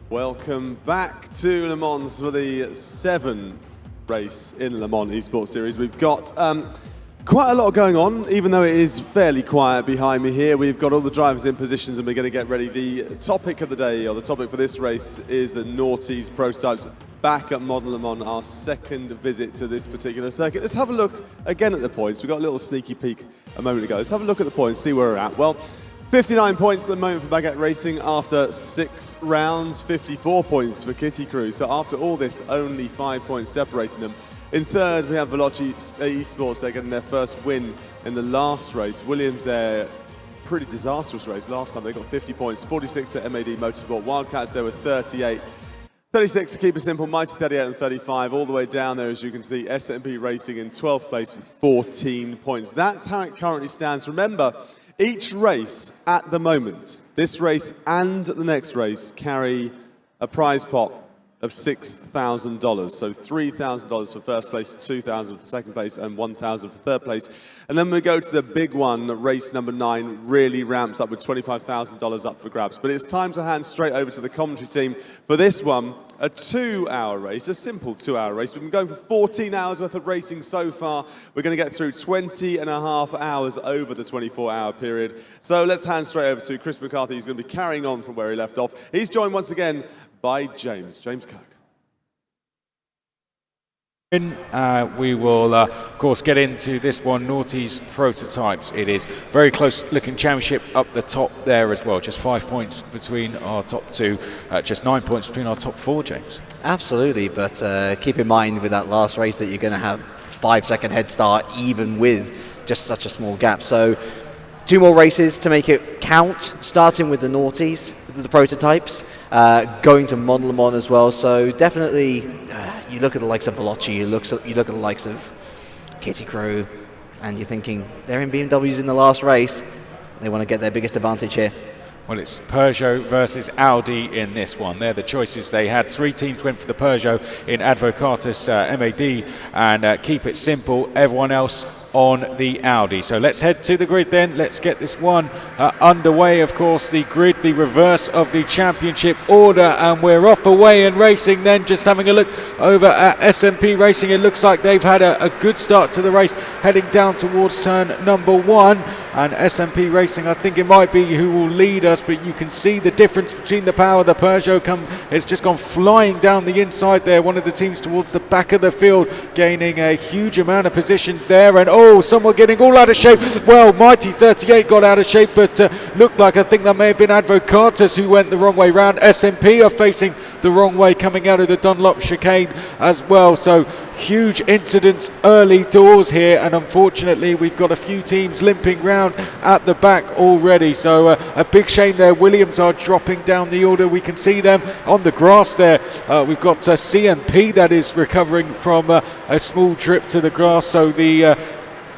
Welcome back to Le Mans for the 7th race in Le Mans Esports Series. We've got quite a lot going on, even though it is fairly quiet behind me here. We've got all the drivers in positions and we're going to get ready. The topic of the day, or the topic for this race, is the noughties prototypes back at Modern Le Mans, our second visit to this particular circuit. Let's have a look again at the points. We got a little sneaky peek a moment ago. Let's have a look at the points, see where we're at. Well, 59 points at the moment for Baguette Racing after 6 rounds, 54 points for Kitty Crew. So after all this, only 5 points separating them. In third, we have Veloci Esports. They're getting their first win in the last race. Williams, their pretty disastrous race last time. They got 50 points, 46 for MAD Motorsport. Wildcats, there were 38. 36 to keep it simple, Mighty 38 and 35. All the way down there, as you can see, SMP Racing in 12th place with 14 points. That's how it currently stands. Remember, each race at the moment, this race and the next race, carry a prize pot of $6,000. So $3,000 for first place, $2,000 for second place, and $1,000 for third place. And then we go to the big one, race number 9, really ramps up with $25,000 up for grabs. But it's time to hand straight over to the commentary team for this one, a 2-hour race, a simple 2-hour race. We've been going for 14 hours worth of racing so far. We're going to get through 20 and a half hours over the 24-hour period. So let's hand straight over to Chris McCarthy, who's going to be carrying on from where he left off. He's joined once again by James Kirk. We will, of course, get into this one, Noughties Prototypes. It is very close looking championship up the top there as well. Just 5 points between our top 2, just 9 points between our top 4, James. Absolutely, but keep in mind with that last race that you're going to have 5-second head start even with just such a small gap. So 2 more races to make it count, starting with the Noughties, the prototypes, going to Modern Le Mans as well. So definitely, you look at the likes of Veloci, you look at the likes of Kitty Crew, and you're thinking, they're in BMWs in the last race. They want to get their biggest advantage here. Well, it's Peugeot versus Audi in this one. They're the choices they had. 3 teams went for the Peugeot in Advocatus MAD, and keep it simple, everyone else on the Audi. So let's head to the grid then. Let's get this one underway. Of course, the grid, the reverse of the championship order, and we're off away and racing then. Just having a look over at SMP Racing. It looks like they've had a good start to the race, heading down towards turn number 1. And SMP Racing, I think it might be who will lead us, but you can see the difference between the power. The Peugeot it's just gone flying down the inside there. One of the teams towards the back of the field, gaining a huge amount of positions there. And oh, someone getting all out of shape. Well, Mighty 38 got out of shape, but looked like, I think that may have been Advocatus who went the wrong way round. SMP are facing the wrong way coming out of the Dunlop chicane as well. So huge incidents early doors here, and unfortunately we've got a few teams limping round at the back already. So a big shame there. Williams are dropping down the order. We can see them on the grass there. We've got CMP that is recovering from a small drip to the grass. So the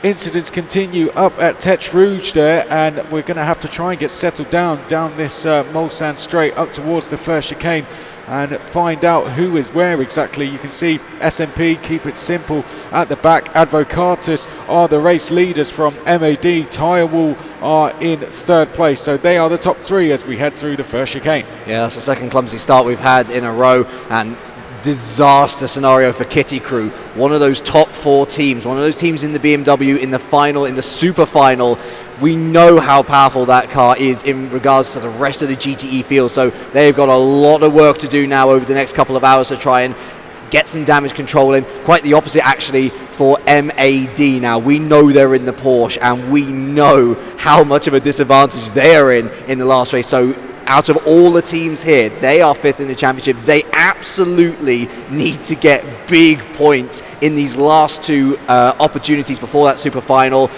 incidents continue up at Tech Rouge there, and we're going to have to try and get settled down this Mulsanne straight up towards the first chicane and find out who is where exactly. You can see SMP, Keep It Simple at the back. Advocatus are the race leaders from MAD. Tirewall are in third place, so they are the top three as we head through the first chicane. Yeah, that's the second clumsy start we've had in a row, and disaster scenario for Kitty Crew. One of those top four teams, one of those teams in the BMW in the final, in the super final. We know how powerful that car is in regards to the rest of the GTE field, so they've got a lot of work to do now over the next couple of hours to try and get some damage control in. Quite the opposite actually for MAD now. We know they're in the Porsche, and we know how much of a disadvantage they are in the last race. So out of all the teams here, they are fifth in the championship. They absolutely need to get big points in these last two opportunities before that super final.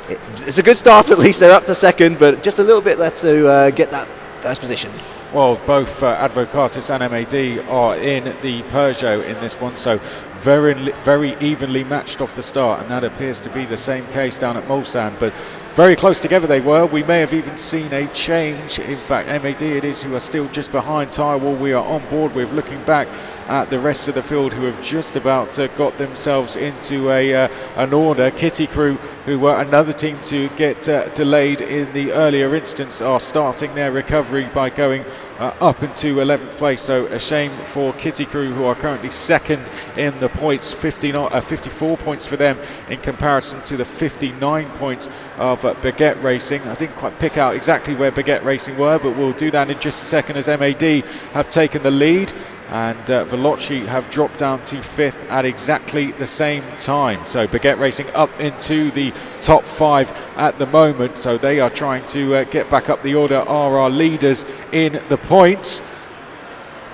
It's a good start, at least. They're up to second, but just a little bit left to get that first position. Well, both Advocatus and MAD are in the Peugeot in this one, so very evenly matched off the start, and that appears to be the same case down at Mulsanne, but very close together they were. We may have even seen a change. In fact, MAD it is who are still just behind Tirewall. We are on board with looking back at the rest of the field who have just about got themselves into an order. Kitty Crew, who were another team to get delayed in the earlier instance, are starting their recovery by going up into 11th place. So a shame for Kitty Crew, who are currently second in the points, 54 points for them in comparison to the 59 points of Baguette Racing. I didn't quite pick out exactly where Baguette Racing were, but we'll do that in just a second as MAD have taken the lead, and Veloci have dropped down to fifth at exactly the same time. So Baguette Racing up into the top five at the moment, so they are trying to get back up the order, are our leaders in the points.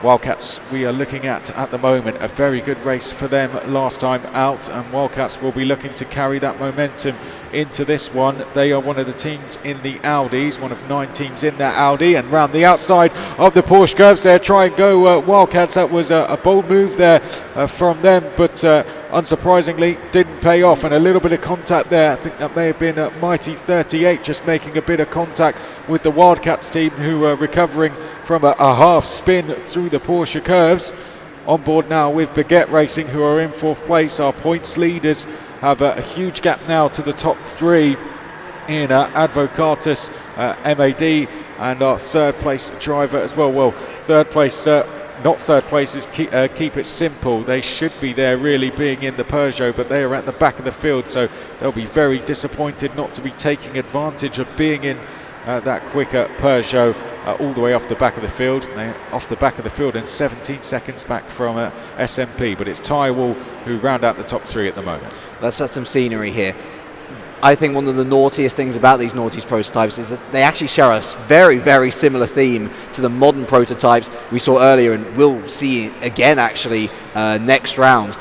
Wildcats we are looking at the moment, a very good race for them last time out, and Wildcats will be looking to carry that momentum into this one. They are one of the teams in the Audis, one of 9 teams in that Audi, and round the outside of the Porsche curves there, try and go Wildcats. That was a bold move there from them, but unsurprisingly didn't pay off, and a little bit of contact there. I think that may have been Mighty 38 just making a bit of contact with the Wildcats team, who are recovering from a half spin through the Porsche curves. On board now with Baguette Racing, who are in fourth place. Our points leaders have a huge gap now to the top three in Advocatus, MAD, and our third place driver as well. Well, third place, not third place, is Keep It Simple. They should be there really being in the Peugeot, but they are at the back of the field, so they'll be very disappointed not to be taking advantage of being in that quicker Peugeot all the way off the back of the field. They're off the back of the field and 17 seconds back from SMP, but it's Tirewall who round out the top three at the moment. Let's set some scenery here. I think one of the naughtiest things about these naughtiest prototypes is that they actually share a very, very similar theme to the modern prototypes we saw earlier, and we'll see again actually next round.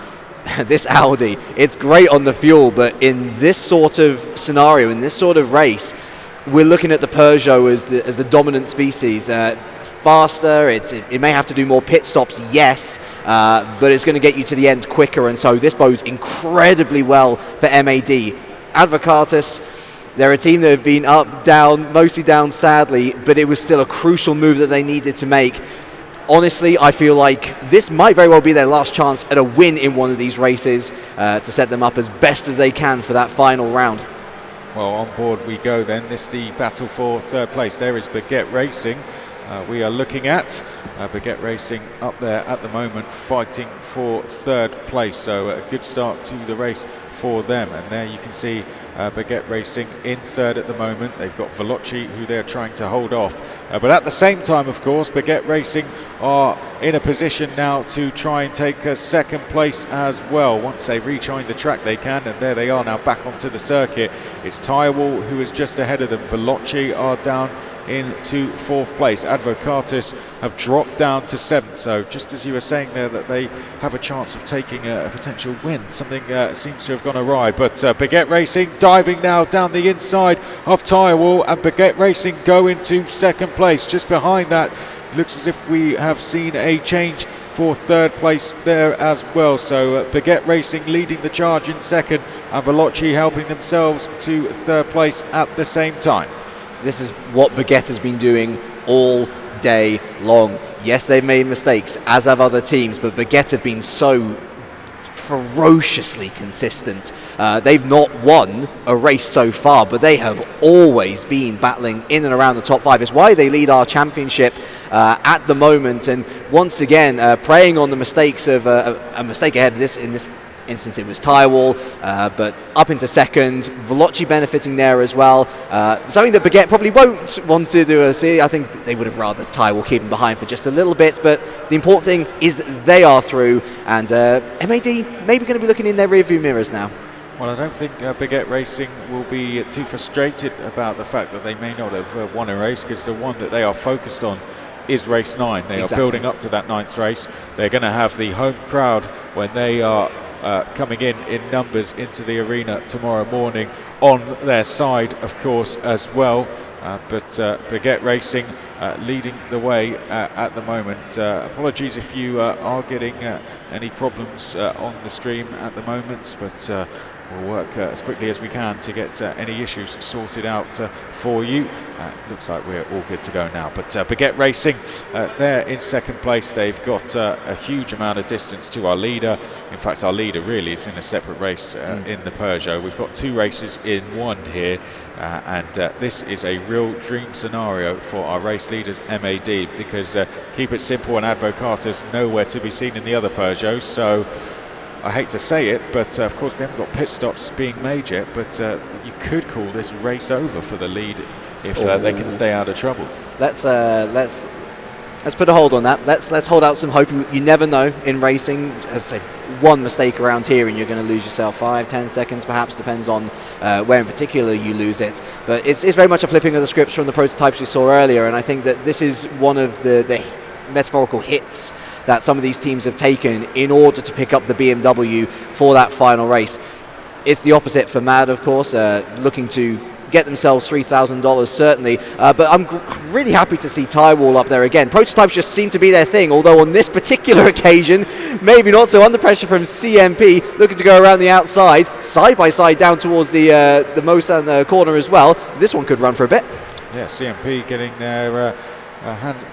This Audi, it's great on the fuel, but in this sort of scenario, in this sort of race, we're looking at the Peugeot as the dominant species. Faster, it may have to do more pit stops, yes, but it's going to get you to the end quicker, and so this bodes incredibly well for MAD. Advocatus, they're a team that have been up, down, mostly down sadly, but it was still a crucial move that they needed to make. Honestly, I feel like this might very well be their last chance at a win in one of these races to set them up as best as they can for that final round. Well, on board we go then. This is the battle for third place. There is Baguette Racing. We are looking at Baguette Racing up there at the moment, fighting for third place. So a good start to the race for them. And there you can see Baguette Racing in third at the moment. They've got Veloci, who they're trying to hold off. But at the same time, of course, Baguette Racing are in a position now to try and take second place as well. Once they rejoin the track they can, and there they are now back onto the circuit. It's Tyrewall who is just ahead of them. Veloci are down into 4th place. Advocatus have dropped down to 7th. So just as you were saying there that they have a chance of taking a potential win, something seems to have gone awry. But Baguette Racing diving now down the inside of Tyrewall, and Baguette Racing go into 2nd place. Just behind that, looks as if we have seen a change for 3rd place there as well. So Baguette Racing leading the charge in 2nd, and Veloci helping themselves to 3rd place at the same time. This is what Baguette has been doing all day long. Yes, they've made mistakes, as have other teams, but Baguette have been so ferociously consistent. They've not won a race so far, but they have always been battling in and around the top 5. It's why they lead our championship at the moment. And once again, preying on the mistakes of a mistake ahead of this. In this instance, it was Tyrewall, but up into 2nd. Veloci benefiting there as well. Something that Baguette probably won't want to do. I think they would have rather Tyrewall keep him behind for just a little bit, but the important thing is they are through, and MAD maybe going to be looking in their rearview mirrors now. Well, I don't think Baguette Racing will be too frustrated about the fact that they may not have won a race, because the one that they are focused on is race 9. They are building up to that 9th race. They're going to have the home crowd when they are coming in numbers into the arena tomorrow morning on their side, of course, as well. But Baguette Racing leading the way at the moment. Apologies if you are getting any problems on the stream at the moment, but we'll work as quickly as we can to get any issues sorted out for you. Looks like we're all good to go now. But Baguette Racing, they're in 2nd place. They've got a huge amount of distance to our leader. In fact, our leader really is in a separate race in the Peugeot. We've got 2 races in one here, and this is a real dream scenario for our race leaders, MAD, because Keep It Simple and Advocatus nowhere to be seen in the other Peugeots. So I hate to say it, but of course we haven't got pit stops being made yet, but you could call this race over for the lead if they can stay out of trouble. Let's put a hold on that. Let's hold out some hope. You never know in racing. As I say, one mistake around here and you're going to lose yourself 5-10 seconds, perhaps, depends on where in particular you lose it. But it's very much a flipping of the scripts from the prototypes we saw earlier, and I think that this is one of the metaphorical hits that some of these teams have taken in order to pick up the BMW for that final race. It's the opposite for MAD, of course, looking to get themselves $3,000 certainly, but I'm really happy to see Tyrewall up there again. Prototypes just seem to be their thing, although on this particular occasion maybe not. So under pressure from CMP, looking to go around the outside, side by side down towards the Mosan corner as well. This one could run for a bit. Yeah, CMP getting their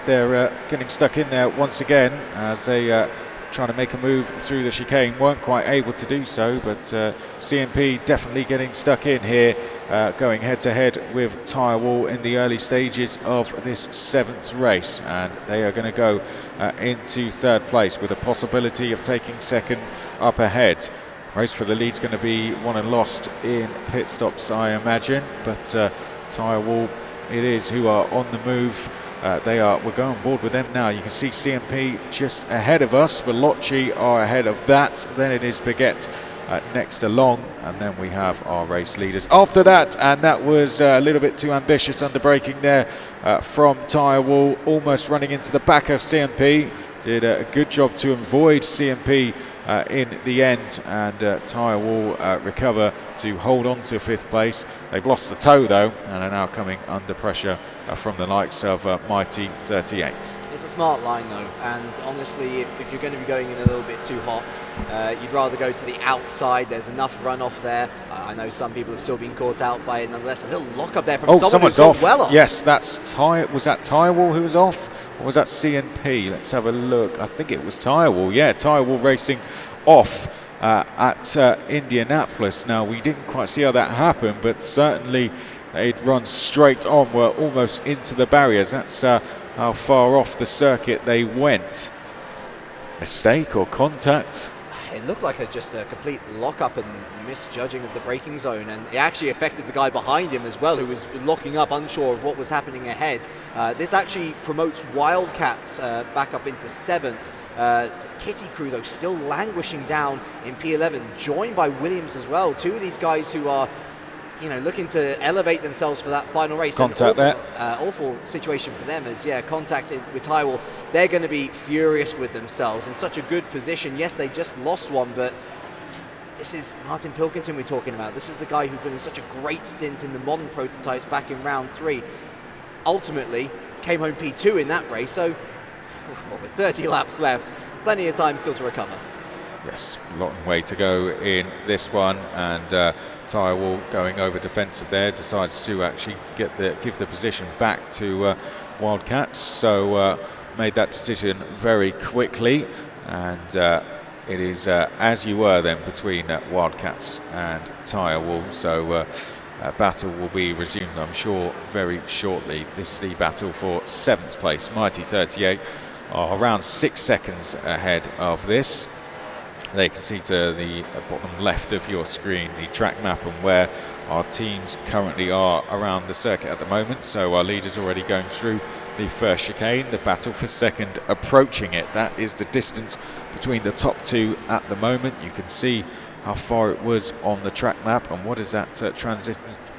they're getting stuck in there once again as they trying to make a move through the chicane. Weren't quite able to do so, but CMP definitely getting stuck in here, going head to head with Tyrewall in the early stages of this 7th race, and they are going to go into 3rd place with a possibility of taking 2nd up ahead. Race for the lead's going to be won and lost in pit stops, I imagine, but Tyrewall it is who are on the move. We're going on board with them now. You can see CMP just ahead of us. Veloci are ahead of that. Then it is Baguette next along, and then we have our race leaders after that. And that was a little bit too ambitious under braking there from Tyrewall, almost running into the back of CMP. Did a good job to avoid CMP in the end, and Tyrewall recover to hold on to 5th place. They've lost the toe though, and are now coming under pressure from the likes of Mighty 38. It's a smart line though, and honestly, if you're going to be going in a little bit too hot, you'd rather go to the outside. There's enough runoff there. I know some people have still been caught out by it. Nonetheless, a little lock up there from someone someone's who's off. Well off. Yes, was that Tyrewall who was off? Or was that CNP? Let's have a look. I think it was Tyrewall. Yeah, Tyrewall racing off at Indianapolis. Now, we didn't quite see how that happened, but certainly they'd run straight on, were almost into the barriers. That's how far off the circuit they went. Mistake or contact? it looked like just a complete lock-up and misjudging of the braking zone, and it actually affected the guy behind him as well, who was locking up, unsure of what was happening ahead. This actually promotes Wildcats back up into 7th. Kitty Crew, though, still languishing down in P11, joined by Williams as well. Two of these guys who are, looking to elevate themselves for that final race. Contact there. Awful situation for them as, contact with Tyrell. They're going to be furious with themselves in such a good position. Yes, they just lost one, but this is Martin Pilkington we're talking about. This is the guy who's been in such a great stint in the modern prototypes back in round 3. Ultimately, came home P2 in that race, so with 30 laps left, plenty of time still to recover. Yes, a long way to go in this one, and Tyrell going over defensive there, decides to actually give the position back to Wildcats, so made that decision very quickly, and it is as you were then between Wildcats and Tyrell, so battle will be resumed, I'm sure, very shortly. This is the battle for 7th place. Mighty 38 are around 6 seconds ahead of this. They can see to the bottom left of your screen the track map and where our teams currently are around the circuit at the moment. So our leader's already going through the first chicane, the battle for 2nd approaching it. That is the distance between the top 2 at the moment. You can see how far it was on the track map, and what is that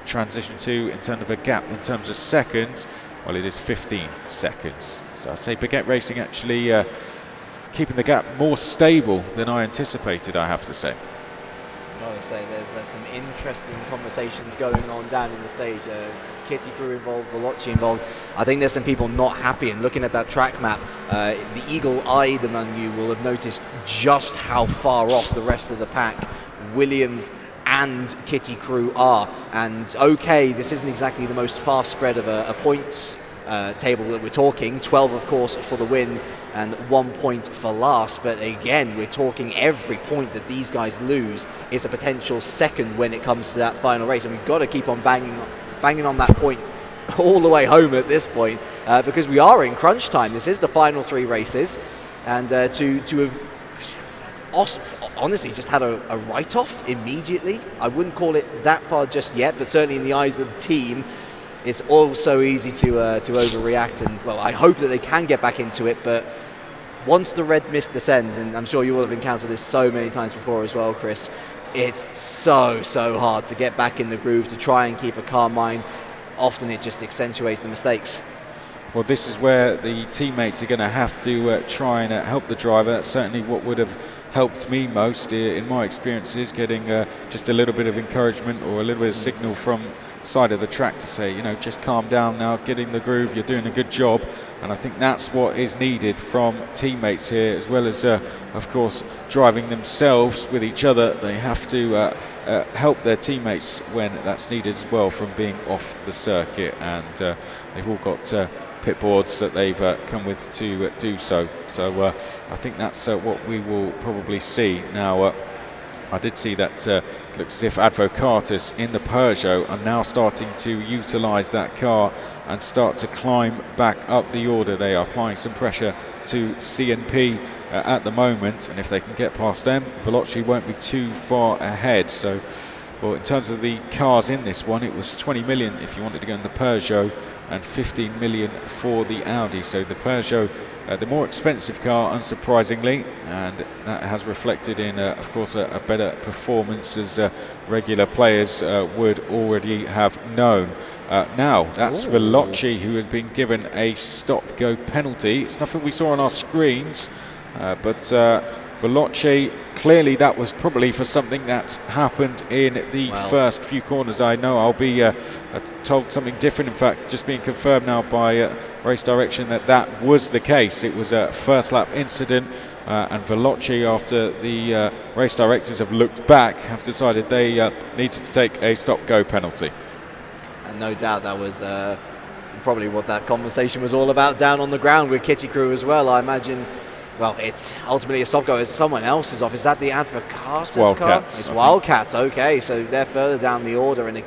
transition to in terms of a gap in terms of seconds? Well, it is 15 seconds. So I'd say Baguette Racing actually keeping the gap more stable than I anticipated, I have to say. I've got to say, there's some interesting conversations going on down in the stage. Kitty Crew involved, Veloci involved. I think there's some people not happy, and looking at that track map, the eagle-eyed among you will have noticed just how far off the rest of the pack Williams and Kitty Crew are. And okay, this isn't exactly the most fast spread of a points table that we're talking. 12, of course, for the win and 1 point for last. But again, we're talking every point that these guys lose is a potential 2nd when it comes to that final race. And we've got to keep on banging on that point all the way home at this point, because we are in crunch time. This is the final 3 races, and to have honestly just had a write-off immediately. I wouldn't call it that far just yet, but certainly in the eyes of the team, it's all so easy to overreact. And well, I hope that they can get back into it, but once the red mist descends, and I'm sure you will have encountered this so many times before as well, Chris, it's so hard to get back in the groove, to try and keep a calm mind. Often it just accentuates the mistakes. Well, this is where the teammates are going to have to try and help the driver. That's certainly what would have helped me most in my experiences, getting just a little bit of encouragement or a little bit of signal from side of the track to say, just calm down now, get in the groove, you're doing a good job. And I think that's what is needed from teammates here, as well as, of course, driving themselves with each other. They have to help their teammates when that's needed as well, from being off the circuit. And they've all got pit boards that they've come with to do so. So I think that's what we will probably see. Now, I did see that looks as if Advocatus in the Peugeot are now starting to utilise that car and start to climb back up the order. They are applying some pressure to CNP at the moment, and if they can get past them, Veloci won't be too far ahead. So, well, in terms of the cars in this one, it was 20 million if you wanted to go in the Peugeot and 15 million for the Audi. So the Peugeot, the more expensive car, unsurprisingly, and that has reflected in, of course, a better performance, as regular players would already have known. Now, that's Veloci, who has been given a stop-go penalty. It's nothing we saw on our screens, but Veloci, clearly that was probably for something that happened in the first few corners. I know I'll be told something different, in fact, just being confirmed now by race direction that was the case. It was a first lap incident, and Veloci, after the race directors have looked back, have decided they needed to take a stop-go penalty. And no doubt that was probably what that conversation was all about down on the ground with Kitty Crew as well. I imagine, well, it's ultimately a stop-go. It's someone else's off. Is that the Advocatus car? It's Wildcats, okay. So they're further down the order. And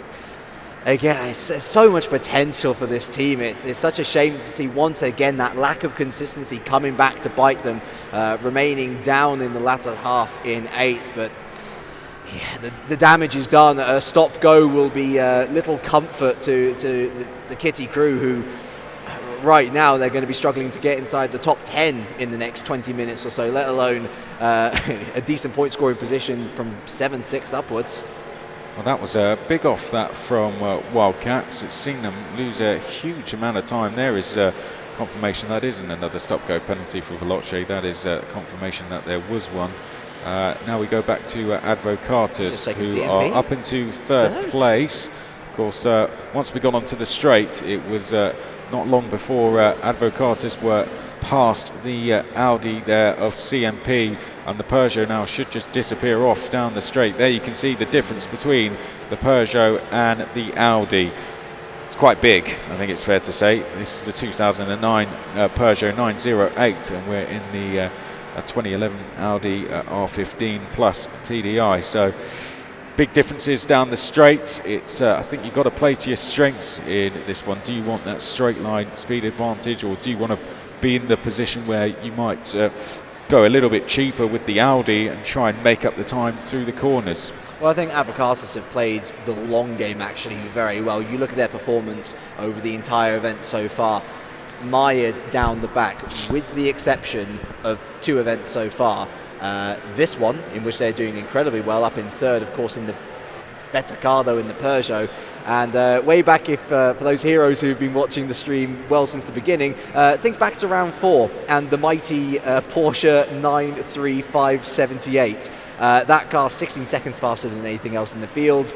again, there's so much potential for this team. It's such a shame to see once again that lack of consistency coming back to bite them, remaining down in the latter half in 8th. But yeah, the damage is done. A stop-go will be little comfort to the Kitty crew, who right now they're going to be struggling to get inside the top 10 in the next 20 minutes or so, let alone a decent point-scoring position from 7th, 6th upwards. Well, that was a big off that from Wildcats. It's seen them lose a huge amount of time. There is confirmation that isn't another stop-go penalty for Veloce. That is confirmation that there was one. Now we go back to Advocatus, who are up into third place. Of course, once we got onto the straight, it was not long before Advocatus were past the Audi there of CMP, and the Peugeot now should just disappear off down the straight. There you can see the difference between the Peugeot and the Audi. It's quite big, I think it's fair to say. This is the 2009 Peugeot 908, and we're in the 2011 Audi R15 Plus TDI. So big differences down the straight. It's I think you've got to play to your strengths in this one. Do you want that straight line speed advantage, or do you want to be in the position where you might go a little bit cheaper with the Audi and try and make up the time through the corners? Well, I think Advocatus have played the long game actually very well. You look at their performance over the entire event so far, mired down the back, with the exception of 2 events so far. This one, in which they're doing incredibly well, up in 3rd, of course, in the better car though, in the Peugeot. And way back, if for those heroes who've been watching the stream well since the beginning, think back to round 4 and the mighty Porsche 93578. That car 16 seconds faster than anything else in the field.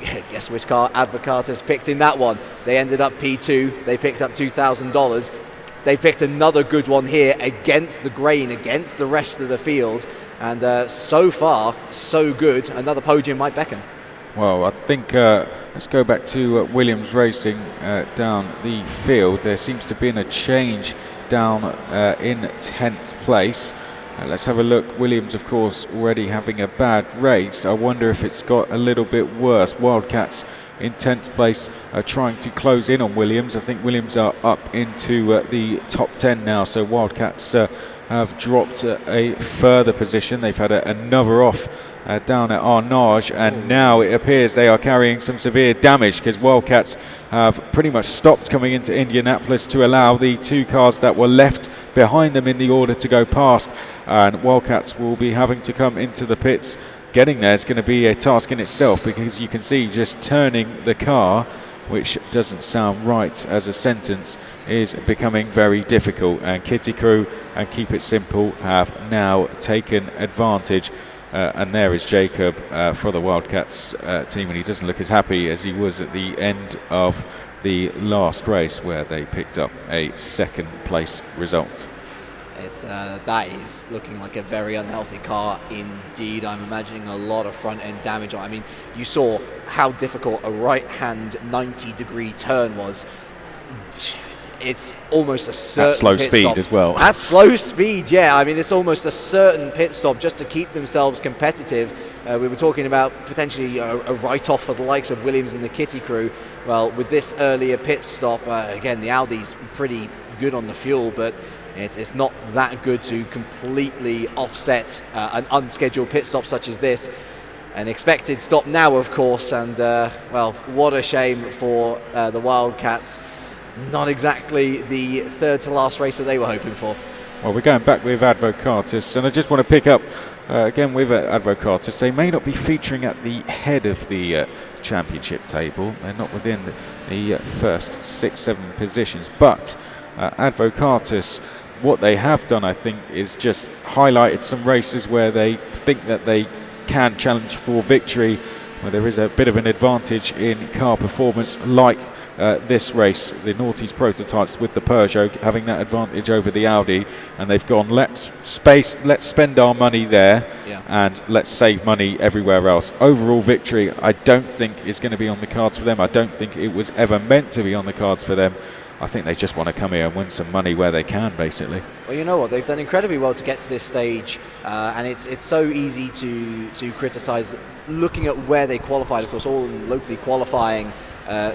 Guess which car Advocatus picked in that one? They ended up P2. They picked up $2,000. They picked another good one here against the grain, against the rest of the field. And so far, so good. Another podium might beckon. Well, I think let's go back to Williams Racing down the field. There seems to have been a change down in 10th place. Let's have a look. Williams, of course, already having a bad race. I wonder if it's got a little bit worse. Wildcats in 10th place trying to close in on Williams. I think Williams are up into the top 10 now, so Wildcats have dropped a further position. They've had another off down at Arnage, and now it appears they are carrying some severe damage, because Wildcats have pretty much stopped coming into Indianapolis to allow the 2 cars that were left behind them in the order to go past, and Wildcats will be having to come into the pits. Getting there is going to be a task in itself, because you can see just turning the car, which doesn't sound right as a sentence, is becoming very difficult, and Kitty Crew and Keep It Simple have now taken advantage. And there is Jacob for the Wildcats team, and he doesn't look as happy as he was at the end of the last race, where they picked up a 2nd place result. It's that is looking like a very unhealthy car indeed. I'm imagining a lot of front end damage. I mean, you saw how difficult a right hand 90-degree turn was. It's almost a certain at slow pit speed stop. as well. At slow speed, yeah. I mean, it's almost a certain pit stop just to keep themselves competitive. We were talking about potentially a write-off for the likes of Williams and the Kitty Crew. Well, with this earlier pit stop, again, the Audi's pretty good on the fuel, but it's not that good to completely offset an unscheduled pit stop such as this. An expected stop now, of course, and well, what a shame for the Wildcats. Not exactly the 3rd to last race that they were hoping for. Well, we're going back with Advocatus, and I just want to pick up again with Advocatus. They may not be featuring at the head of the championship table. They're not within the first 6-7 positions, but Advocatus, what they have done, I think, is just highlighted some races where they think that they can challenge for victory, where there is a bit of an advantage in car performance, like this race, the Naughties prototypes with the Peugeot having that advantage over the Audi, and they've gone, let's spend our money there, and let's save money everywhere else. Overall victory, I don't think is going to be on the cards for them. I don't think it was ever meant to be on the cards for them. I think they just want to come here and win some money where they can, basically. Well, you know what? They've done incredibly well to get to this stage, and it's so easy to criticise looking at where they qualified. Of course, all locally qualifying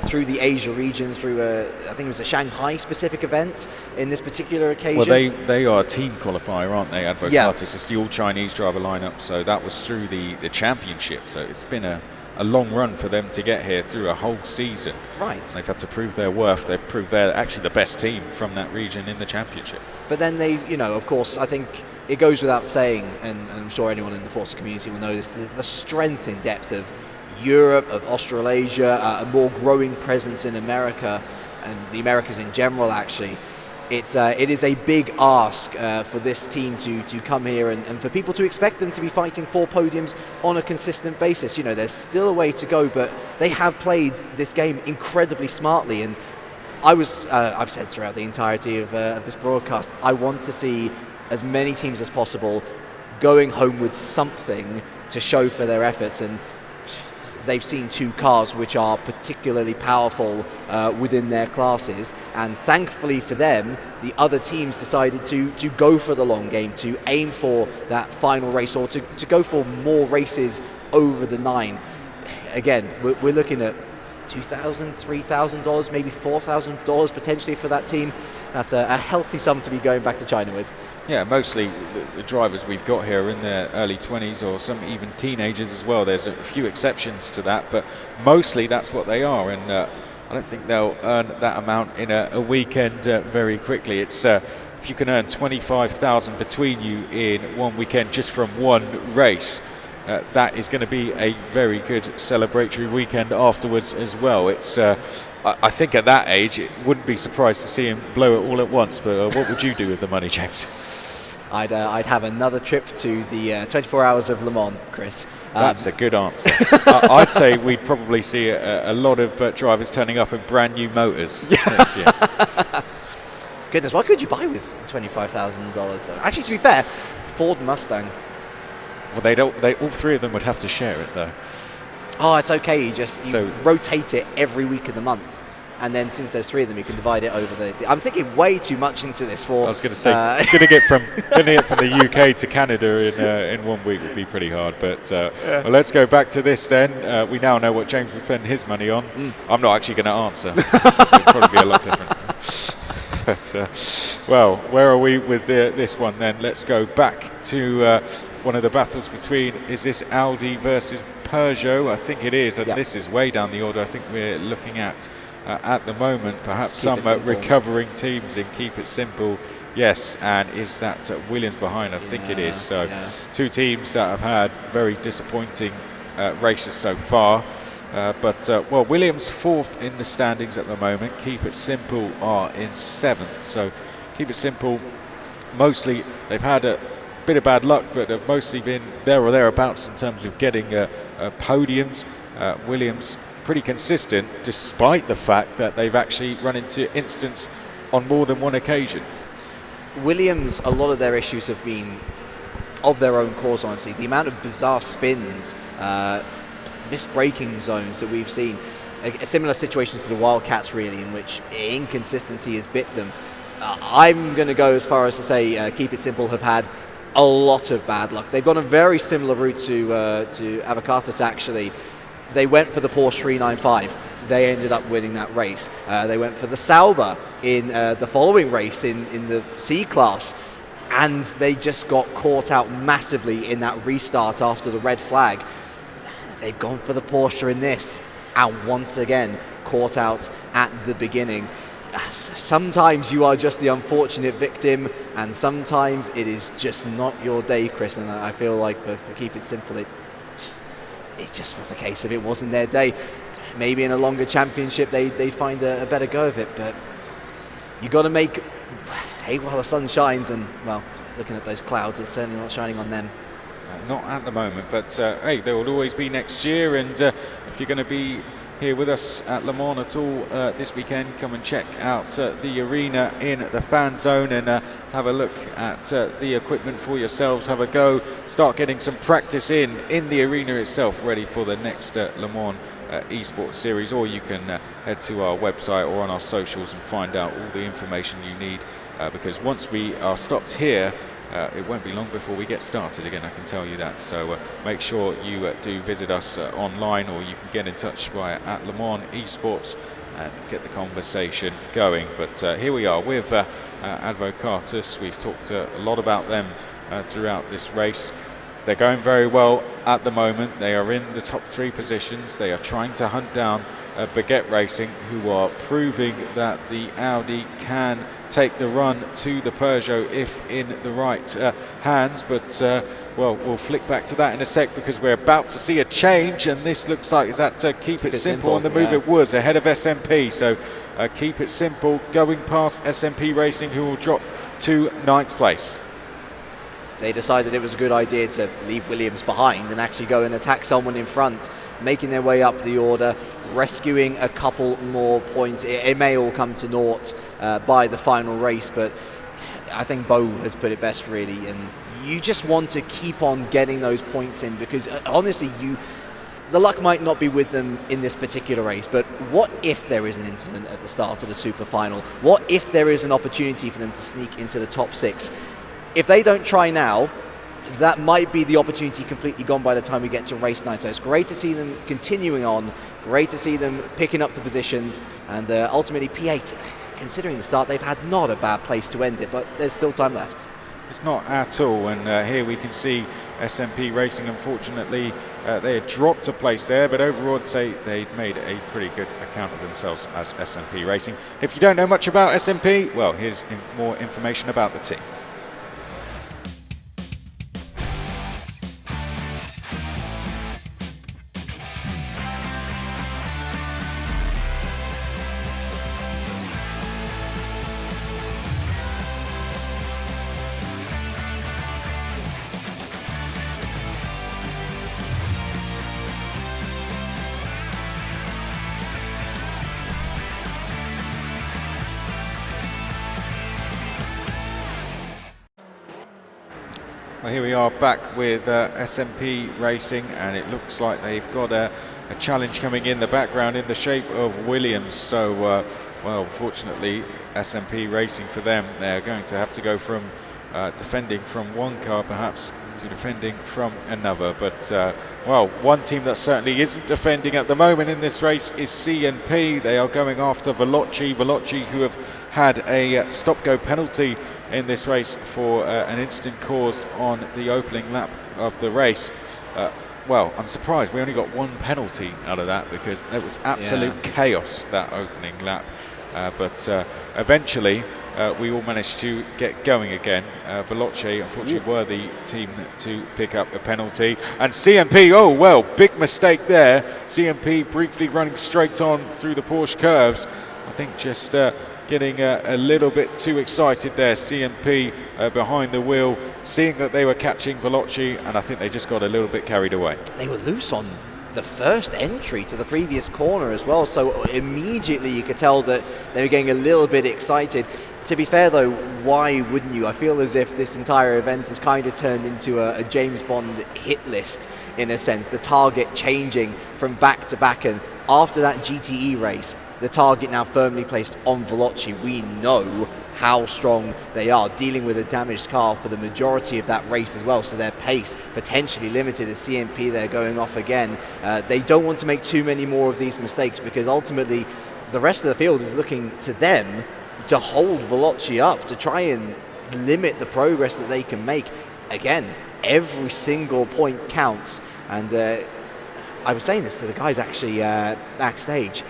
through the Asia region, through I think it was a Shanghai specific event in this particular occasion. Well, they are a team qualifier, aren't they, Advocatus? Yeah. It's the all-Chinese driver lineup, so that was through the championship, so it's been a long run for them to get here through a whole season. Right. They've had to prove their worth. They've proved they're actually the best team from that region in the championship. But then they've, of course, I think it goes without saying, and I'm sure anyone in the Forza community will know this, the strength in depth of Europe, of Australasia, a more growing presence in America, and the Americas in general, actually. It is a big ask for this team to come here and for people to expect them to be fighting for podiums on a consistent basis. There's still a way to go, but they have played this game incredibly smartly. And I've said throughout the entirety of this broadcast, I want to see as many teams as possible going home with something to show for their efforts. And they've seen two cars which are particularly powerful within their classes, and thankfully for them, the other teams decided to go for the long game, to aim for that final race, or to go for more races over the 9. Again, we're looking at $2,000, $3,000, maybe $4,000 potentially for that team. That's a healthy sum to be going back to China with. Yeah, mostly the drivers we've got here are in their early 20s, or some even teenagers as well. There's a few exceptions to that, but mostly that's what they are, and I don't think they'll earn that amount in a weekend very quickly. It's if you can earn $25,000 between you in one weekend just from one race, that is going to be a very good celebratory weekend afterwards as well. It's I think at that age, it wouldn't be surprised to see him blow it all at once, but what would you do with the money, James? I'd have another trip to the 24 Hours of Le Mans, Chris. That's a good answer. I'd say we'd probably see a lot of drivers turning up in brand new motors next year. Goodness, what could you buy with $25,000? Actually, to be fair, Ford Mustang. Well, all three of them would have to share it, though. Oh, it's okay. You rotate it every week of the month. And then since there's three of them, you can divide it over I'm thinking way too much into this for... I was going to say, going to get from the UK to Canada in 1 week would be pretty hard. But well, let's go back to this then. We now know what James would spend his money on. I'm not actually going to answer. So it'll probably be a lot different. But, well, where are we with this one then? Let's go back to one of the battles between, is this Audi versus Peugeot? I think it is. And this is way down the order. I think we're looking at the moment, perhaps some recovering teams in Keep It Simple. Yes, and is that Williams behind? I think it is. So two teams that have had very disappointing races so far. But Williams fourth in the standings at the moment. Keep It Simple are in seventh. So Keep It Simple, mostly they've had a bit of bad luck, but have mostly been there or thereabouts in terms of getting podiums. Williams pretty consistent, despite the fact that they've actually run into incidents on more than one occasion. Williams, a lot of their issues have been of their own cause, honestly. The amount of bizarre spins, missed braking zones that we've seen, a similar situation to the Wildcats, really, in which inconsistency has bit them. I'm going to go as far as to say Keep It Simple have had a lot of bad luck. They've gone a very similar route to Avocatus, actually. They went for the Porsche 395. They ended up winning that race. They went for the Sauber in the following race in the C class, and they just got caught out massively in that restart after the red flag. They've gone for the Porsche in this, and once again caught out at the beginning. Sometimes you are just the unfortunate victim, and sometimes it is just not your day, Chris. And I feel like for Keep It Simple, it just was a case of it wasn't their day. Maybe in a longer championship they find a better go of it, but you got to make hay while the sun shines. And well, looking at those clouds, it's certainly not shining on them. Not at the moment, but hey, there will always be next year. And if you're going to be here with us at Le Mans at all this weekend, come and check out the arena in the fan zone and have a look at the equipment for yourselves. Have a go, start getting some practice in the arena itself, ready for the next Le Mans Esports series, or you can head to our website or on our socials and find out all the information you need, because once we are stopped here, it won't be long before we get started again, I can tell you that. So make sure you do visit us online, or you can get in touch via @LMES Esports and get the conversation going. But here we are with Advocatus. We've talked a lot about them throughout this race. They're going very well at the moment. They are in the top 3 positions. They are trying to hunt down Baguette Racing, who are proving that the Audi can take the run to the Peugeot if in the right hands. But well, we'll flick back to that in a sec, because we're about to see a change, and this looks like is that Keep It Simple on the move. It was ahead of SMP, so Keep It Simple going past SMP Racing, who will drop to 9th place. They decided it was a good idea to leave Williams behind and actually go and attack someone in front, making their way up the order, rescuing a couple more points. It may all come to naught by the final race, but I think Bo has put it best, really. And you just want to keep on getting those points in, because honestly, the luck might not be with them in this particular race, but what if there is an incident at the start of the super final? What if there is an opportunity for them to sneak into the top 6? If they don't try now, that might be the opportunity completely gone by the time we get to race 9. So it's great to see them continuing on, great to see them picking up the positions, and ultimately P8, considering the start they've had, not a bad place to end it, but there's still time left. It's not at all, and here we can see SMP Racing, unfortunately, they had dropped a place there, but overall I'd say they'd made a pretty good account of themselves as SMP Racing. If you don't know much about SMP, well, here's more information about the team. Well, here we are back with SMP Racing, and it looks like they've got a challenge coming in the background in the shape of Williams. So, well, unfortunately, SMP Racing, for them, they're going to have to go from defending from one car perhaps to defending from another. But, well, one team that certainly isn't defending at the moment in this race is CNP. They are going after Veloci, who have had a stop-go penalty in this race for an incident caused on the opening lap of the race. Well, I'm surprised we only got one penalty out of that, because it was absolute chaos, that opening lap. But eventually we all managed to get going again. Veloci, unfortunately, were the team to pick up a penalty. And CNP, oh well, big mistake there. CNP briefly running straight on through the Porsche curves. I think just getting a little bit too excited there. CNP behind the wheel, seeing that they were catching Veloci, and I think they just got a little bit carried away. They were loose on the first entry to the previous corner as well, so immediately you could tell that they were getting a little bit excited. To be fair though, why wouldn't you? I feel as if this entire event has kind of turned into a James Bond hit list in a sense, the target changing from back to back, and after that GTE race, the target now firmly placed on Veloci. We know how strong they are, dealing with a damaged car for the majority of that race as well, so their pace potentially limited as CNP they're going off again. They don't want to make too many more of these mistakes, because ultimately the rest of the field is looking to them to hold Veloci up, to try and limit the progress that they can make. Again, every single point counts, and I was saying this to the guys actually backstage.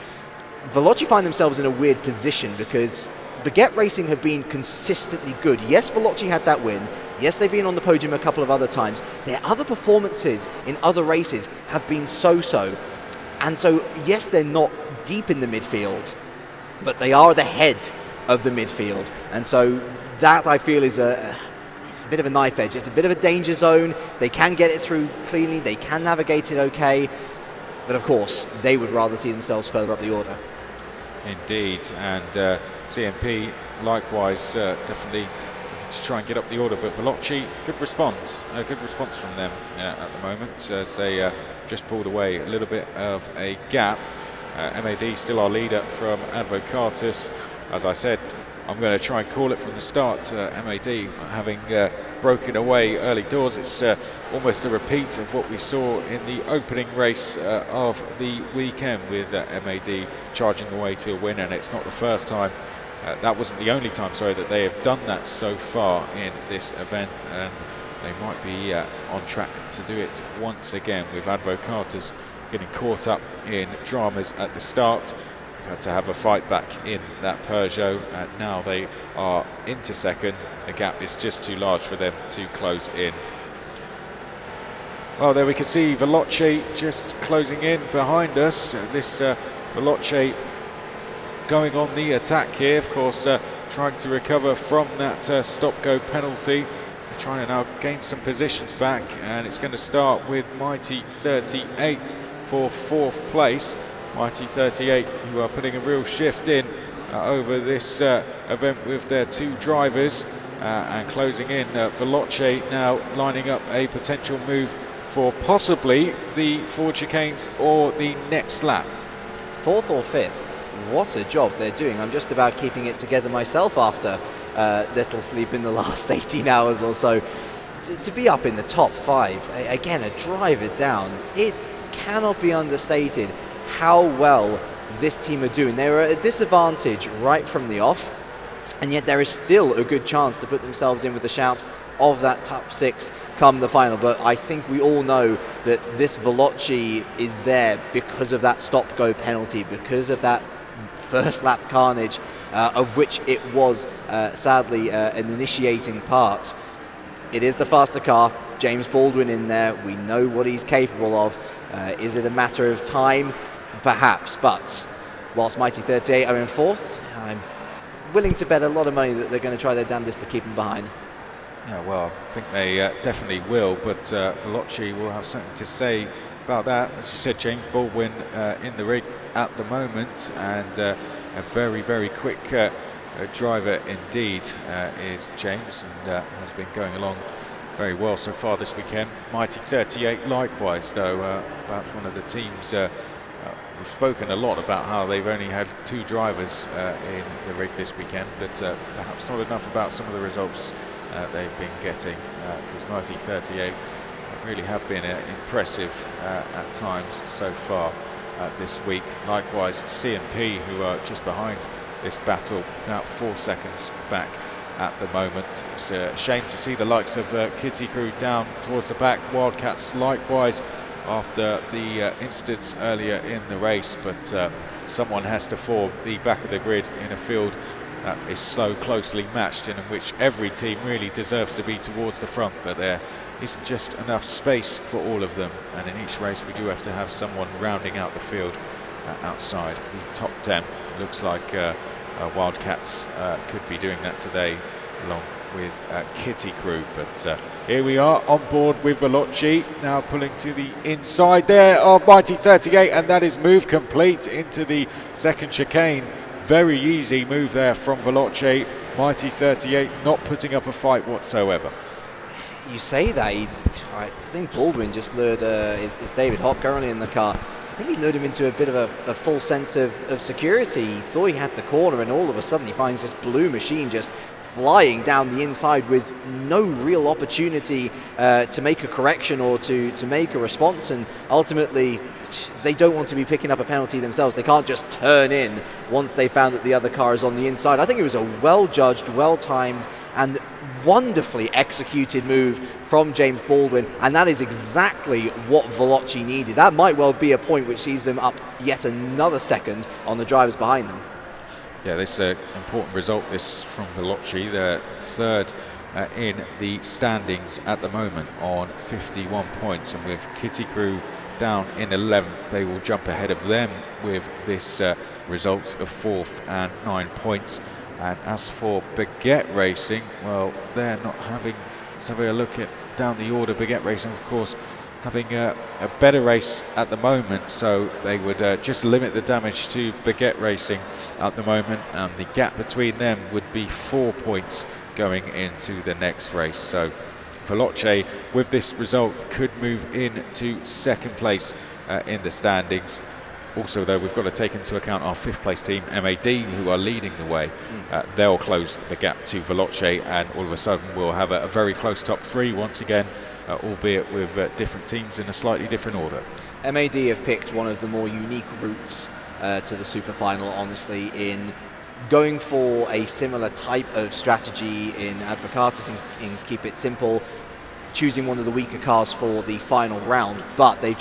Veloci find themselves in a weird position, because Baguette Racing have been consistently good. Yes, Veloci had that win. Yes, they've been on the podium a couple of other times. Their other performances in other races have been so-so. And so, yes, they're not deep in the midfield, but they are the head of the midfield. And so that, I feel, is it's a bit of a knife edge. It's a bit of a danger zone. They can get it through cleanly. They can navigate it okay. But of course, they would rather see themselves further up the order. Indeed, and CNP likewise definitely to try and get up the order, but Veloci, good response from them at the moment, as they just pulled away a little bit of a gap. MAD still our leader from Advocatus. As I said, I'm going to try and call it from the start. MAD having broken away early doors. It's almost a repeat of what we saw in the opening race of the weekend, with MAD charging away to a win, and it's not the first time. That wasn't the only time, sorry, that they have done that so far in this event, and they might be on track to do it once again, with Advocatus getting caught up in dramas at the start. Had to have a fight back in that Peugeot, and now they are into second. The gap is just too large for them to close in. Well, there we can see Veloci just closing in behind us. This Veloci going on the attack here, of course, trying to recover from that stop-go penalty. They're trying to now gain some positions back, and it's going to start with Mighty 38 for 4th place. Mighty 38, who are putting a real shift in over this event with their 2 drivers, and closing in. Veloci now lining up a potential move for possibly the Ford chicanes or the next lap. 4th or 5th, what a job they're doing. I'm just about keeping it together myself after little sleep in the last 18 hours or so. To be up in the top 5, again, a driver down, it cannot be understated how well this team are doing. They were at a disadvantage right from the off, and yet there is still a good chance to put themselves in with a shout of that top 6 come the final. But I think we all know that this Veloci is there because of that stop-go penalty, because of that first lap carnage, of which it was sadly an initiating part. It is the faster car, James Baldwin in there, we know what he's capable of. Is it a matter of time? Perhaps, but whilst Mighty 38 are in 4th, I'm willing to bet a lot of money that they're going to try their damnedest to keep them behind. Yeah, well, I think they definitely will, but Veloci will have something to say about that. As you said, James Baldwin in the rig at the moment, and a very, very quick driver indeed is James, and has been going along very well so far this weekend. Mighty 38 likewise, though perhaps one of the teams. We've spoken a lot about how they've only had 2 drivers in the rig this weekend, but perhaps not enough about some of the results they've been getting, because Mighty 38 really have been impressive at times so far this week. Likewise, CMP, who are just behind this battle, about 4 seconds back at the moment. It's a shame to see the likes of Kitty Crew down towards the back. Wildcats likewise after the incidents earlier in the race, but someone has to form the back of the grid in a field that is so closely matched, and in which every team really deserves to be towards the front, but there isn't just enough space for all of them, and in each race we do have to have someone rounding out the field outside the top 10. Looks like Wildcats could be doing that today along with Kitty Crew, but here we are on board with Veloci, now pulling to the inside there of Mighty 38, and that is move complete into the second chicane. Very easy move there from Veloci. Mighty 38 not putting up a fight whatsoever. You say that, I think Baldwin just lured, it's David Hopp currently in the car. I think he lured him into a bit of a false sense of security. He thought he had the corner, and all of a sudden he finds this blue machine just flying down the inside with no real opportunity to make a correction or to make a response, and ultimately they don't want to be picking up a penalty themselves. They can't just turn in once they found that the other car is on the inside. I think it was a well-judged, well-timed and wonderfully executed move from James Baldwin, and that is exactly what Veloci needed. That might well be a point which sees them up yet another second on the drivers behind them. Yeah, this important result, this from Veloci. They're 3rd in the standings at the moment on 51 points, and with Kitty Crew down in 11th, they will jump ahead of them with this result of 4th and 9 points. And as for Baguette Racing, well, they're not having. Let's have a look at down the order. Baguette Racing, of course, having a better race at the moment, so they would just limit the damage to Baguette Racing at the moment, and the gap between them would be 4 points going into the next race. So Veloce, with this result, could move into second place in the standings. Also, though, we've got to take into account our 5th place team, MAD, who are leading the way. They'll close the gap to Veloce, and all of a sudden we'll have a very close top 3 once again, albeit with different teams in a slightly different order. MAD have picked one of the more unique routes to the super final, honestly, in going for a similar type of strategy in Advocatus, in Keep It Simple, choosing one of the weaker cars for the final round, but they've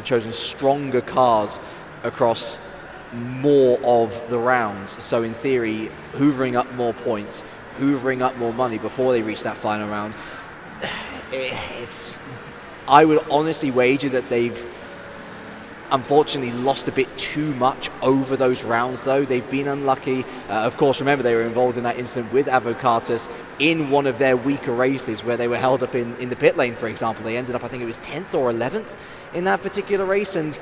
chosen stronger cars across more of the rounds. So in theory, hoovering up more points, hoovering up more money before they reach that final round. I would honestly wager that they've unfortunately lost a bit too much over those rounds, though. They've been unlucky. Of course, remember, they were involved in that incident with Advocatus in one of their weaker races where they were held up in the pit lane, for example. They ended up, I think it was 10th or 11th in that particular race, and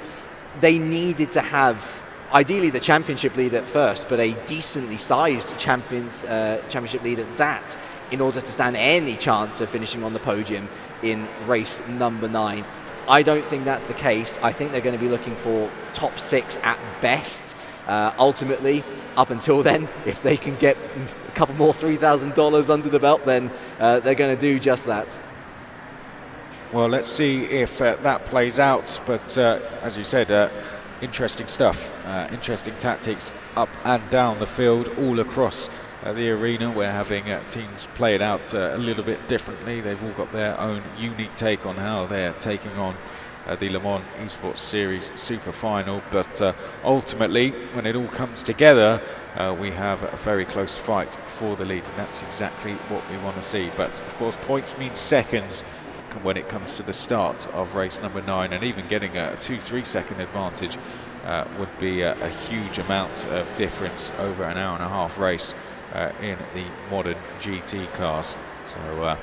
they needed to have, ideally, the championship lead at first, but a decently sized championship lead at that, in order to stand any chance of finishing on the podium in race number 9. I don't think that's the case. I think they're going to be looking for top 6 at best. Ultimately, up until then, if they can get a couple more $3,000 under the belt, then they're going to do just that. Well, let's see if that plays out. But as you said, interesting stuff, interesting tactics up and down the field, all across the arena. We're having teams play it out a little bit differently. They've all got their own unique take on how they're taking on the Le Mans Esports Series Super Final. But ultimately, when it all comes together, we have a very close fight for the lead, and that's exactly what we want to see. But of course, points mean seconds when it comes to the start of race number 9, and even getting a 2-3 second advantage would be a huge amount of difference over an hour-and-a-half race in the modern GT cars. So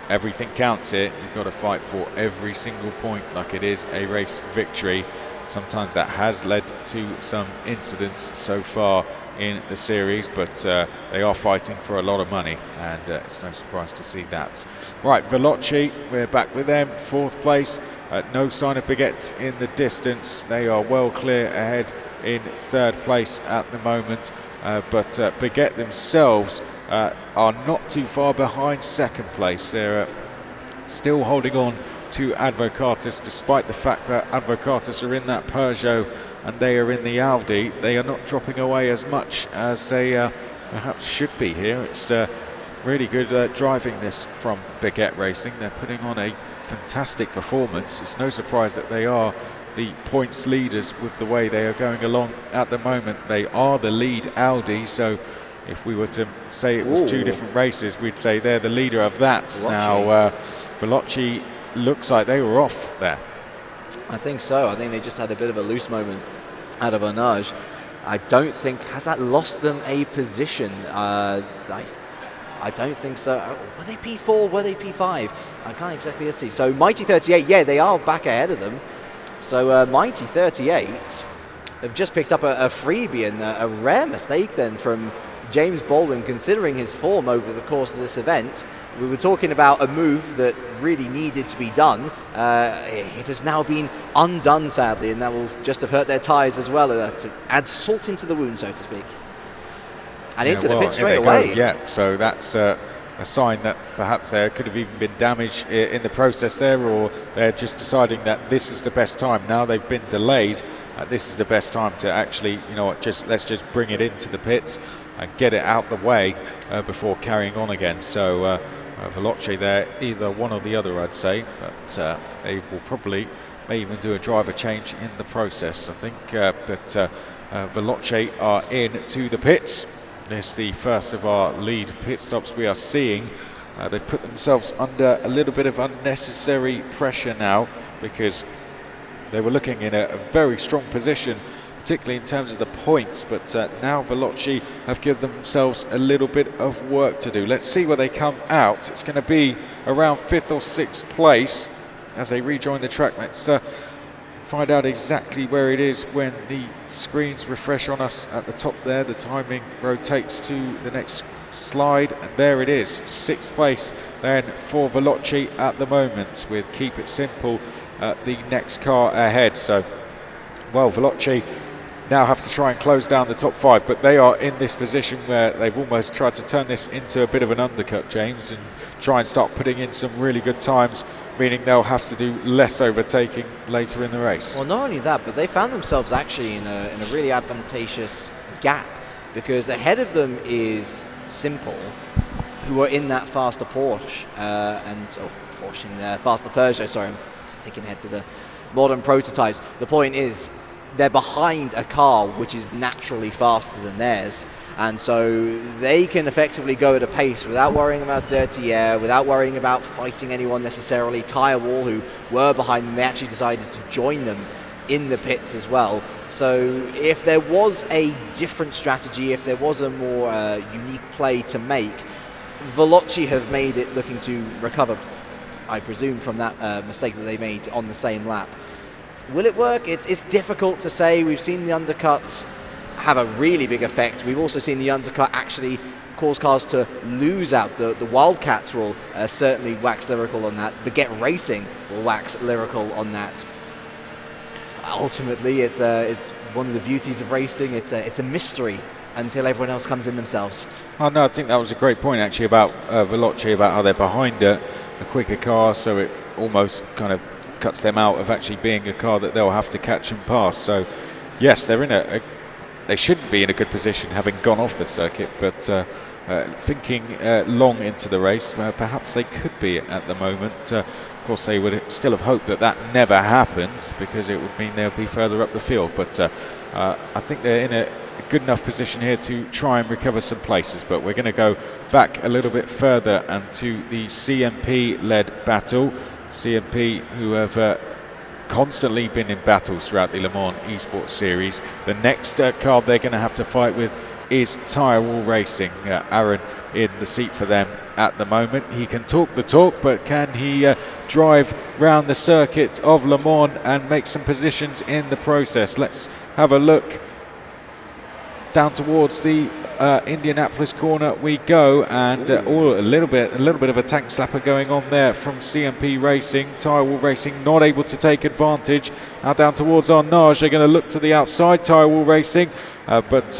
everything counts here. You've got to fight for every single point like it is a race victory. Sometimes that has led to some incidents so far in the series, but they are fighting for a lot of money, and it's no surprise to see that. Right, Veloce, we're back with them, 4th place. No sign of Baguette in the distance. They are well clear ahead in 3rd place at the moment, but Baguette themselves are not too far behind 2nd place. They're still holding on to Advocatus, despite the fact that Advocatus are in that Peugeot and they are in the Audi. They are not dropping away as much as they perhaps should be here. It's really good driving this from Baguette Racing. They're putting on a fantastic performance. It's no surprise that they are the points leaders with the way they are going along at the moment. They are the lead Audi, so if we were to say it was 2 different races, we'd say they're the leader of that. Veloce. Now, Veloce looks like they were off there. I think so. I think they just had a bit of a loose moment out of Onage. I don't think, has that lost them a position? I don't think so. Were they P4? Were they P5? I can't exactly see. So Mighty 38, yeah, they are back ahead of them. So Mighty 38 have just picked up a freebie, and a rare mistake then from James Baldwin, considering his form over the course of this event. We were talking about a move that really needed to be done. It has now been undone, sadly, and that will just have hurt their tyres as well, to add salt into the wound, so to speak. And into the pit straight away. Yeah, so that's a sign that perhaps there could have even been damage in the process there, or they're just deciding that this is the best time. Now they've been delayed. This is the best time to actually, you know what, let's just bring it into the pits and get it out the way before carrying on again. So Veloce there, either one or the other, I'd say, but they will probably may even do a driver change in the process, I think. But Veloce are in to the pits. This is the first of our lead pit stops we are seeing. They've put themselves under a little bit of unnecessary pressure now, because they were looking in a very strong position, particularly in terms of the points, but now Veloce have given themselves a little bit of work to do. Let's see where they come out. It's going to be around 5th or 6th place. as they rejoin the track. Let's find out exactly where it is when the screens refresh on us at the top there. The timing rotates to the next slide, and there it is, 6th place then for Veloci at the moment, with Keep It Simple the next car ahead. So, well, Veloci now have to try and close down the top 5, but they are in this position where they've almost tried to turn this into a bit of an undercut, James, and try and start putting in some really good times, meaning they'll have to do less overtaking later in the race. Well, not only that, but they found themselves actually in a really advantageous gap, because ahead of them is Simple, who are in that faster Porsche, Porsche in the faster Peugeot, sorry, I'm thinking ahead to the modern prototypes. The point is, they're behind a car which is naturally faster than theirs, and so they can effectively go at a pace without worrying about dirty air, without worrying about fighting anyone necessarily. Tyre Wall, who were behind them, they actually decided to join them in the pits as well. So if there was a different strategy, if there was a more unique play to make, Veloci have made it looking to recover, I presume, from that mistake that they made on the same lap. Will it work? It's difficult to say. We've seen the undercut have a really big effect. We've also seen the undercut actually cause cars to lose out. The Wildcats will certainly wax lyrical on that. Baguette Racing will wax lyrical on that. Ultimately, it's one of the beauties of racing. It's a mystery until everyone else comes in themselves. Oh no, I think that was a great point actually about Veloci, about how they're behind a quicker car, so it almost kind of cuts them out of actually being a car that they'll have to catch and pass. So yes, they're in they shouldn't be in a good position having gone off the circuit, but thinking long into the race, perhaps they could be at the moment. Of course, they would still have hoped that never happened, because it would mean they'll be further up the field, but I think they're in a good enough position here to try and recover some places. But we're going to go back a little bit further and to the CMP-led battle. CMP, who have constantly been in battles throughout the Le Mans Esports series. The next car they're going to have to fight with is Tyre Wall Racing. Aaron in the seat for them at the moment. He can talk the talk, but can he drive round the circuit of Le Mans and make some positions in the process? Let's have a look. Down towards the Indianapolis corner we go, and a little bit of a tank slapper going on there from CMP Racing. Tyre Wall Racing not able to take advantage. Now down towards Arnage, they're going to look to the outside, Tyre Wall Racing, but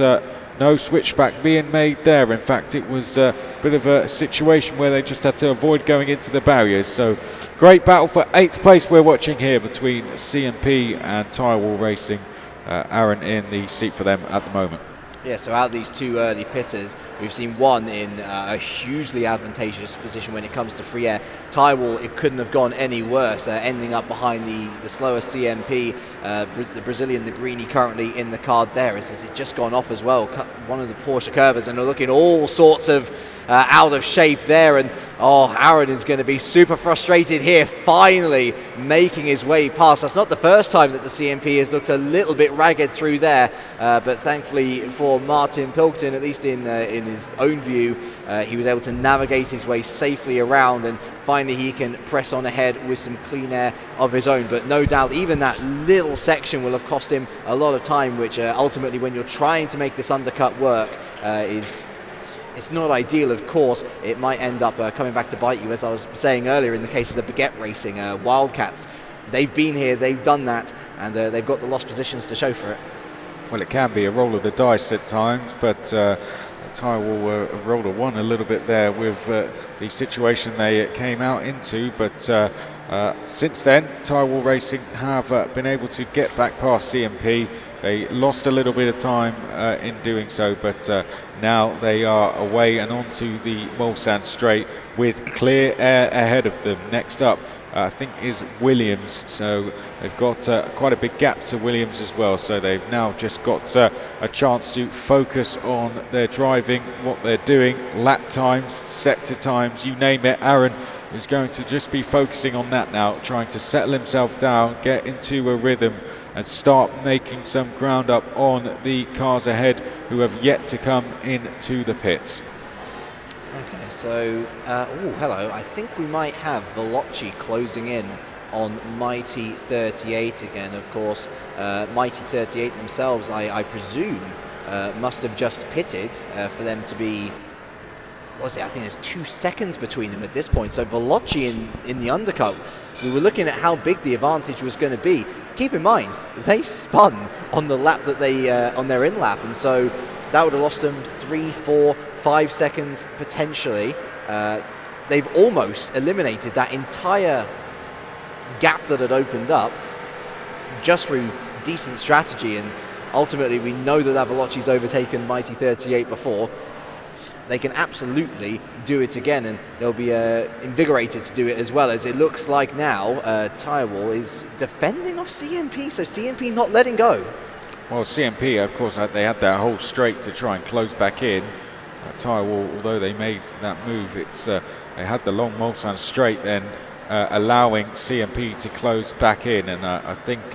no switchback being made there. In fact, it was a bit of a situation where they just had to avoid going into the barriers. So great battle for 8th place we're watching here between CMP and Tyre Wall Racing. Aaron in the seat for them at the moment. Yeah, so out of these two early pitters, we've seen one in a hugely advantageous position when it comes to free air. Tyre Wall, it couldn't have gone any worse, ending up behind the slower CMP. The Brazilian, the greenie, currently in the card there. Is it just gone off as well? One of the Porsche curvers, and are looking all sorts of out of shape there. And Aaron is going to be super frustrated here, finally making his way past. That's not the first time that the CMP has looked a little bit ragged through there, but thankfully for Martin Pilkington, at least in his own view, he was able to navigate his way safely around, and finally he can press on ahead with some clean air of his own. But no doubt even that little section will have cost him a lot of time, which ultimately, when you're trying to make this undercut work, it's not ideal, of course. It might end up coming back to bite you, as I was saying earlier in the case of the Baguette Racing Wildcats. They've been here, they've done that, and they've got the lost positions to show for it. Well, it can be a roll of the dice at times, but Tyre Wall have rolled a one a little bit there with the situation they came out into. But since then, Tyre Wall Racing have been able to get back past CMP. They lost a little bit of time in doing so, but now they are away and onto the Mulsanne Straight with clear air ahead of them. Next up, I think, is Williams. So they've got quite a big gap to Williams as well. So they've now just got a chance to focus on their driving, what they're doing, lap times, sector times, you name it. Aaron is going to just be focusing on that now, trying to settle himself down, get into a rhythm, and start making some ground up on the cars ahead who have yet to come into the pits. Okay, so, hello. I think we might have Veloci closing in on Mighty 38 again. Of course, Mighty 38 themselves, I presume, must have just pitted for them to be, what was it? I think there's 2 seconds between them at this point. So Veloci in the undercut, we were looking at how big the advantage was going to be. Keep in mind, they spun on the lap that they, on their in-lap, and so that would have lost them 3, 4, 5 seconds potentially. They've almost eliminated that entire gap that had opened up just through decent strategy, and ultimately we know that Veloci's overtaken Mighty 38 before. They can absolutely do it again, and they'll be invigorated to do it as well, as it looks like now Tirewall is defending off CMP, so CMP not letting go. Well, CMP, of course, they had that whole straight to try and close back in. Tirewall, although they made that move, it's they had the long Mulsanne straight, then allowing CMP to close back in, and I think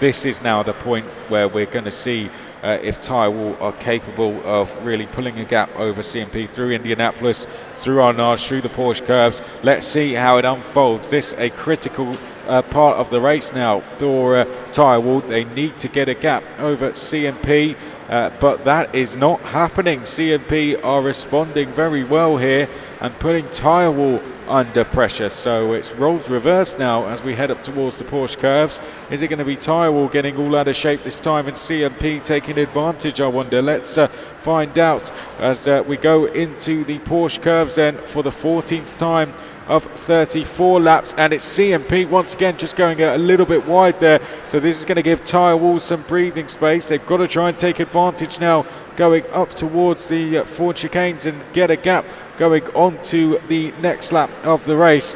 this is now the point where we're going to see if Tirewall are capable of really pulling a gap over CMP through Indianapolis, through Arnage, through the Porsche curves. Let's see how it unfolds. This a critical part of the race now for Tirewall. They need to get a gap over CMP, but that is not happening. CMP are responding very well here and putting Tirewall under pressure, so it's roles reversed now as we head up towards the Porsche curves. Is it going to be Tirewall getting all out of shape this time and CMP taking advantage, I wonder? Let's find out as we go into the Porsche curves then for the 14th time of 34 laps, and it's CMP once again just going a little bit wide there, so this is going to give Tirewall some breathing space. They've got to try and take advantage now going up towards the Ford chicanes and get a gap going on to the next lap of the race.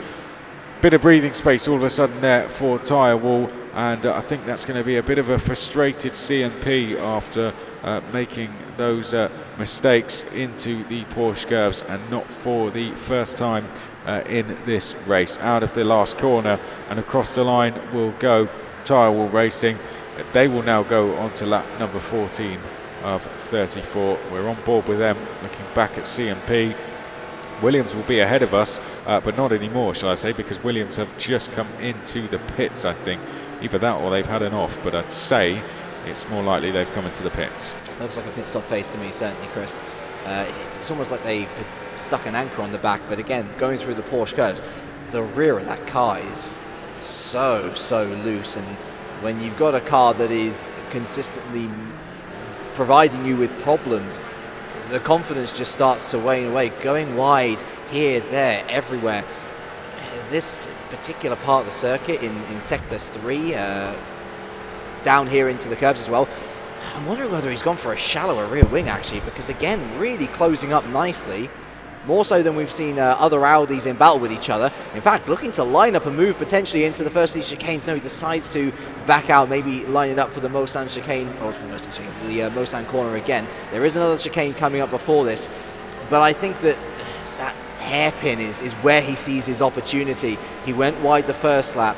Bit of breathing space all of a sudden there for Tirewall, and I think that's going to be a bit of a frustrated CMP after making those mistakes into the Porsche curves, and not for the first time in this race. Out of the last corner and across the line will go Tirewall Racing. They will now go on to lap number 14 of 34. We're on board with them, looking back at CMP. Williams will be ahead of us, but not anymore, shall I say, because Williams have just come into the pits, I think. Either that or they've had an off, but I'd say it's more likely they've come into the pits. Looks like a pit stop face to me, certainly, Chris. It's almost like they had stuck an anchor on the back, but again, going through the Porsche curves, the rear of that car is so loose, and when you've got a car that is consistently providing you with problems, the confidence just starts to wane away. Going wide here, there, everywhere. This particular part of the circuit in Sector 3, down here into the curves as well, I'm wondering whether he's gone for a shallower rear wing, actually, because again, really closing up nicely, more so than we've seen other Audis in battle with each other. In fact, looking to line up a move potentially into the first of these chicanes. No, he decides to back out, maybe line it up for the Mulsanne chicane, or for the Mulsanne corner again. There is another chicane coming up before this, but I think that that hairpin is where he sees his opportunity. He went wide the first lap,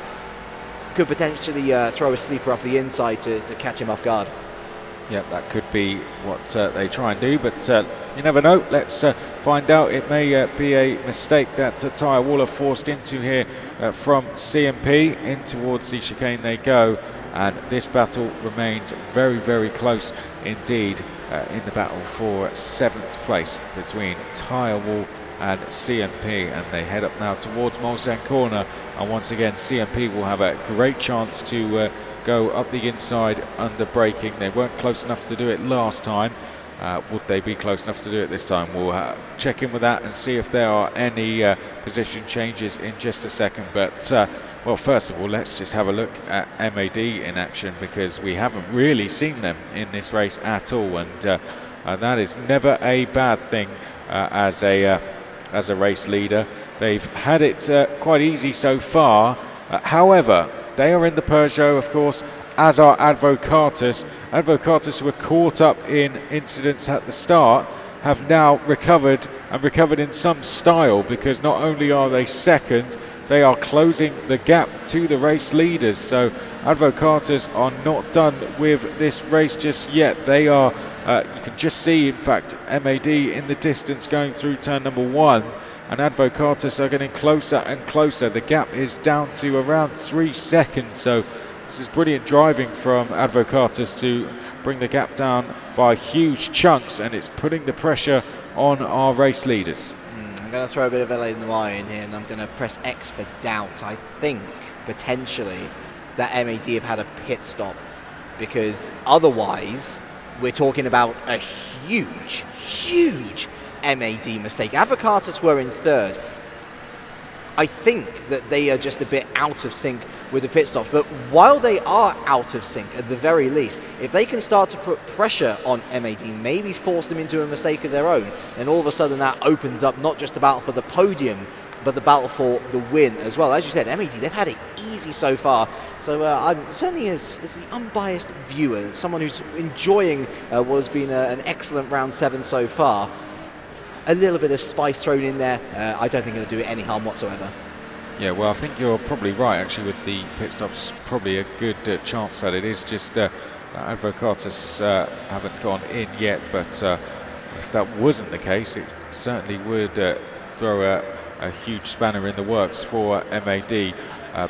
could potentially throw a sleeper up the inside to catch him off guard. Yep, that could be what they try and do, but you never know. Let's find out. It may be a mistake that Tirewall are forced into here from CMP. In towards the chicane they go, and this battle remains very close indeed in the battle for 7th place between Tirewall and CMP, and they head up now towards Mulsanne corner, and once again CMP will have a great chance to go up the inside under braking. They weren't close enough to do it last time. Would they be close enough to do it this time? We'll check in with that and see if there are any position changes in just a second. But well, first of all, let's just have a look at MAD in action, because we haven't really seen them in this race at all, and that is never a bad thing as a race leader. They've had it quite easy so far. However, they are in the Peugeot, of course, as are Advocatus. Advocatus, who were caught up in incidents at the start, have now recovered, and recovered in some style, because not only are they second, they are closing the gap to the race leaders. So Advocatus are not done with this race just yet. They are You can just see, in fact, MAD in the distance going through turn number 1, and Advocatus are getting closer and closer. The gap is down to around 3 seconds, so this is brilliant driving from Advocatus to bring the gap down by huge chunks, and it's putting the pressure on our race leaders. I'm going to throw a bit of LA Noir in here, and I'm going to press X for doubt. I think, potentially, that MAD have had a pit stop, because otherwise we're talking about a huge MAD mistake. Advocatus were in 3rd. I think that they are just a bit out of sync with the pit stop, but while they are out of sync, at the very least, if they can start to put pressure on MAD, maybe force them into a mistake of their own, then all of a sudden that opens up not just the battle for the podium, but the battle for the win as well. As you said, MAD, they've had it easy so far. So I'm certainly, as the unbiased viewer, someone who's enjoying what has been an excellent round 7 so far, a little bit of spice thrown in there, I don't think it'll do it any harm whatsoever. Yeah, well, I think you're probably right, actually, with the pit stops. Probably a good chance that it is just Advocatus haven't gone in yet, but if that wasn't the case, it certainly would throw a huge spanner in the works for MAD.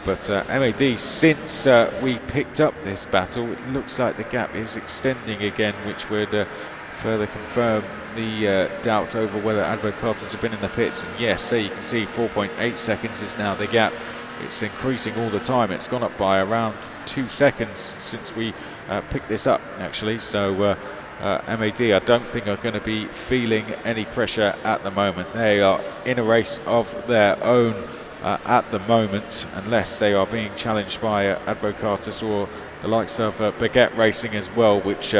But MAD, since we picked up this battle, it looks like the gap is extending again, which would further confirm the doubt over whether Advocatus have been in the pits. And yes, there you can see 4.8 seconds is now the gap. It's increasing all the time. It's gone up by around 2 seconds since we picked this up, actually. So MAD, I don't think, are going to be feeling any pressure at the moment. They are in a race of their own at the moment, unless they are being challenged by Advocatus or the likes of Baguette Racing as well, which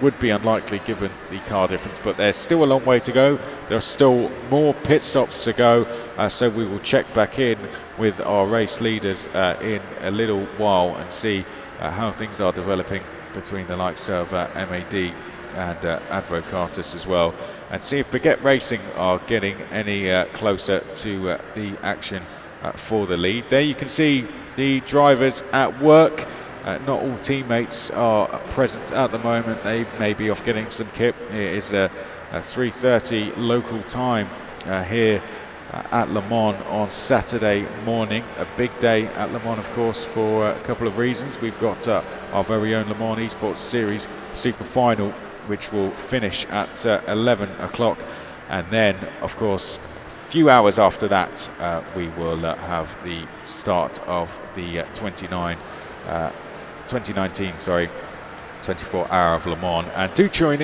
would be unlikely given the car difference. But there's still a long way to go. There are still more pit stops to go, so we will check back in with our race leaders in a little while and see how things are developing between the likes of MAD and Advocatus as well, and see if Baguette Racing are getting any closer to the action for the lead. There you can see the drivers at work. Not all teammates are present at the moment. They may be off getting some kit. It is a 3:30 local time here at Le Mans on Saturday morning. A big day at Le Mans, of course, for a couple of reasons. We've got our very own Le Mans Esports Series Super Final, which will finish at 11 o'clock. And then, of course, a few hours after that, we will have the start of the 2019 24-hour of Le Mans. And do tune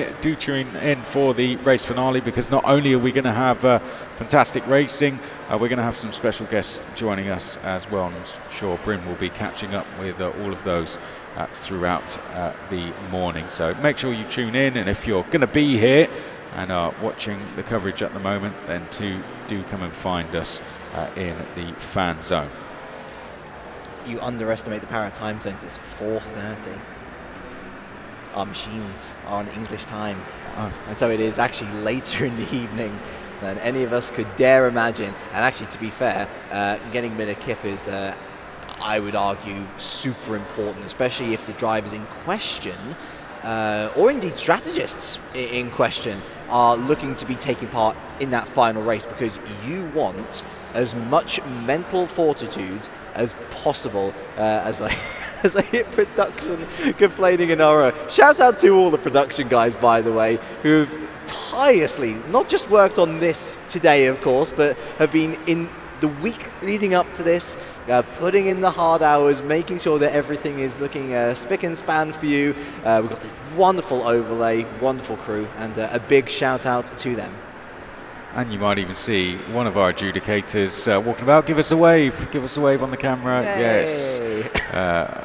in for the race finale, because not only are we going to have fantastic racing, we're going to have some special guests joining us as well. I'm sure Bryn will be catching up with all of those throughout the morning. So make sure you tune in, and if you're going to be here and are watching the coverage at the moment, then do come and find us in the fan zone. You underestimate the power of time zones. It's 4:30. Our machines are on English time. And so it is actually later in the evening than any of us could dare imagine. And actually, to be fair, getting Miller Kip is, I would argue, super important, especially if the drivers in question, or indeed strategists in question, are looking to be taking part in that final race, because you want as much mental fortitude as possible. As I hit production complaining in horror. Shout out to all the production guys, by the way, who've tirelessly not just worked on this today, of course, but have been in the week leading up to this, putting in the hard hours, making sure that everything is looking spick and span for you. We've got this wonderful overlay, wonderful crew, and a big shout out to them. And you might even see one of our adjudicators walking about. Give us a wave on the camera. Yay. Yes.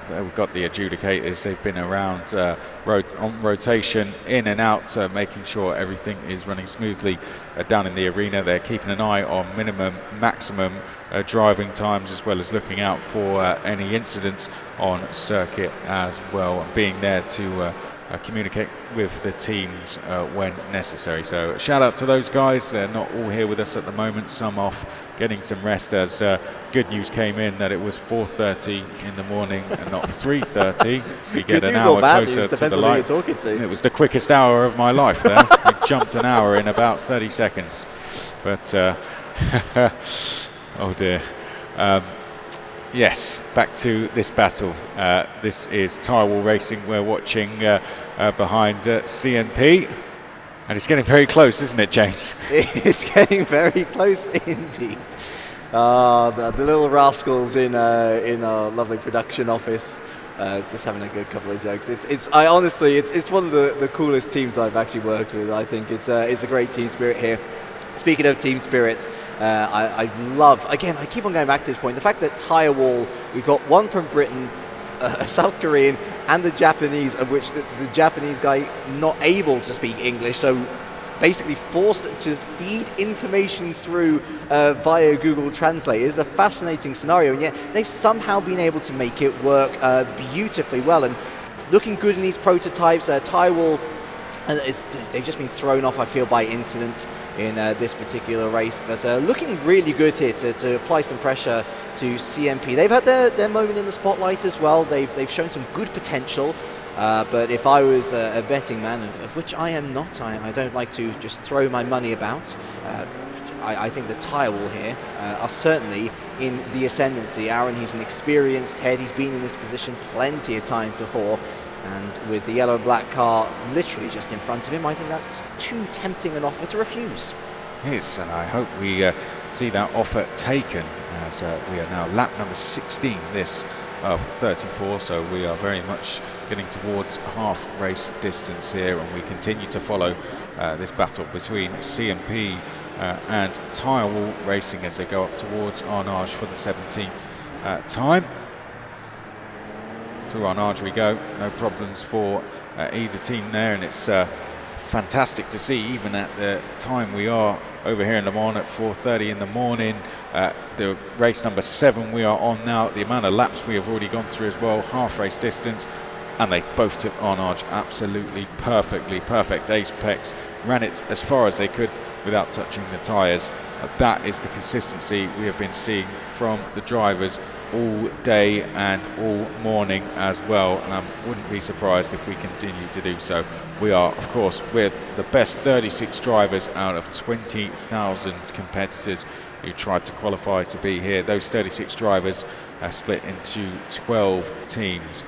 We've got the adjudicators. They've been around on rotation, in and out, making sure everything is running smoothly down in the arena. They're keeping an eye on maximum driving times, as well as looking out for any incidents on circuit as well, and being there to communicate with the teams when necessary. So shout out to those guys. They're not all here with us at the moment. Some off getting some rest, as good news came in that it was 4:30 in the morning and not 3:30. We get an hour closer to the light. You're talking to. It was the quickest hour of my life there. We jumped an hour in about 30 seconds. But oh dear. Yes, back to this battle. This is Tyrewall Racing. We're watching behind CNP. And it's getting very close, isn't it, James? It's getting very close indeed. The little rascals in our lovely production office, just having a good couple of jokes. It's one of the coolest teams I've actually worked with. I think it's a great team spirit here. Speaking of team spirit, I love, again, I keep on going back to this point, the fact that Tyrewall, we've got one from Britain, a South Korean, and the Japanese, of which the Japanese guy not able to speak English, so basically forced to feed information through via Google Translate. It is a fascinating scenario, and yet they've somehow been able to make it work beautifully well. And looking good in these prototypes, Tyrewall, they've just been thrown off, I feel, by incidents in this particular race, but looking really good here to apply some pressure to CMP. They've had their moment in the spotlight as well. They've shown some good potential, but if I was a betting man, of which I am not, I don't like to just throw my money about, I think the Tyrewall here are certainly in the ascendancy. Aaron, he's an experienced head. He's been in this position plenty of times before. And with the yellow and black car literally just in front of him, I think that's too tempting an offer to refuse. Yes, and I hope we see that offer taken, as we are now lap number 16 this of 34, so we are very much getting towards half race distance here, and we continue to follow this battle between CMP and Tyrewall Racing as they go up towards Arnage for the 17th time. Through Arnage we go, no problems for either team there, and it's fantastic to see, even at the time we are over here in Le Mans at 4:30 in the morning, the race number 7 we are on now, the amount of laps we have already gone through as well, half race distance, and they both took Arnage absolutely perfect. Apex ran it as far as they could without touching the tyres. That is the consistency we have been seeing from the drivers all day and all morning as well, and I wouldn't be surprised if we continue to do so. We are, of course, with the best 36 drivers out of 20,000 competitors who tried to qualify to be here. Those 36 drivers are split into 12 teams.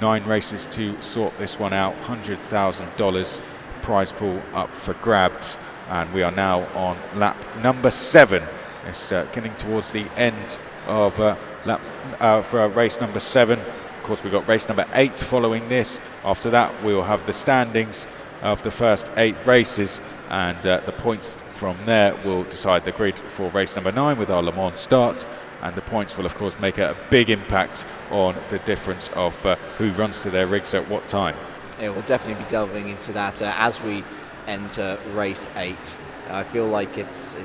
9 races to sort this one out, $100,000 prize pool up for grabs, and we are now on lap number 7. It's getting towards the end of for race number 7. Of course, we've got race number 8 following this. After that, we will have the standings of the first 8 races, and the points from there will decide the grid for race number 9 with our Le Mans start. And the points will, of course, make a big impact on the difference of who runs to their rigs at what time. Yeah, we'll definitely be delving into that as we enter race 8. I feel like it's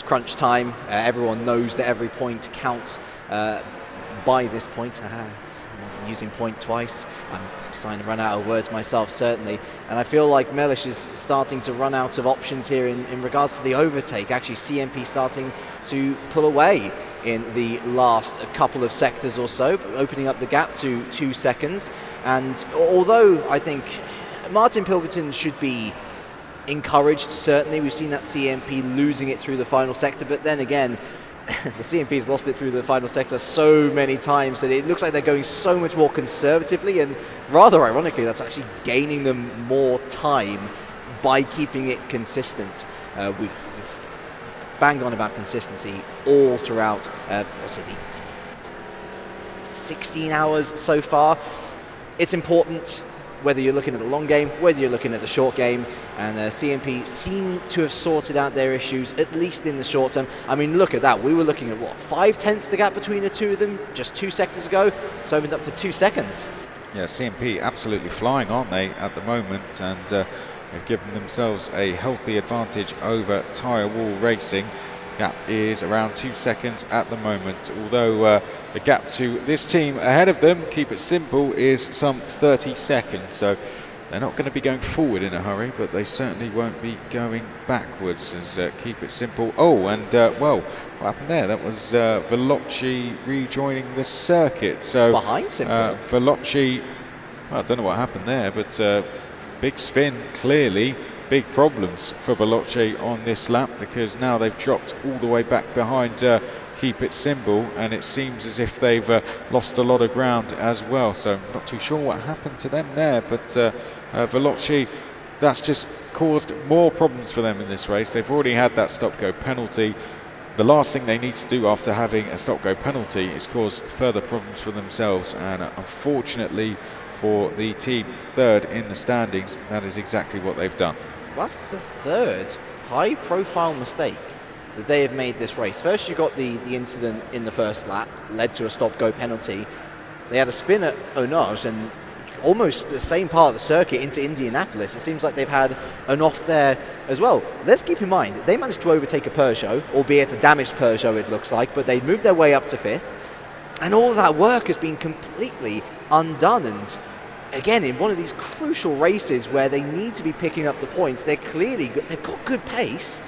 crunch time. Everyone knows that every point counts by this point. It's using point twice. I'm starting to run out of words myself, certainly. And I feel like Mellish is starting to run out of options here in regards to the overtake. Actually, CMP starting to pull away in the last couple of sectors or so, opening up the gap to 2 seconds. And although I think Martin Pilkington should be encouraged, certainly we've seen that CMP losing it through the final sector, but then again the CMP's lost it through the final sector so many times that it looks like they're going so much more conservatively, and rather ironically that's actually gaining them more time by keeping it consistent. We've banged on about consistency all throughout the 16 hours so far. It's important whether you're looking at the long game, whether you're looking at the short game, and CMP seem to have sorted out their issues, at least in the short term. I mean, look at that. We were looking at, 5/10 the gap between the two of them just 2 sectors ago, so opened up to 2 seconds. Yeah, CMP absolutely flying, aren't they, at the moment, and they've given themselves a healthy advantage over Tyrewall Racing. gap is around 2 seconds at the moment, although the gap to this team ahead of them, Keep It Simple, is some 30 seconds. So they're not going to be going forward in a hurry, but they certainly won't be going backwards as Keep It Simple. Oh, and well, what happened there? That was Veloci rejoining the circuit. So behind Simple. Veloci, well, I don't know what happened there, but big spin, clearly. Big problems for Veloci on this lap, because now they've dropped all the way back behind Keep It Simple, and it seems as if they've lost a lot of ground as well. So I'm not too sure what happened to them there, but Veloci, that's just caused more problems for them in this race. They've already had that stop-go penalty. The last thing they need to do after having a stop-go penalty is cause further problems for themselves, and unfortunately for the team third in the standings, that is exactly what they've done. That's the third high-profile mistake that they have made this race. First, you got the incident in the first lap, led to a stop-go penalty. They had a spin at Onage and almost the same part of the circuit into Indianapolis. It seems like they've had an off there as well. Let's keep in mind, they managed to overtake a Peugeot, albeit a damaged Peugeot it looks like, but they moved their way up to fifth. And all of that work has been completely undone. And again, in one of these crucial races where they need to be picking up the points, they've got good pace.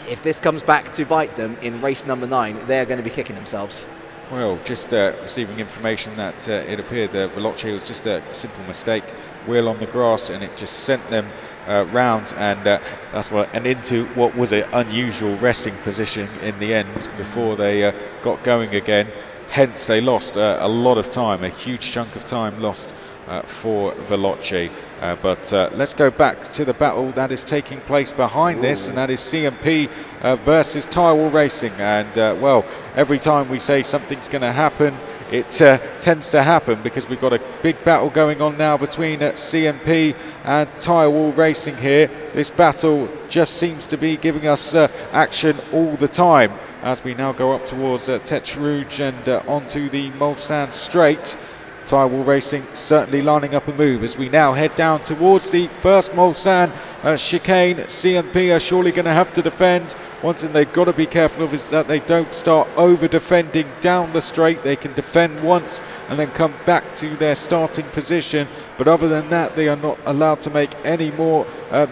If this comes back to bite them in race number 9, they're going to be kicking themselves. Well, just receiving information that it appeared that Veloci was just a simple mistake, wheel on the grass, and it just sent them round, and and into what was an unusual resting position in the end before they got going again. Hence, they lost a lot of time, a huge chunk of time lost for Veloci. But let's go back to the battle that is taking place behind this, and that is CMP versus Tyrewall Racing. And, well, every time we say something's going to happen, it tends to happen, because we've got a big battle going on now between CMP and Tyrewall Racing here. This battle just seems to be giving us action all the time as we now go up towards Tech Rouge and onto the Mulsanne Straight. Tyrewall Racing certainly lining up a move as we now head down towards the first Mulsanne chicane. CMP are surely going to have to defend. One thing they've got to be careful of is that they don't start over-defending down the straight. They can defend once and then come back to their starting position. But other than that, they are not allowed to make any more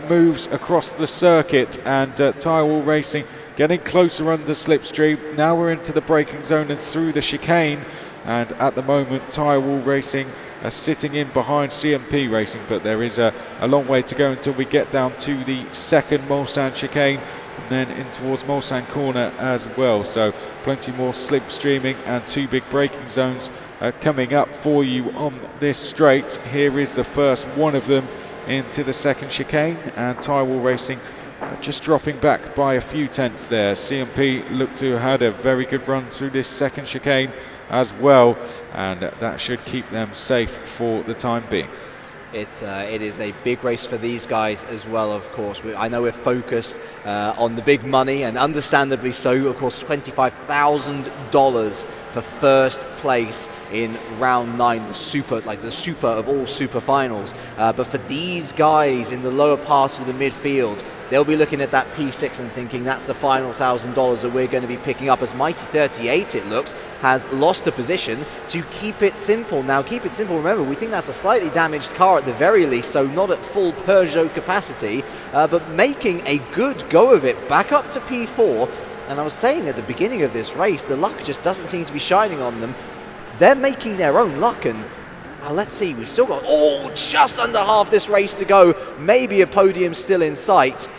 moves across the circuit. And Tyrewall Racing getting closer under slipstream. Now we're into the braking zone and through the chicane. And at the moment, Tyrewall Racing are sitting in behind CMP Racing, but there is a long way to go until we get down to the second Mulsanne chicane, and then in towards Mulsanne Corner as well. So plenty more slipstreaming and 2 big braking zones coming up for you on this straight. Here is the first one of them into the second chicane, and Tyrewall Racing just dropping back by a few tenths there. CMP look to have had a very good run through this second chicane as well, and that should keep them safe for the time being. It is a big race for these guys as well, of course. I know we're focused on the big money, and understandably so. Of course, $25,000 for first place in round 9, the super of all super finals. But for these guys in the lower parts of the midfield, they'll be looking at that P6 and thinking that's the final $1,000 that we're going to be picking up, as Mighty 38, it looks, has lost a position to Keep It Simple. Now, Keep It Simple, remember, we think that's a slightly damaged car at the very least, so not at full Peugeot capacity, but making a good go of it, back up to P4. And I was saying at the beginning of this race, the luck just doesn't seem to be shining on them. They're making their own luck, and let's see, we've still got, just under half this race to go. Maybe a podium still in sight.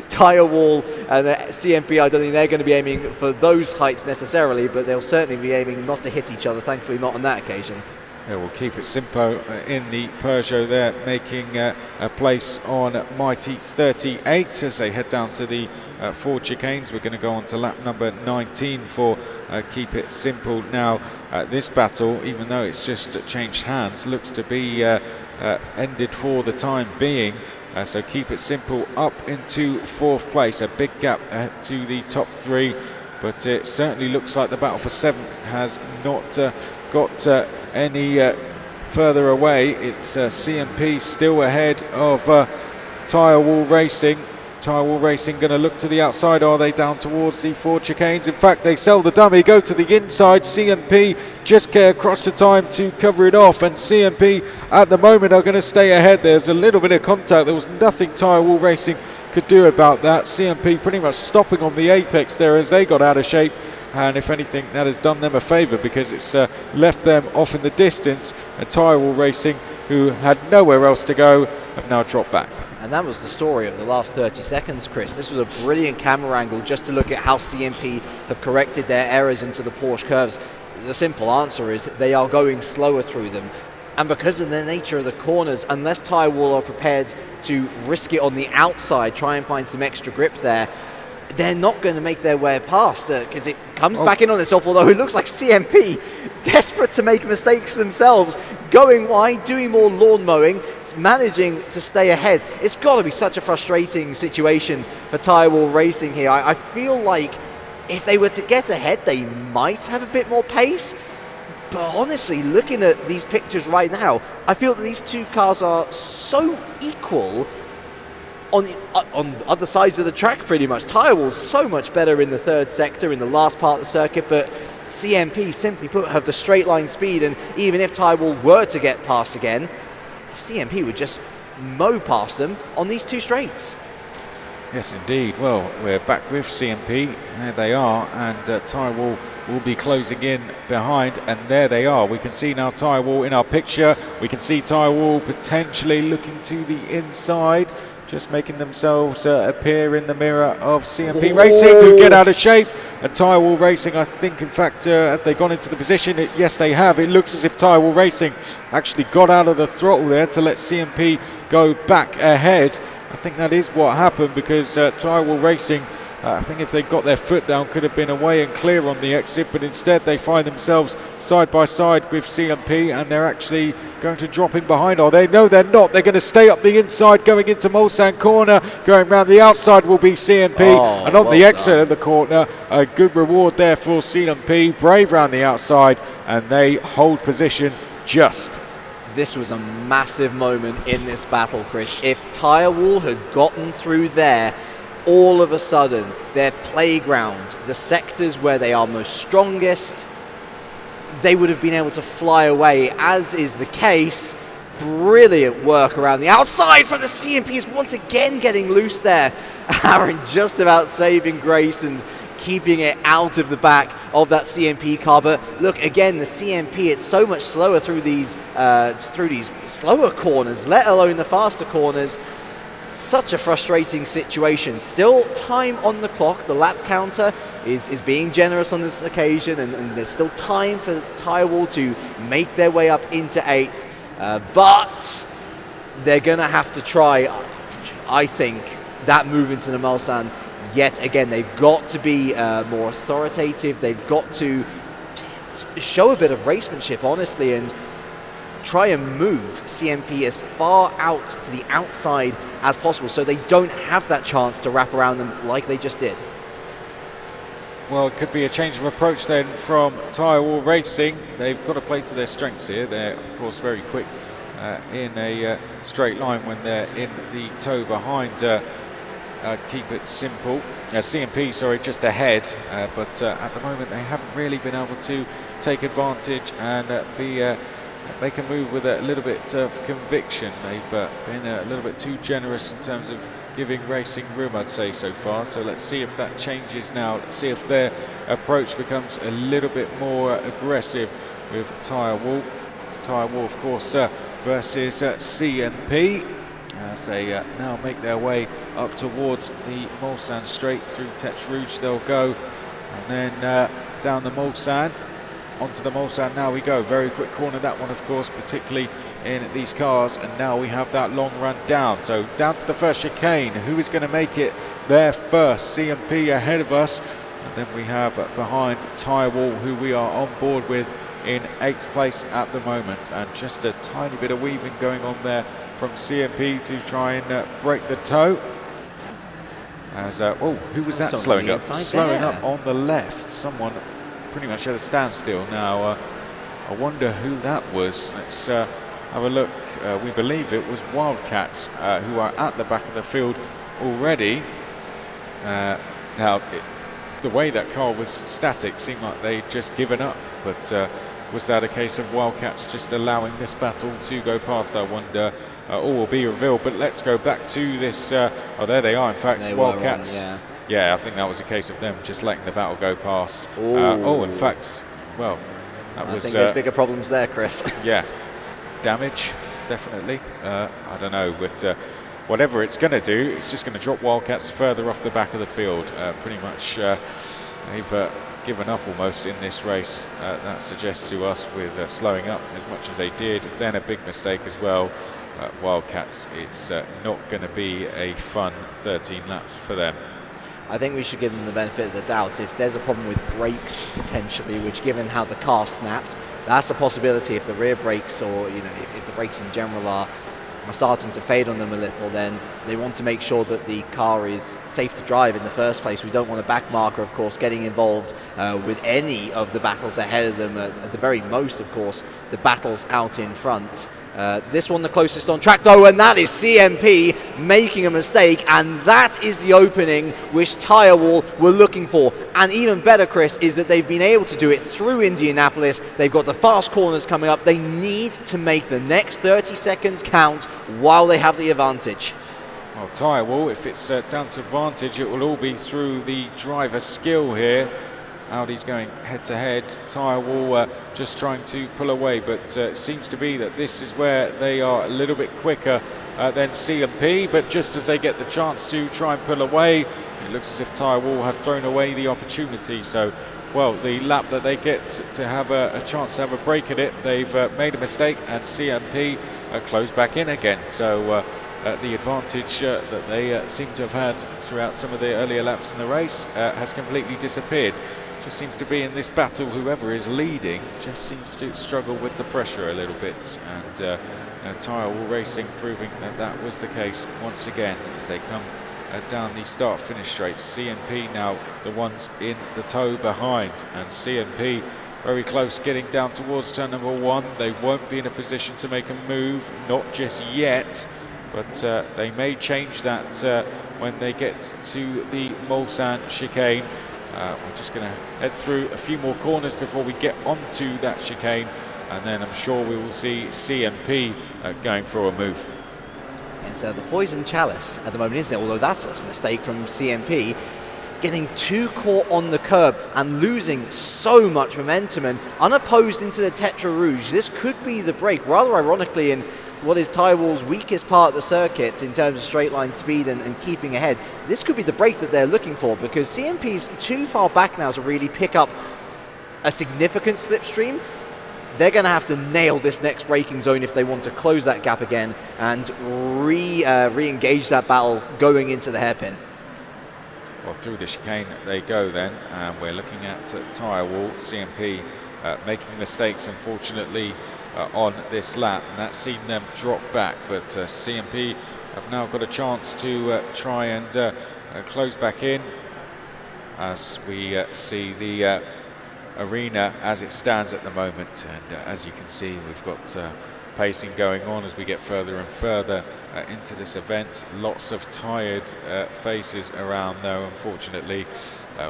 Tyrewall and CMP, I don't think they're going to be aiming for those heights necessarily, but they'll certainly be aiming not to hit each other, thankfully not on that occasion. Yeah, we'll Keep It Simple in the Peugeot there, making a place on Mighty 38 as they head down to the 4 chicanes. We're going to go on to lap number 19 for Keep It Simple. Now, this battle, even though it's just changed hands, looks to be ended for the time being. So Keep It Simple up into 4th place, a big gap to the top 3, but it certainly looks like the battle for 7th has not got any further away. It's CMP still ahead of Tyrewall Racing. Tyrewall Racing going to look to the outside. Are they down towards the Ford chicanes? In fact, they sell the dummy, go to the inside. CMP just get across the time to cover it off, and CMP at the moment are going to stay ahead. There's a little bit of contact. There was nothing Tyrewall Racing could do about that. CMP pretty much stopping on the apex there as they got out of shape, and if anything, that has done them a favour because it's left them off in the distance. And Tyrewall Racing, who had nowhere else to go, have now dropped back. And that was the story of the last 30 seconds, Chris. This was a brilliant camera angle just to look at how CMP have corrected their errors into the Porsche curves. The simple answer is they are going slower through them. And because of the nature of the corners, unless Tyrewall are prepared to risk it on the outside, try and find some extra grip there, they're not going to make their way past because it comes back in on itself, although it looks like CMP, desperate to make mistakes themselves, going wide, doing more lawn mowing, managing to stay ahead. It's got to be such a frustrating situation for Tyrewall Racing here. I feel like if they were to get ahead, they might have a bit more pace. But honestly, looking at these pictures right now, I feel that these two cars are so equal on other sides of the track pretty much. Tyrewall's so much better in the third sector, in the last part of the circuit, but CMP, simply put, have the straight line speed, and even if Tyrewall were to get past again, CMP would just mow past them on these two straights. Yes, indeed. Well, we're back with CMP. There they are, and Tyrewall will be closing in behind, and there they are. We can see now Tyrewall in our picture. We can see Tyrewall potentially looking to the inside, just making themselves appear in the mirror of CMP Racing, who get out of shape. And Tyrewall Racing, I think, in fact, have they gone into the position? Yes, they have. It looks as if Tyrewall Racing actually got out of the throttle there to let CMP go back ahead. I think that is what happened, because Tyrewall Racing, I think if they got their foot down, could have been away and clear on the exit, but instead they find themselves side by side with CMP, and they're actually going to drop in behind. Oh, they know they're not. They're going to stay up the inside, going into Mulsanne corner. Going round the outside will be CMP, and on the exit of the corner, a good reward there for CMP. Brave round the outside, and they hold position just. This was a massive moment in this battle, Chris. If Tyrewall had gotten through there, all of a sudden, their playground, the sectors where they are most strongest, they would have been able to fly away, as is the case. Brilliant work around the outside from the CMPs, once again getting loose there. Aaron just about saving grace and keeping it out of the back of that CMP car. But look, again, the CMP, it's so much slower through these slower corners, let alone the faster corners. Such a frustrating situation. Still time on the clock. The lap counter is being generous on this occasion, and there's still time for Tyrewall to make their way up into 8th. But they're going to have to try, I think, that move into the Mulsanne yet again. They've got to be more authoritative. They've got to show a bit of racemanship, honestly, and try and move CMP as far out to the outside as possible so they don't have that chance to wrap around them like they just did. Well, it could be a change of approach then from Tyrewall Racing. They've got to play to their strengths here. They're, of course, very quick in a straight line when they're in the tow behind. Keep it simple. CMP, sorry, just ahead, but at the moment they haven't really been able to take advantage and make a move with a little bit of conviction. They've been a little bit too generous in terms of giving racing room, I'd say, so far. So let's see if that changes now. Let's see if their approach becomes a little bit more aggressive with Tyrewall. Tyrewall, of course, versus CMP. As they now make their way up towards the Mulsanne straight through Tech Rouge, they'll go, and then down the Mulsanne, onto the Mulsanne. Now we go. Very quick corner, that one, of course, particularly in these cars. And now we have that long run down. So down to the first chicane. Who is going to make it there first? CMP ahead of us. And then we have behind Tyrewall, who we are on board with in 8th place at the moment. And just a tiny bit of weaving going on there from CMP to try and break the tow. As who was that slowing up? Slowing up on the left. Someone pretty much at a standstill now. I wonder who that was. Let's have a look. We believe it was Wildcats who are at the back of the field already. Now, the way that car was static seemed like they'd just given up, but was that a case of Wildcats just allowing this battle to go past? I wonder. All will be revealed, but let's go back to this. Oh, there they are, in fact, Wildcats. Yeah, I think that was a case of them just letting the battle go past. In fact, well, that was... I think there's bigger problems there, Chris. Yeah, damage, definitely. I don't know, but whatever it's going to do, it's just going to drop Wildcats further off the back of the field. Pretty much they've given up almost in this race. That suggests to us with slowing up as much as they did. Then a big mistake as well. Wildcats, it's not going to be a fun 13 laps for them. I think we should give them the benefit of the doubt. If there's a problem with brakes potentially, which given how the car snapped, that's a possibility. If the rear brakes, or if the brakes in general are starting to fade on them a little, then they want to make sure that the car is safe to drive in the first place. We don't want a back marker, of course, getting involved with any of the battles ahead of them. At the very most, of course, the battles out in front. This one the closest on track though, and that is CMP making a mistake, and that is the opening which Tirewall were looking for. And even better, Chris, is that they've been able to do it through Indianapolis. They've got the fast corners coming up. They need to make the next 30 seconds count while they have the advantage. Well, Tirewall, if it's down to advantage, it will all be through the driver skill here. Audi's going head-to-head. Tirewall just trying to pull away, but it seems to be that this is where they are a little bit quicker than CMP, but just as they get the chance to try and pull away, it looks as if Tirewall have thrown away the opportunity. So, well, the lap that they get to have a chance to have a break at it, they've made a mistake, and CMP close back in again. So the advantage that they seem to have had throughout some of the earlier laps in the race has completely disappeared. Just seems to be in this battle, whoever is leading just seems to struggle with the pressure a little bit, and Tirewall Racing proving that that was the case once again as they come down the start-finish straight. CMP now the ones in the tow behind, and CMP very close getting down towards turn number 1. They won't be in a position to make a move, not just yet, but they may change that when they get to the Mulsanne chicane. We're just going to head through a few more corners before we get onto that chicane, and then I'm sure we will see CMP going for a move. And so the poison chalice at the moment, isn't it? Although that's a mistake from CMP, getting too caught on the curb and losing so much momentum and unopposed into the Tetra Rouge. This could be the break, rather ironically, in what is Tirewall's weakest part of the circuit in terms of straight line speed and keeping ahead. This could be the break that they're looking for, because CMP's too far back now to really pick up a significant slipstream. They're going to have to nail this next braking zone if they want to close that gap again and re-engage that battle going into the hairpin. Well, through the chicane they go then, and we're looking at Tirewall, CMP making mistakes, unfortunately, on this lap, and that's seen them drop back, but CMP have now got a chance to try and close back in as we see the arena as it stands at the moment. And as you can see, we've got pacing going on as we get further and further into this event. Lots of tired faces around though, unfortunately.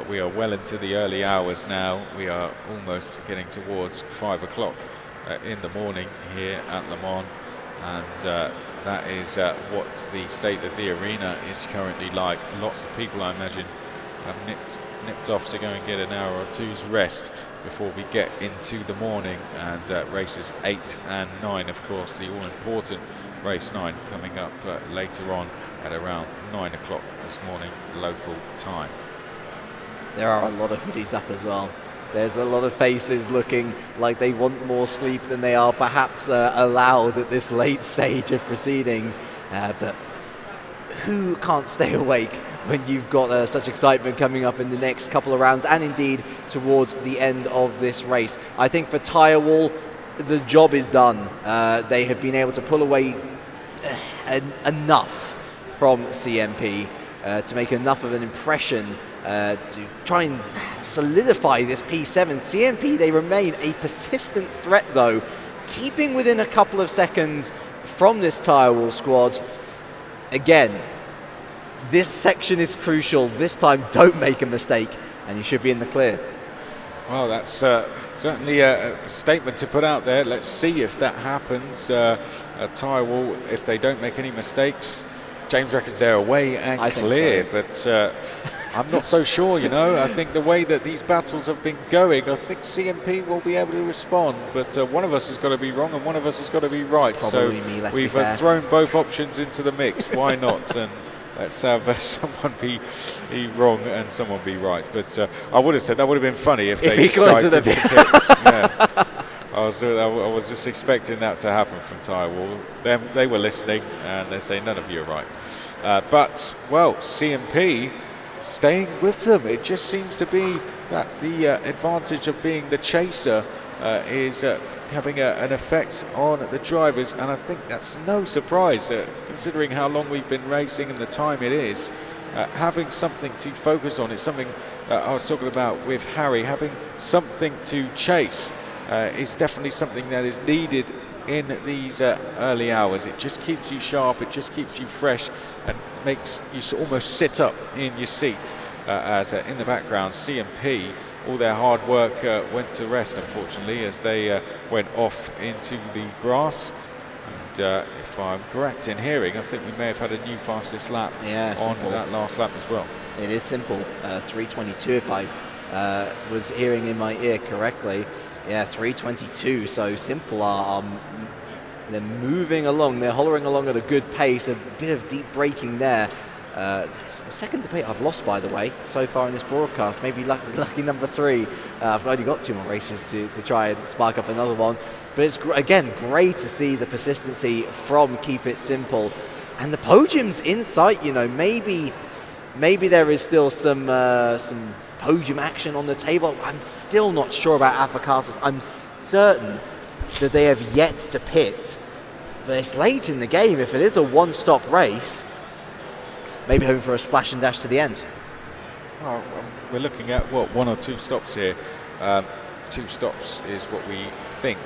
We are well into the early hours now. We are almost getting towards 5 o'clock in the morning here at Le Mans, and that is what the state of the arena is currently like. Lots of people, I imagine, have nipped off to go and get an hour or two's rest before we get into the morning, and races 8 and 9, of course, the all-important race 9 coming up later on at around 9 o'clock this morning local time. There are a lot of hoodies up as well. There's a lot of faces looking like they want more sleep than they are perhaps allowed at this late stage of proceedings. But who can't stay awake when you've got such excitement coming up in the next couple of rounds, and indeed towards the end of this race? I think for Tirewall, the job is done. They have been able to pull away enough from CMP to make enough of an impression to try and solidify this P7. CMP, they remain a persistent threat though, keeping within a couple of seconds from this Tirewall squad. Again, This section is crucial. This time, don't make a mistake, and you should be in the clear. Well, that's certainly a statement to put out there. Let's see if that happens. Tyrewall, if they don't make any mistakes, James reckons they're away and clear. So. But I'm not so sure, you know. I think the way that these battles have been going, I think CMP will be able to respond. But one of us has got to be wrong and one of us has got to be right. So we've thrown both options into the mix. Why not? And let's have someone be wrong and someone be right. But I would have said that would have been funny if they got into the pits. Yeah. I was just expecting that to happen from Tyrewall. They were listening and they're saying none of you are right. But, well, CMP staying with them. It just seems to be that the advantage of being the chaser is having an effect on the drivers, and I think that's no surprise considering how long we've been racing and the time it is. Having something to focus on is something I was talking about with Harry. Having something to chase is definitely something that is needed in these early hours. It just keeps you sharp, it just keeps you fresh and makes you almost sit up in your seat as in the background CMP, all their hard work went to rest unfortunately as they went off into the grass. And if I'm correct in hearing, I think we may have had a new fastest lap on that last lap as well. It is simple, 3:22 if I was hearing in my ear correctly. Yeah, 3:22. So Simple they're moving along. They're hollering along at a good pace. A bit of deep braking there. It's the second debate I've lost, by the way, so far in this broadcast. Maybe lucky number 3. I've only got 2 more races to try and spark up another one. But it's again great to see the persistency from Keep It Simple, and the podiums in sight. You know, maybe there is still some podium action on the table. I'm still not sure about Avocatus. I'm certain that they have yet to pit, but it's late in the game. If it is a one-stop race, maybe hoping for a splash and dash to the end. Well, we're looking at, what, 1 or 2 stops here. 2 stops is what we think.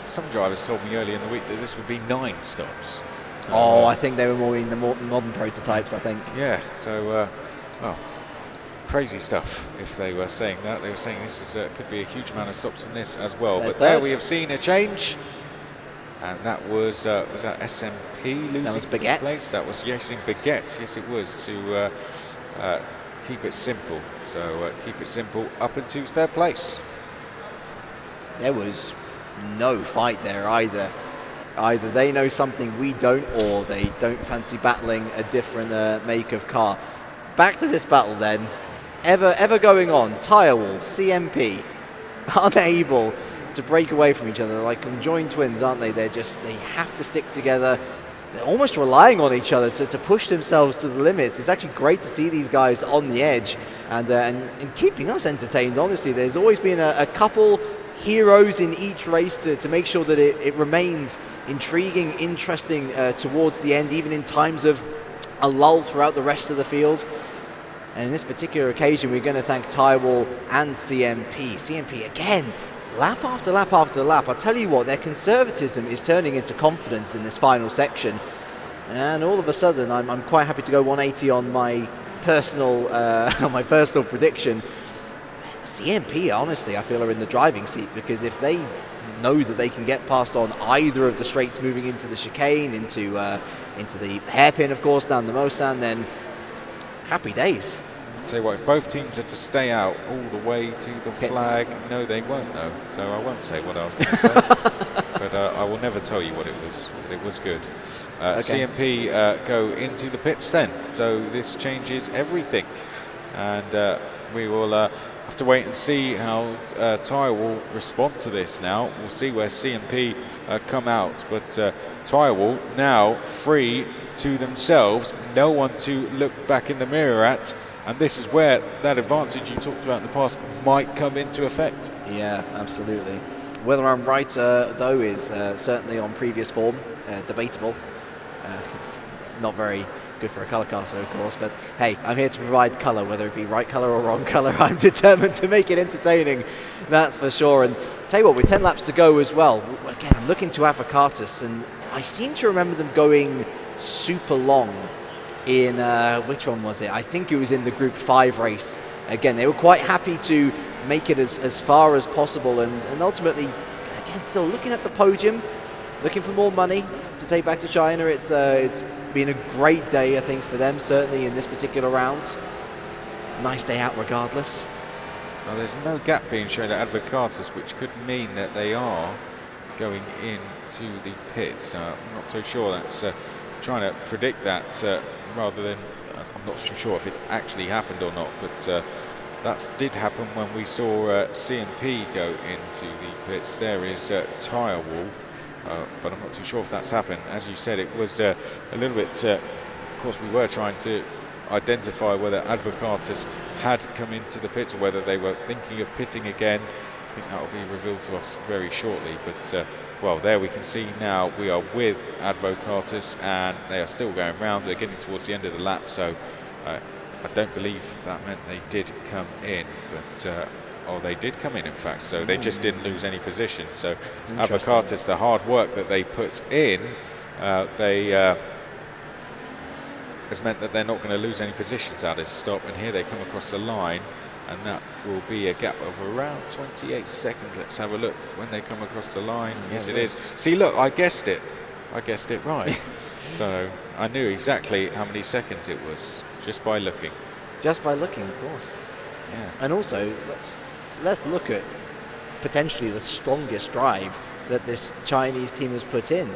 Some drivers told me earlier in the week that this would be 9 stops. I think they were more in the modern prototypes, I think. Yeah, so, well, crazy stuff if they were saying that. They were saying this is could be a huge amount of stops in this as well. But there we have seen a change. And that was that SMP losing that was Baguette. Place? That was Racing Baguette, yes it was, to Keep It Simple. So Keep It Simple up into 3rd place. There was no fight there either. Either they know something we don't, or they don't fancy battling a different make of car. Back to this battle then. Ever going on. Tyrewall, CMP, unable to break away from each other. They're like conjoined twins, aren't they? They have to stick together. They're almost relying on each other to push themselves to the limits. It's actually great to see these guys on the edge and keeping us entertained, honestly. There's always been a couple heroes in each race to make sure that it remains intriguing, interesting towards the end, even in times of a lull throughout the rest of the field. And in this particular occasion, we're going to thank Tyrewall and CMP. CMP, again, lap after lap after lap. I'll tell you what, their conservatism is turning into confidence in this final section. And all of a sudden, I'm quite happy to go 180 on my personal prediction. CMP, honestly, I feel are in the driving seat, because if they know that they can get past on either of the straights moving into the chicane, into the hairpin, of course, down the Mosan, then happy days. Tell you what, if both teams are to stay out all the way to the flag, no, they won't know. So I won't say what I was going to say, but I will never tell you what it was. But it was good. Okay. CMP go into the pits then, so this changes everything, and we will have to wait and see how Tyre will respond to this. Now we'll see where CMP come out, but Tyrewall now free to themselves, no one to look back in the mirror at, and this is where that advantage you talked about in the past might come into effect. Yeah, absolutely. Whether I'm right, though, is certainly on previous form debatable. It's not very good for a colour caster, of course, but hey, I'm here to provide colour, whether it be right colour or wrong colour. I'm determined to make it entertaining, that's for sure. And tell you what, with 10 laps to go as well, again, I'm looking to Avocatus, and I seem to remember them going super long in, which one was it? I think it was in the Group 5 race. Again, they were quite happy to make it as far as possible, and ultimately, again, still looking at the podium, looking for more money to take back to China. It's been a great day, I think, for them, certainly in this particular round. Nice day out regardless. Well, there's no gap being shown at Advocatus, which could mean that they are going into the pits. I'm not so sure. That's trying to predict that rather than, I'm not so sure if it actually happened or not, but that did happen when we saw CMP go into the pits. There is tyre wall, but I'm not too sure if that's happened. As you said, it was a little bit, of course we were trying to identify whether Advocatus had come into the pits or whether they were thinking of pitting again. I think that will be revealed to us very shortly, but well, there we can see now we are with Advocatus and they are still going round. They're getting towards the end of the lap, so I don't believe that meant they did come in, but oh, they did come in fact, so they just didn't lose any position. So Advocatus, the hard work that they put in, has meant that they're not going to lose any positions out of this stop, and here they come across the line, and that will be a gap of around 28 seconds. Let's have a look when they come across the line. Yes, it is. See, look, I guessed it right. So I knew exactly how many seconds it was just by looking. Just by looking, of course. Yeah. And also, let's look at potentially the strongest drive that this Chinese team has put in.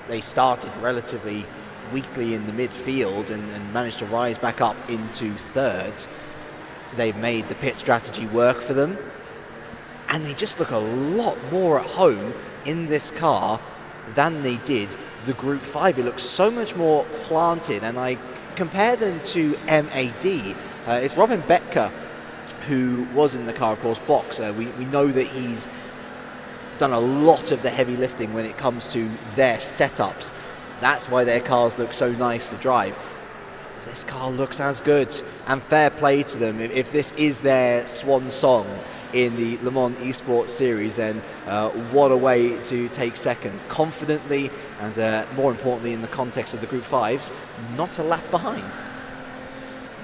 They started relatively weakly in the midfield and managed to rise back up into third. They've made the pit strategy work for them, and they just look a lot more at home in this car than they did the Group 5. It looks so much more planted, and I compare them to MAD. It's Robin Becker who was in the car, of course, box. We know that he's done a lot of the heavy lifting when it comes to their setups. That's why their cars look so nice to drive. This car looks as good, and fair play to them. If this is their swan song in the Le Mans Esports Series, then what a way to take second confidently, and more importantly in the context of the Group 5s, not a lap behind.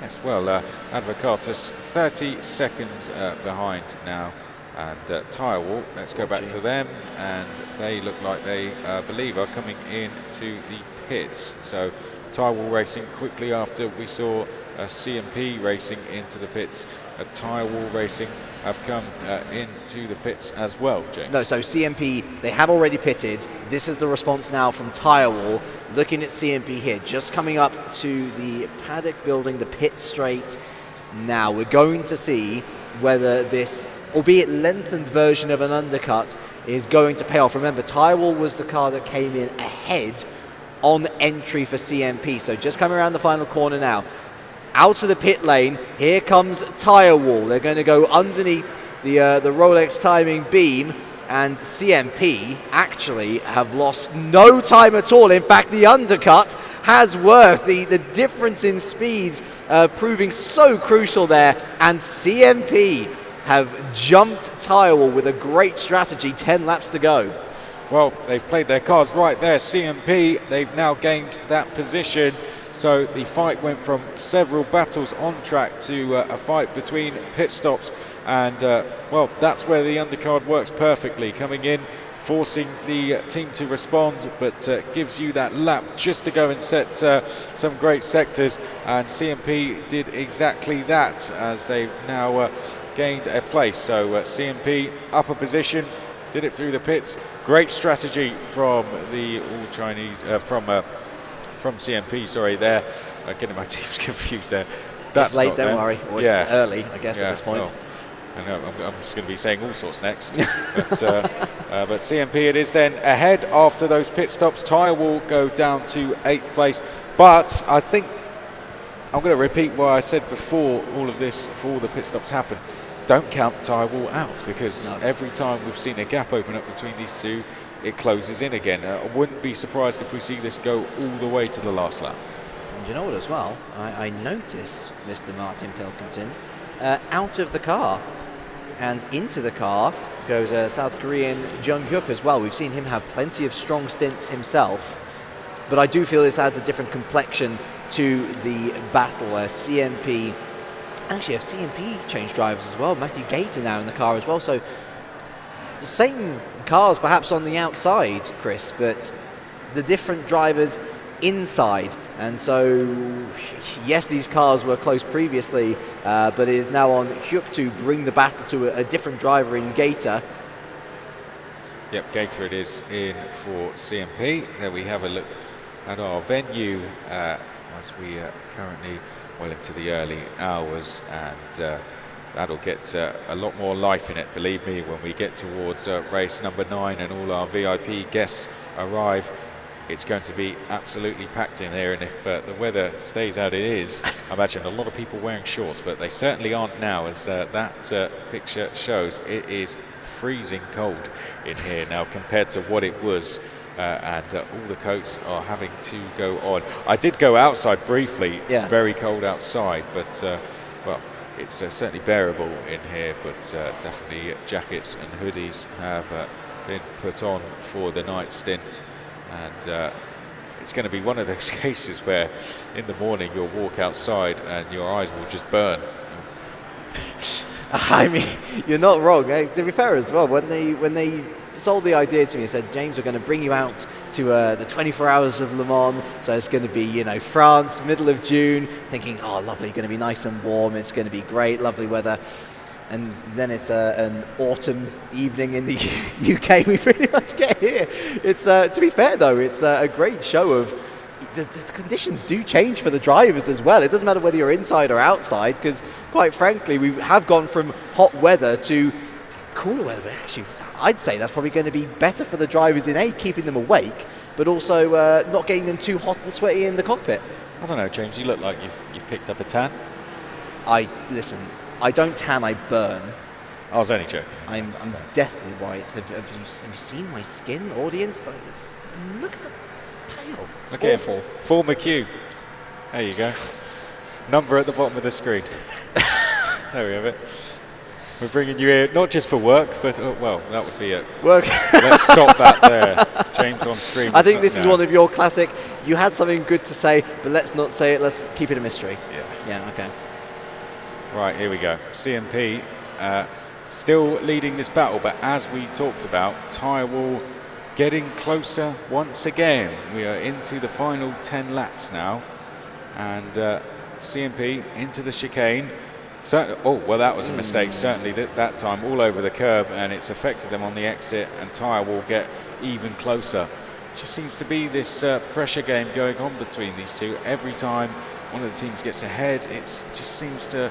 Yes, well, Advocatus 30 seconds behind now, and tyre wall, let's go back to them, and they look like they believe are coming into the pits. So tyre wall racing quickly after we saw CMP racing into the pits. Tyre wall racing have come into the pits as well, James. No, so CMP, they have already pitted. This is the response now from tyre wall. Looking at CMP here, just coming up to the paddock building, the pit straight. Now we're going to see whether this, albeit lengthened version of an undercut, is going to pay off. Remember, tyre wall was the car that came in ahead on entry for CMP. So just coming around the final corner now. Out of the pit lane, here comes tyre wall. They're going to go underneath the Rolex timing beam, and CMP actually have lost no time at all. In fact, the undercut has worked. The difference in speeds proving so crucial there, and CMP have jumped tyre wall with a great strategy. 10 laps to go. Well, they've played their cards right there. CMP, they've now gained that position. So the fight went from several battles on track to a fight between pit stops, and well, that's where the undercard works perfectly, coming in, forcing the team to respond, but gives you that lap just to go and set some great sectors, and CMP did exactly that as they've now gained a place. So CMP upper position, did it through the pits. Great strategy from the all Chinese from CMP, sorry, there. Getting my teams confused there. That's it's late, don't worry. Or it's early, I guess, at this point. Well, I know, I'm just going to be saying all sorts next. But CMP it is then ahead after those pit stops. Tyre will go down to 8th place. But I think I'm going to repeat what I said before all of this, before all the pit stops happen. Don't count tyre wall out, because every time we've seen a gap open up between these two, it closes in again. I wouldn't be surprised if we see this go all the way to the last lap. And you know what as well? I notice Mr. Martin Pilkington out of the car, and into the car goes South Korean Jung Hyuk as well. We've seen him have plenty of strong stints himself, but I do feel this adds a different complexion to the battle. CMP, actually have CMP changed drivers as well. Matthew Gator now in the car as well. So same cars perhaps on the outside, Chris, but the different drivers inside. And so, yes, these cars were close previously, but it is now on Hyuk to bring the battle to a different driver in Gator. Yep, Gator it is in for CMP. There we have a look at our venue as we are currently well into the early hours, and that'll get a lot more life in it, believe me, when we get towards race number 9 and all our VIP guests arrive. It's going to be absolutely packed in here, and if the weather stays out it is, I imagine a lot of people wearing shorts, but they certainly aren't now, as that picture shows. It is freezing cold in here now compared to what it was, and all the coats are having to go on. I did go outside briefly, very cold outside, but well, it's certainly bearable in here, but definitely jackets and hoodies have been put on for the night stint. And it's going to be one of those cases where in the morning you'll walk outside and your eyes will just burn. I mean, you're not wrong. To be fair as well, when they sold the idea to me and said, James, we're going to bring you out to the 24 hours of Le Mans, so it's going to be, you know, France, middle of June, thinking, oh, lovely, going to be nice and warm, it's going to be great, lovely weather. And then it's an autumn evening in the UK. We pretty much get here. It's to be fair though, it's a great show of the conditions do change for the drivers as well. It doesn't matter whether you're inside or outside, because quite frankly, we have gone from hot weather to cooler weather. But actually, I'd say that's probably going to be better for the drivers in keeping them awake, but also not getting them too hot and sweaty in the cockpit. I don't know, James. You look like you've picked up a tan. Listen. I don't tan, I burn. I was only joking. I'm deathly white. Have you seen my skin, audience? Like, look at that. It's pale. It's awful. Full McHugh. There you go. Number at the bottom of the screen. There we have it. We're bringing you here, not just for work, but, well, that would be it. Work. Let's stop that there. James on screen. I think this is one of your classic, you had something good to say, but let's not say it. Let's keep it a mystery. Yeah, okay. Right, here we go. CMP still leading this battle, but as we talked about, tyre wall getting closer once again. We are into the final 10 laps now, and CMP into the chicane. Oh, well, that was a mistake, certainly that time, all over the curb, and it's affected them on the exit, and tyre wall get even closer. Just seems to be this pressure game going on between these two. Every time one of the teams gets ahead, it just seems to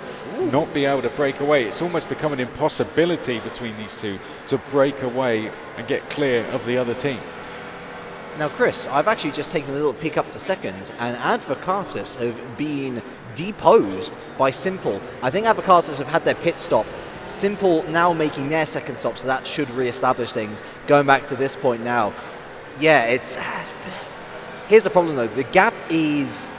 not be able to break away. It's almost become an impossibility between these two to break away and get clear of the other team. Now, Chris, I've actually just taken a little peek up to second, and Advocatus have been deposed by Simple. I think Advocatus have had their pit stop. Simple now making their second stop, so that should re-establish things. Going back to this point now, yeah, it's... Here's the problem, though. The gap is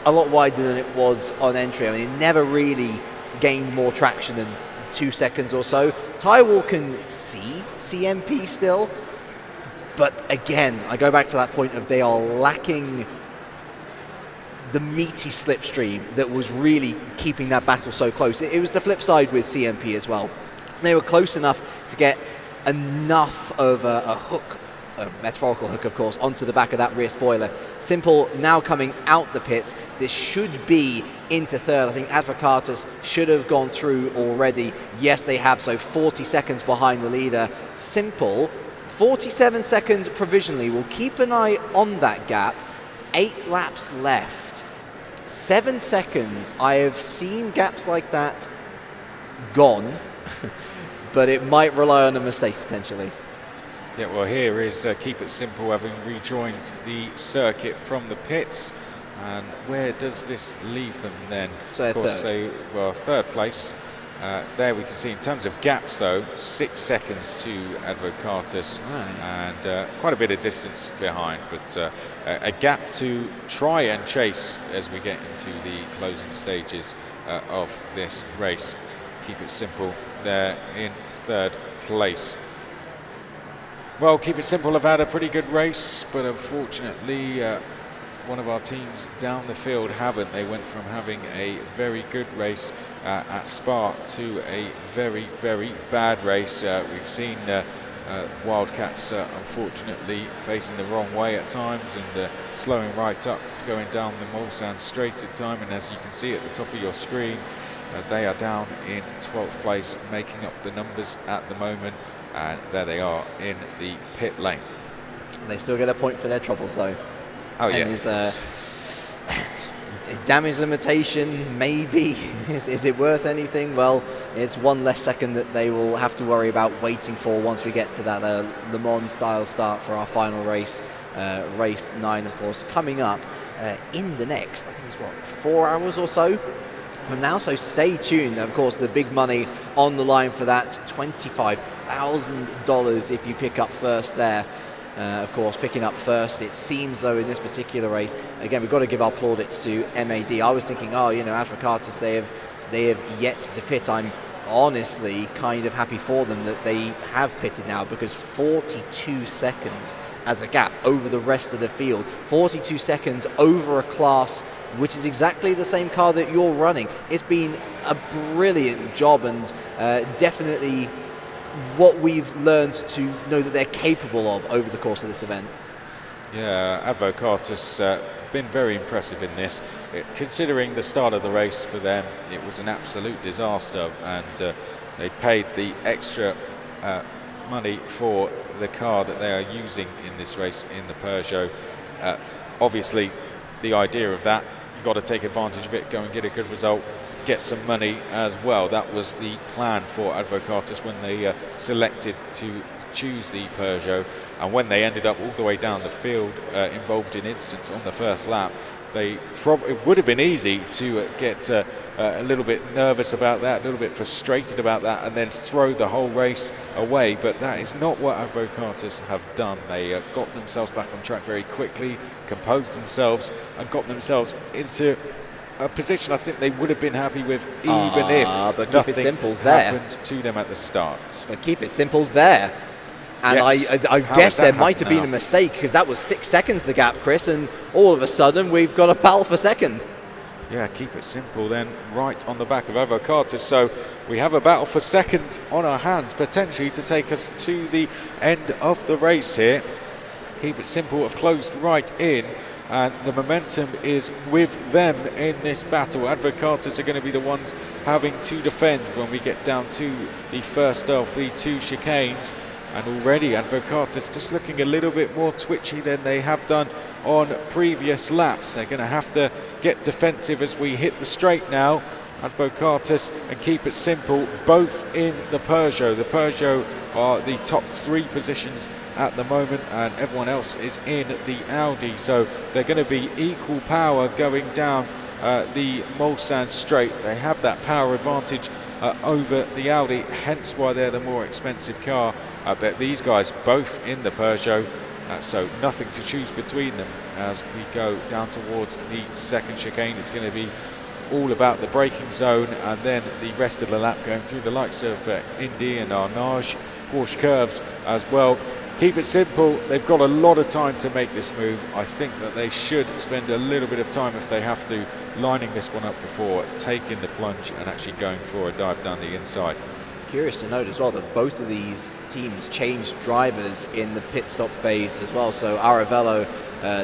a lot wider than it was on entry. I mean, it never really gained more traction than 2 seconds or so. Tyrewall can see CMP still, but again, I go back to that point of they are lacking the meaty slipstream that was really keeping that battle so close. It was the flip side with CMP as well. They were close enough to get enough of a hook, a metaphorical hook, of course, onto the back of that rear spoiler. Simple now coming out the pits. This should be into third. I think Advocatus should have gone through already. Yes, they have, so 40 seconds behind the leader. Simple, 47 seconds provisionally. We'll keep an eye on that gap. 8 laps left. 7 seconds. I have seen gaps like that gone, but it might rely on a mistake potentially. Yeah, well, here is Keep It Simple having rejoined the circuit from the pits. And where does this leave them then? So of course, third. Third place. There we can see in terms of gaps, though, 6 seconds to Advocatus, and quite a bit of distance behind, but a gap to try and chase as we get into the closing stages of this race. Keep It Simple there in third place. Well, Keep It Simple have had a pretty good race, but unfortunately, one of our teams down the field haven't. They went from having a very good race at Spa to a very, very bad race. We've seen Wildcats unfortunately facing the wrong way at times and slowing right up, going down the Mulsanne straight at time, and as you can see at the top of your screen, they are down in 12th place, making up the numbers at the moment, and there they are in the pit lane. They still get a point for their troubles though. Oh and yeah. Is damage limitation, maybe. Is it worth anything? Well, it's one less second that they will have to worry about waiting for once we get to that Le Mans style start for our final race. Race 9, of course, coming up in the next, I think it's 4 hours or so from now. So stay tuned. Of course, the big money on the line for that, $25,000 if you pick up first there. Of course, picking up first, it seems though in this particular race, again, we've got to give our plaudits to MAD. I was thinking, Advocatus, they have yet to pit. I'm honestly kind of happy for them that they have pitted now, because 42 seconds as a gap over the rest of the field, 42 seconds over a class which is exactly the same car that you're running. It's been a brilliant job, and definitely what we've learned to know that they're capable of over the course of this event. Yeah, Advocatus been very impressive in this. Considering the start of the race for them, it was an absolute disaster, and they paid the extra money for the car that they are using in this race in the Peugeot. Obviously, the idea of that, you've got to take advantage of it, go and get a good result, get some money as well. That was the plan for Advocatus when they selected to choose the Peugeot, and when they ended up all the way down the field involved in incidents on the first lap, it would have been easy to get a little bit nervous about that, a little bit frustrated about that, and then throw the whole race away. But that is not what Advocatus have done. They got themselves back on track very quickly, composed themselves, and got themselves into a position I think they would have been happy with, even if but nothing Keep It Simple's there. happened to them at the start. But Keep It Simple's there. And yes. I guess there might have been a mistake, because that was 6 seconds the gap, Chris, and all of a sudden we've got a battle for second. Yeah, Keep It Simple then right on the back of Advocatus. So we have a battle for second on our hands, potentially to take us to the end of the race here. Keep It Simple have closed right in, and the momentum is with them in this battle. Advocatus are going to be the ones having to defend when we get down to the first of the two chicanes. And already Advocatus just looking a little bit more twitchy than they have done on previous laps. They're going to have to get defensive as we hit the straight now. Advocatus and Keep It Simple both in the Peugeot. The Peugeot are the top 3 positions at the moment, and everyone else is in the Audi. So they're going to be equal power going down the Mulsanne straight. They have that power advantage over the Audi, hence why they're the more expensive car. But these guys both in the Peugeot, so nothing to choose between them as we go down towards the second chicane. It's going to be all about the braking zone, and then the rest of the lap going through the likes of Indy and Arnage, Porsche curves as well. Keep It Simple, they've got a lot of time to make this move. I think that they should spend a little bit of time, if they have to, lining this one up before taking the plunge and actually going for a dive down the inside. Curious to note as well that both of these teams changed drivers in the pit stop phase as well. So Aravello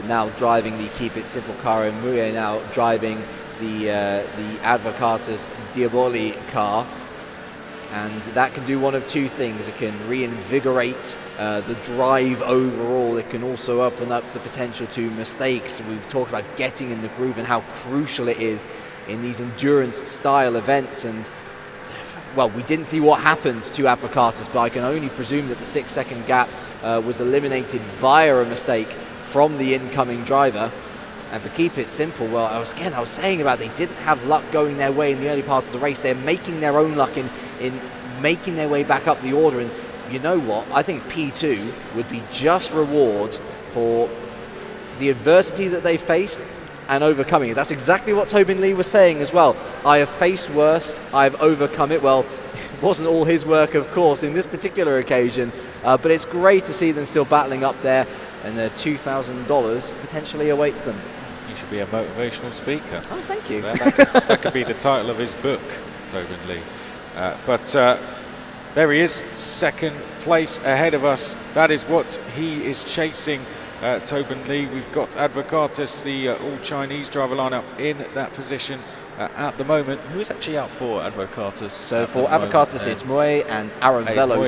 now driving the Keep It Simple car, and Mouye now driving the Advocatus Diaboli car. And that can do one of two things. It can reinvigorate the drive overall. It can also open up the potential to mistakes. We've talked about getting in the groove and how crucial it is in these endurance style events. And well, we didn't see what happened to Advocatus, but I can only presume that the 6 second gap was eliminated via a mistake from the incoming driver. And for Keep It Simple, well, I was saying about they didn't have luck going their way in the early parts of the race. They're making their own luck in making their way back up the order. And you know what? I think P2 would be just reward for the adversity that they faced and overcoming it. That's exactly what Tobin Lee was saying as well. I have faced worse, I've overcome it. Well, it wasn't all his work, of course, in this particular occasion, but it's great to see them still battling up there, and the $2,000 potentially awaits them. He should be a motivational speaker. Oh, thank you. That could be the title of his book, Tobin Lee. But there he is, second place ahead of us. That is what he is chasing, Tobin Lee. We've got Advocatus, the all-Chinese driver lineup, in that position at the moment. Who is actually out for Advocatus? So for Advocatus, it's Moye and Aravello.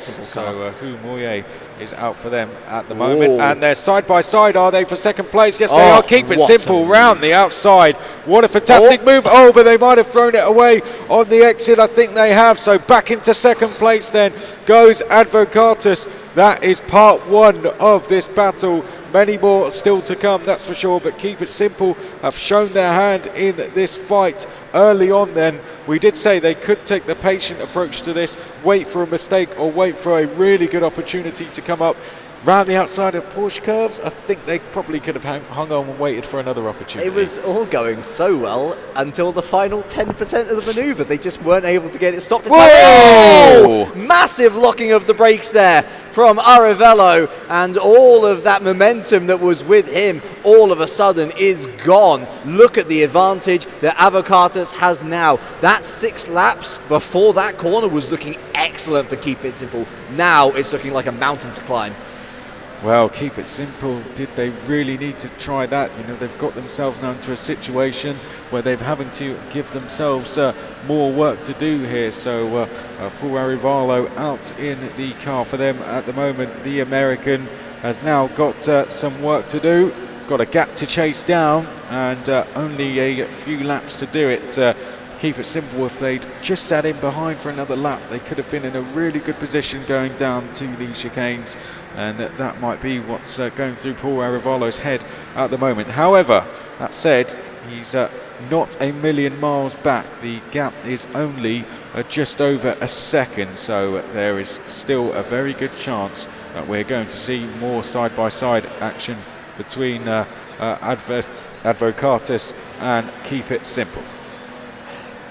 So Hu Moye is out for them at the moment. And they're side by side, are they, for second place? Yes, they are. Keep it simple round the outside. What a fantastic move. Oh, but they might have thrown it away on the exit. I think they have. So back into second place then goes Advocatus. That is part one of this battle. Many more still to come, that's for sure, but Keep It Simple have shown their hand in this fight early on then. We did say they could take the patient approach to this, wait for a mistake or wait for a really good opportunity to come up. Round the outside of Porsche curves, I think they probably could have hung on and waited for another opportunity. It was all going so well until the final 10% of the manoeuvre. They just weren't able to get it stopped. Oh! Massive locking of the brakes there from Aravello, and all of that momentum that was with him all of a sudden is gone. Look at the advantage that Advocatus has now. That 6 laps before that corner was looking excellent for Keep It Simple. Now it's looking like a mountain to climb. Well, Keep It Simple, did they really need to try that? You know, they've got themselves now into a situation where they're having to give themselves more work to do here. So Paul Aravello out in the car for them at the moment. The American has now got some work to do. He's got a gap to chase down and only a few laps to do it. Keep It Simple, if they'd just sat in behind for another lap, they could have been in a really good position going down to the chicanes, and that might be what's going through Paul Aravello's head at the moment. However, that said, he's not a million miles back. The gap is only just over a second, so there is still a very good chance that we're going to see more side-by-side action between Advocatus and Keep It Simple.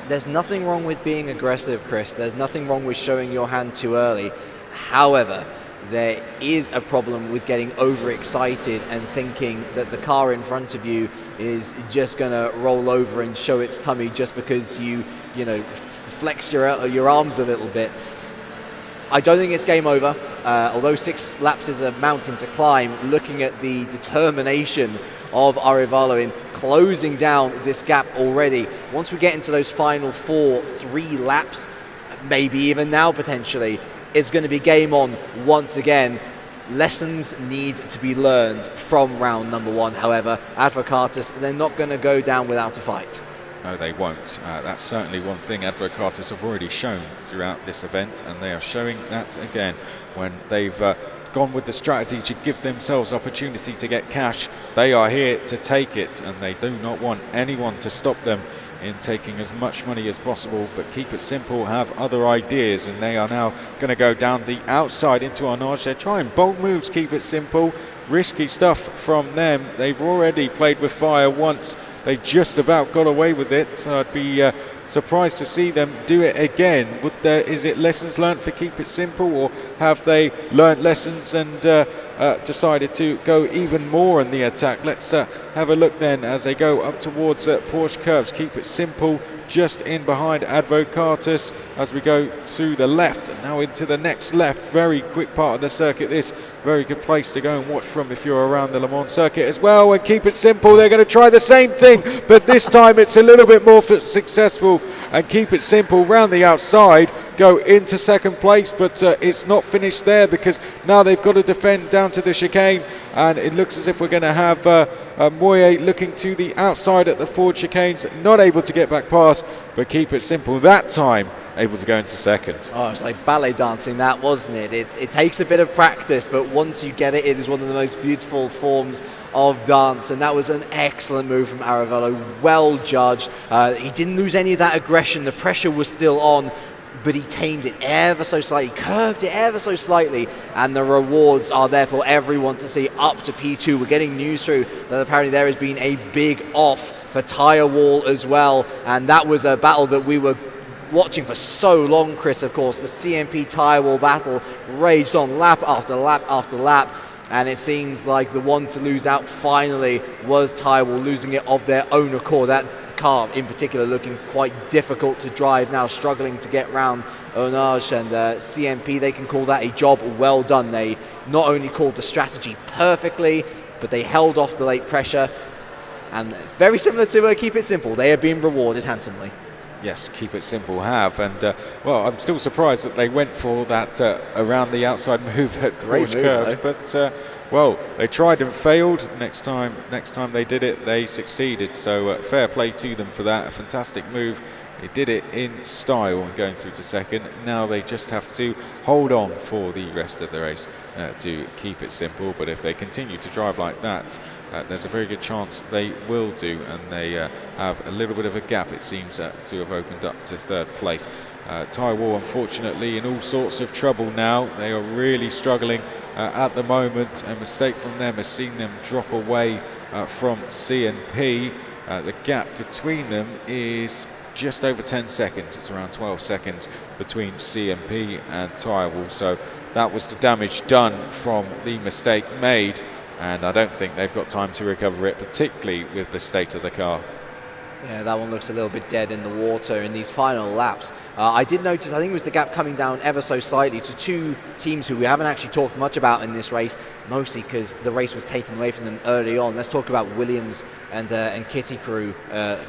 There's nothing wrong with being aggressive, Chris. There's nothing wrong with showing your hand too early. However, there is a problem with getting overexcited and thinking that the car in front of you is just going to roll over and show its tummy just because you flexed your arms a little bit. I don't think it's game over. Although 6 laps is a mountain to climb, looking at the determination of Aravello in closing down this gap already. Once we get into those final 3 laps, maybe even now potentially, it's going to be game on once again. Lessons need to be learned from round number 1. However, Advocatus, they're not going to go down without a fight. No, they won't. That's certainly one thing Advocatus have already shown throughout this event, and they are showing that again when they've gone with the strategy to give themselves opportunity to get cash. They are here to take it, and they do not want anyone to stop them in taking as much money as possible. But Keep It Simple have other ideas, and they are now going to go down the outside into Arnage. They're trying bold moves, Keep It Simple. Risky stuff from them. They've already played with fire once. They just about got away with it, so I'd be surprised to see them do it again. Is it lessons learned for Keep It Simple, or have they learned lessons and decided to go even more in the attack? Let's have a look then as they go up towards Porsche curves. Keep It Simple just in behind Advocatus as we go to the left and now into the next left. Very quick part of the circuit, this very good place to go and watch from if you're around the Le Mans circuit as well. And Keep It Simple, they're going to try the same thing, but this time it's a little bit more successful, and Keep It Simple round the outside go into second place, but it's not finished there, because now they've got to defend down to the chicane, and it looks as if we're going to have Moye looking to the outside at the Ford chicanes, not able to get back past, but Keep It Simple that time able to go into second. Oh, it's like ballet dancing, that, wasn't it? It takes a bit of practice, but once you get it, it is one of the most beautiful forms of dance, and that was an excellent move from Aravello, well judged. He didn't lose any of that aggression, the pressure was still on, but he tamed it ever so slightly, curved it ever so slightly, and the rewards are there for everyone to see up to P2. We're getting news through that apparently there has been a big off for Tyre Wall as well, and that was a battle that we were watching for so long, Chris. Of course, the CMP Tyre Wall battle raged on lap after lap after lap, And it seems like the one to lose out finally was Tyrell, losing it of their own accord. That car in particular looking quite difficult to drive now, struggling to get round Onage and CMP. They can call that a job well done. They not only called the strategy perfectly, but they held off the late pressure. And very similar to Keep It Simple, they have been rewarded handsomely. Yes, Keep It Simple have, and well, I'm still surprised that they went for that around the outside move at Porsche curves, but well, they tried and failed. Next time they did it, they succeeded. So fair play to them for that. A fantastic move. They did it in style going through to second. Now they just have to hold on for the rest of the race to keep it simple. But if they continue to drive like that, there's a very good chance they will do, and they have a little bit of a gap, it seems, to have opened up to third place. Taiwan, unfortunately, in all sorts of trouble now. They are really struggling at the moment. A mistake from them has seen them drop away from CNP. The gap between them is just over 10 seconds. It's around 12 seconds between CMP and Tyrell. So that was the damage done from the mistake made, and I don't think they've got time to recover it, particularly with the state of the car. Yeah, that one looks a little bit dead in the water in these final laps. I did notice, I think it was the gap coming down ever so slightly to two teams who we haven't actually talked much about in this race, mostly because the race was taken away from them early on. Let's talk about Williams and Kitty Crew,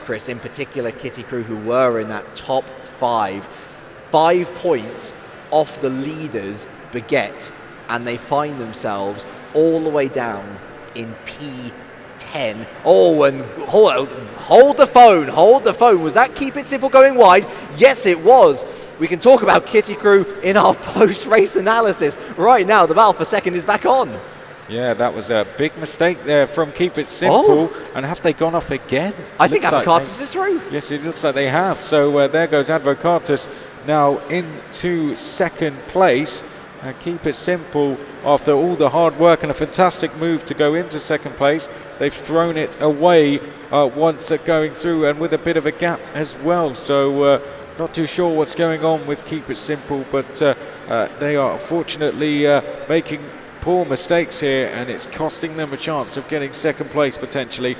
Chris. In particular, Kitty Crew, who were in that top 5. 5 points off the leaders, Baguette, and they find themselves all the way down in P10. Oh, and hold the phone. Was that Keep It Simple going wide? Yes, it was. We can talk about Kitty Crew in our post-race analysis. Right now, the battle for second is back on. Yeah, that was a big mistake there from Keep It Simple. Oh. And have they gone off again? I think Advocatus is through. Yes, it looks like they have. So there goes Advocatus now into second place. Keep It Simple, after all the hard work and a fantastic move to go into second place, they've thrown it away once going through, and with a bit of a gap as well. So not too sure what's going on with Keep It Simple, but they are unfortunately making poor mistakes here, and it's costing them a chance of getting second place potentially.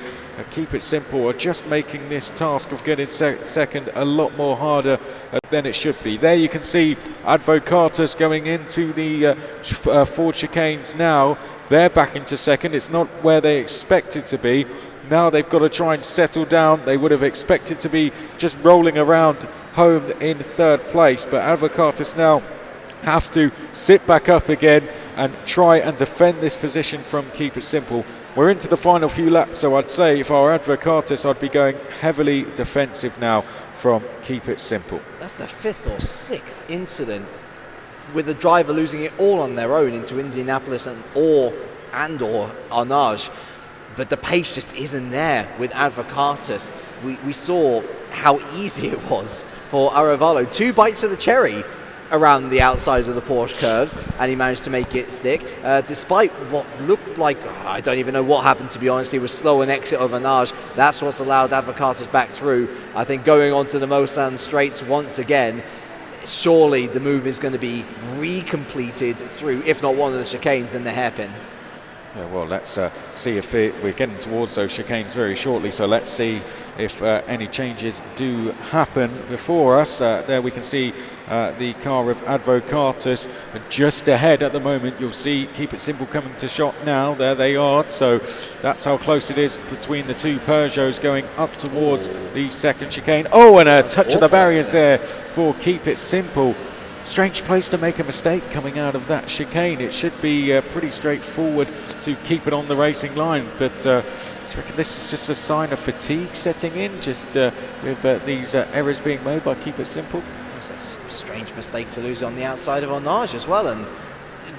Keep It Simple are just making this task of getting second a lot more harder than it should be. There you can see Advocatus going into the Ford chicanes now. They're back into second. It's not where they expected to be. Now they've got to try and settle down. They would have expected to be just rolling around home in third place, but Advocatus now have to sit back up again and try and defend this position from Keep It Simple. We're into the final few laps, so I'd say if I were Advocatus, I'd be going heavily defensive now from Keep It Simple. That's the 5th or 6th incident with the driver losing it all on their own into Indianapolis or Arnage. But the pace just isn't there with Advocatus. We saw how easy it was for Aravalo. 2 bites of the cherry around the outsides of the Porsche curves, and he managed to make it stick, despite what looked like, I don't even know what happened, to be honest. He was slow in exit of Arnage. That's what's allowed Advocatus back through. I think going on to the Mulsanne straights once again, surely the move is going to be recompleted through, if not one of the chicanes, then the hairpin. Yeah, well, let's see if we're getting towards those chicanes very shortly, so let's see if any changes do happen before us. There we can see the car of Advocatus just ahead at the moment. You'll see Keep It Simple coming to shot now. There they are. So that's how close it is between the two Peugeots going up towards the second chicane. Oh, and a touch of the barriers there for Keep It Simple. Strange place to make a mistake coming out of that chicane. It should be pretty straightforward to keep it on the racing line, but do you reckon this is just a sign of fatigue setting in, just with these errors being made by Keep It Simple? It's a strange mistake to lose on the outside of Arnage as well, and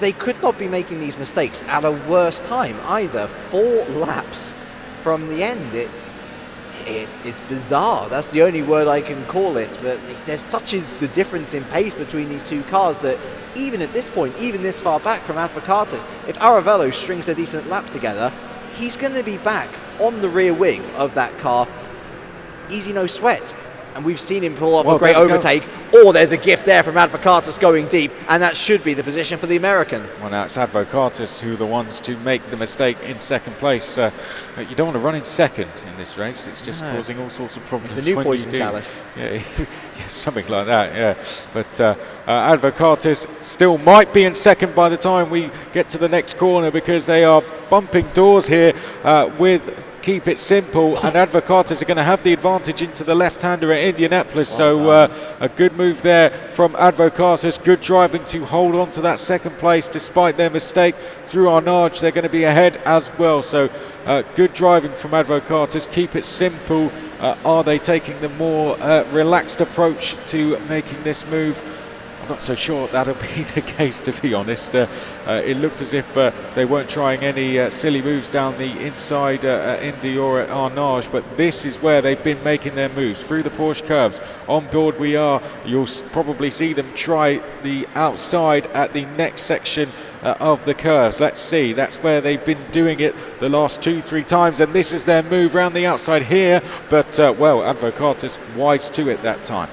they could not be making these mistakes at a worse time either. 4 laps from the end. It's bizarre. That's the only word I can call it. But there's such is the difference in pace between these two cars that even at this point, even this far back from Advocatus, if Aravello strings a decent lap together, he's going to be back on the rear wing of that car. Easy, no sweat. And we've seen him pull off a great overtake or there's a gift there from Advocatus going deep, and that should be the position for the American. Well, now it's Advocatus who are the ones to make the mistake in second place. You don't want to run in second in this race. It's just causing all sorts of problems. It's a new when poison you do. chalice. Yeah, yeah, something like that, yeah. But Advocatus still might be in second by the time we get to the next corner, because they are bumping doors here with Keep It Simple, and Advocatus are going to have the advantage into the left-hander at Indianapolis. So a good move there from Advocatus. Good driving to hold on to that second place despite their mistake through Arnage. They're going to be ahead as well. So good driving from Advocatus. Keep It Simple. Are they taking the more relaxed approach to making this move? Not so sure that'll be the case, to be honest. It looked as if they weren't trying any silly moves down the inside Indy or at Arnage, but this is where they've been making their moves, through the Porsche curves. On board we are. You'll probably see them try the outside at the next section of the curves. Let's see, that's where they've been doing it the last 2-3 times, and this is their move round the outside here, but well, Advocatus wise to it that time.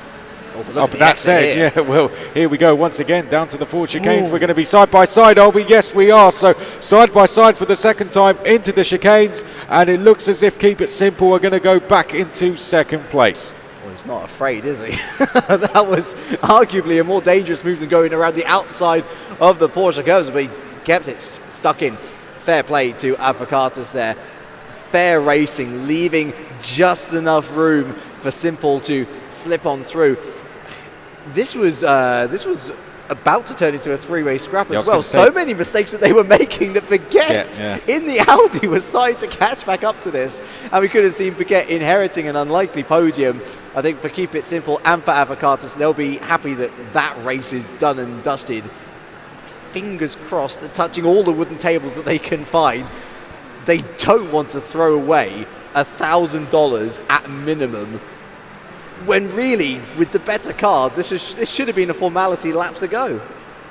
But that said, yeah, well, here we go once again, down to the 4 chicanes. We're going to be side by side, are we? Yes, we are. So side by side for the second time into the chicanes, and it looks as if Keep It Simple are going to go back into second place. Well, he's not afraid, is he? That was arguably a more dangerous move than going around the outside of the Porsche curves, but he kept it stuck in. Fair play to Advocatus there. Fair racing, leaving just enough room for Simple to slip on through. This was about to turn into a 3-way scrap as well. So many mistakes that they were making that Baguette in the Audi was starting to catch back up to this, and we could have seen Baguette inheriting an unlikely podium. I think for Keep It Simple and for Advocatus, they'll be happy that that race is done and dusted. Fingers crossed, and touching all the wooden tables that they can find. They don't want to throw away $1,000 at minimum, when really, with the better car, this should have been a formality laps ago.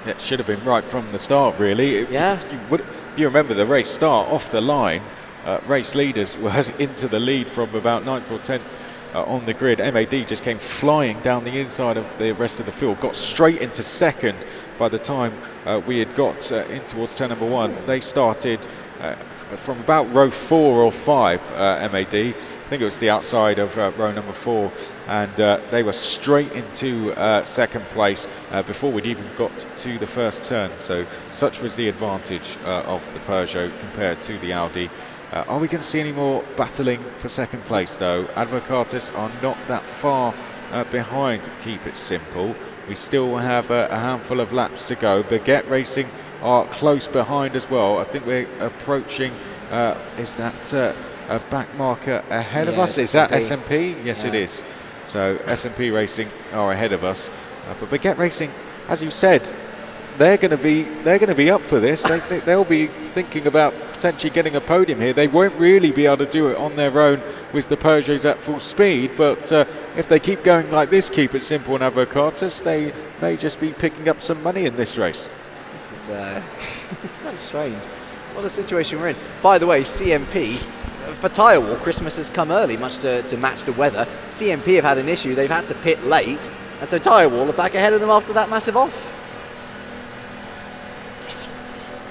Yeah, it should have been right from the start, really. You remember the race start off the line, race leaders were into the lead from about 9th or 10th on the grid. MAD just came flying down the inside of the rest of the field, got straight into second by the time we had got in towards turn number 1. They started from about row 4 or 5, MAD. I think it was the outside of row number 4, and they were straight into second place before we'd even got to the first turn. So such was the advantage of the Peugeot compared to the Audi. Are we going to see any more battling for second place, though? Advocatus are not that far behind Keep It Simple. We still have a handful of laps to go. Baguette Racing are close behind as well. I think we're approaching, is that a back marker ahead of us? Is that SMP? Yes, it is. So SMP Racing are ahead of us. But Baguette Racing, as you said, they're going to be up for this. They'll be thinking about potentially getting a podium here. They won't really be able to do it on their own with the Peugeots at full speed, but if they keep going like this, Keep It Simple and Advocatus, they may just be picking up some money in this race. This is it's so strange. What a situation we're in. By the way, CMP, for tyre wall, Christmas has come early, much to match the weather. CMP have had an issue. They've had to pit late, and so tyre wall are back ahead of them after that massive off.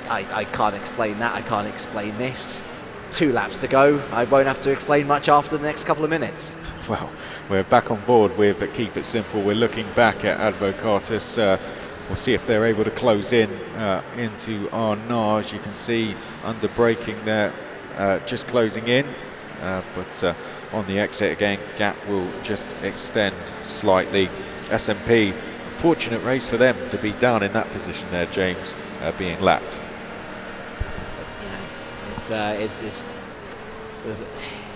I can't explain that. I can't explain this. 2 laps to go. I won't have to explain much after the next couple of minutes. Well, we're back on board with Keep It Simple. We're looking back at Advocatus. We'll see if they're able to close in into Arnage. You can see under braking there, just closing in, but on the exit again, gap will just extend slightly. SMP, fortunate race for them to be down in that position there, James, being lapped. It's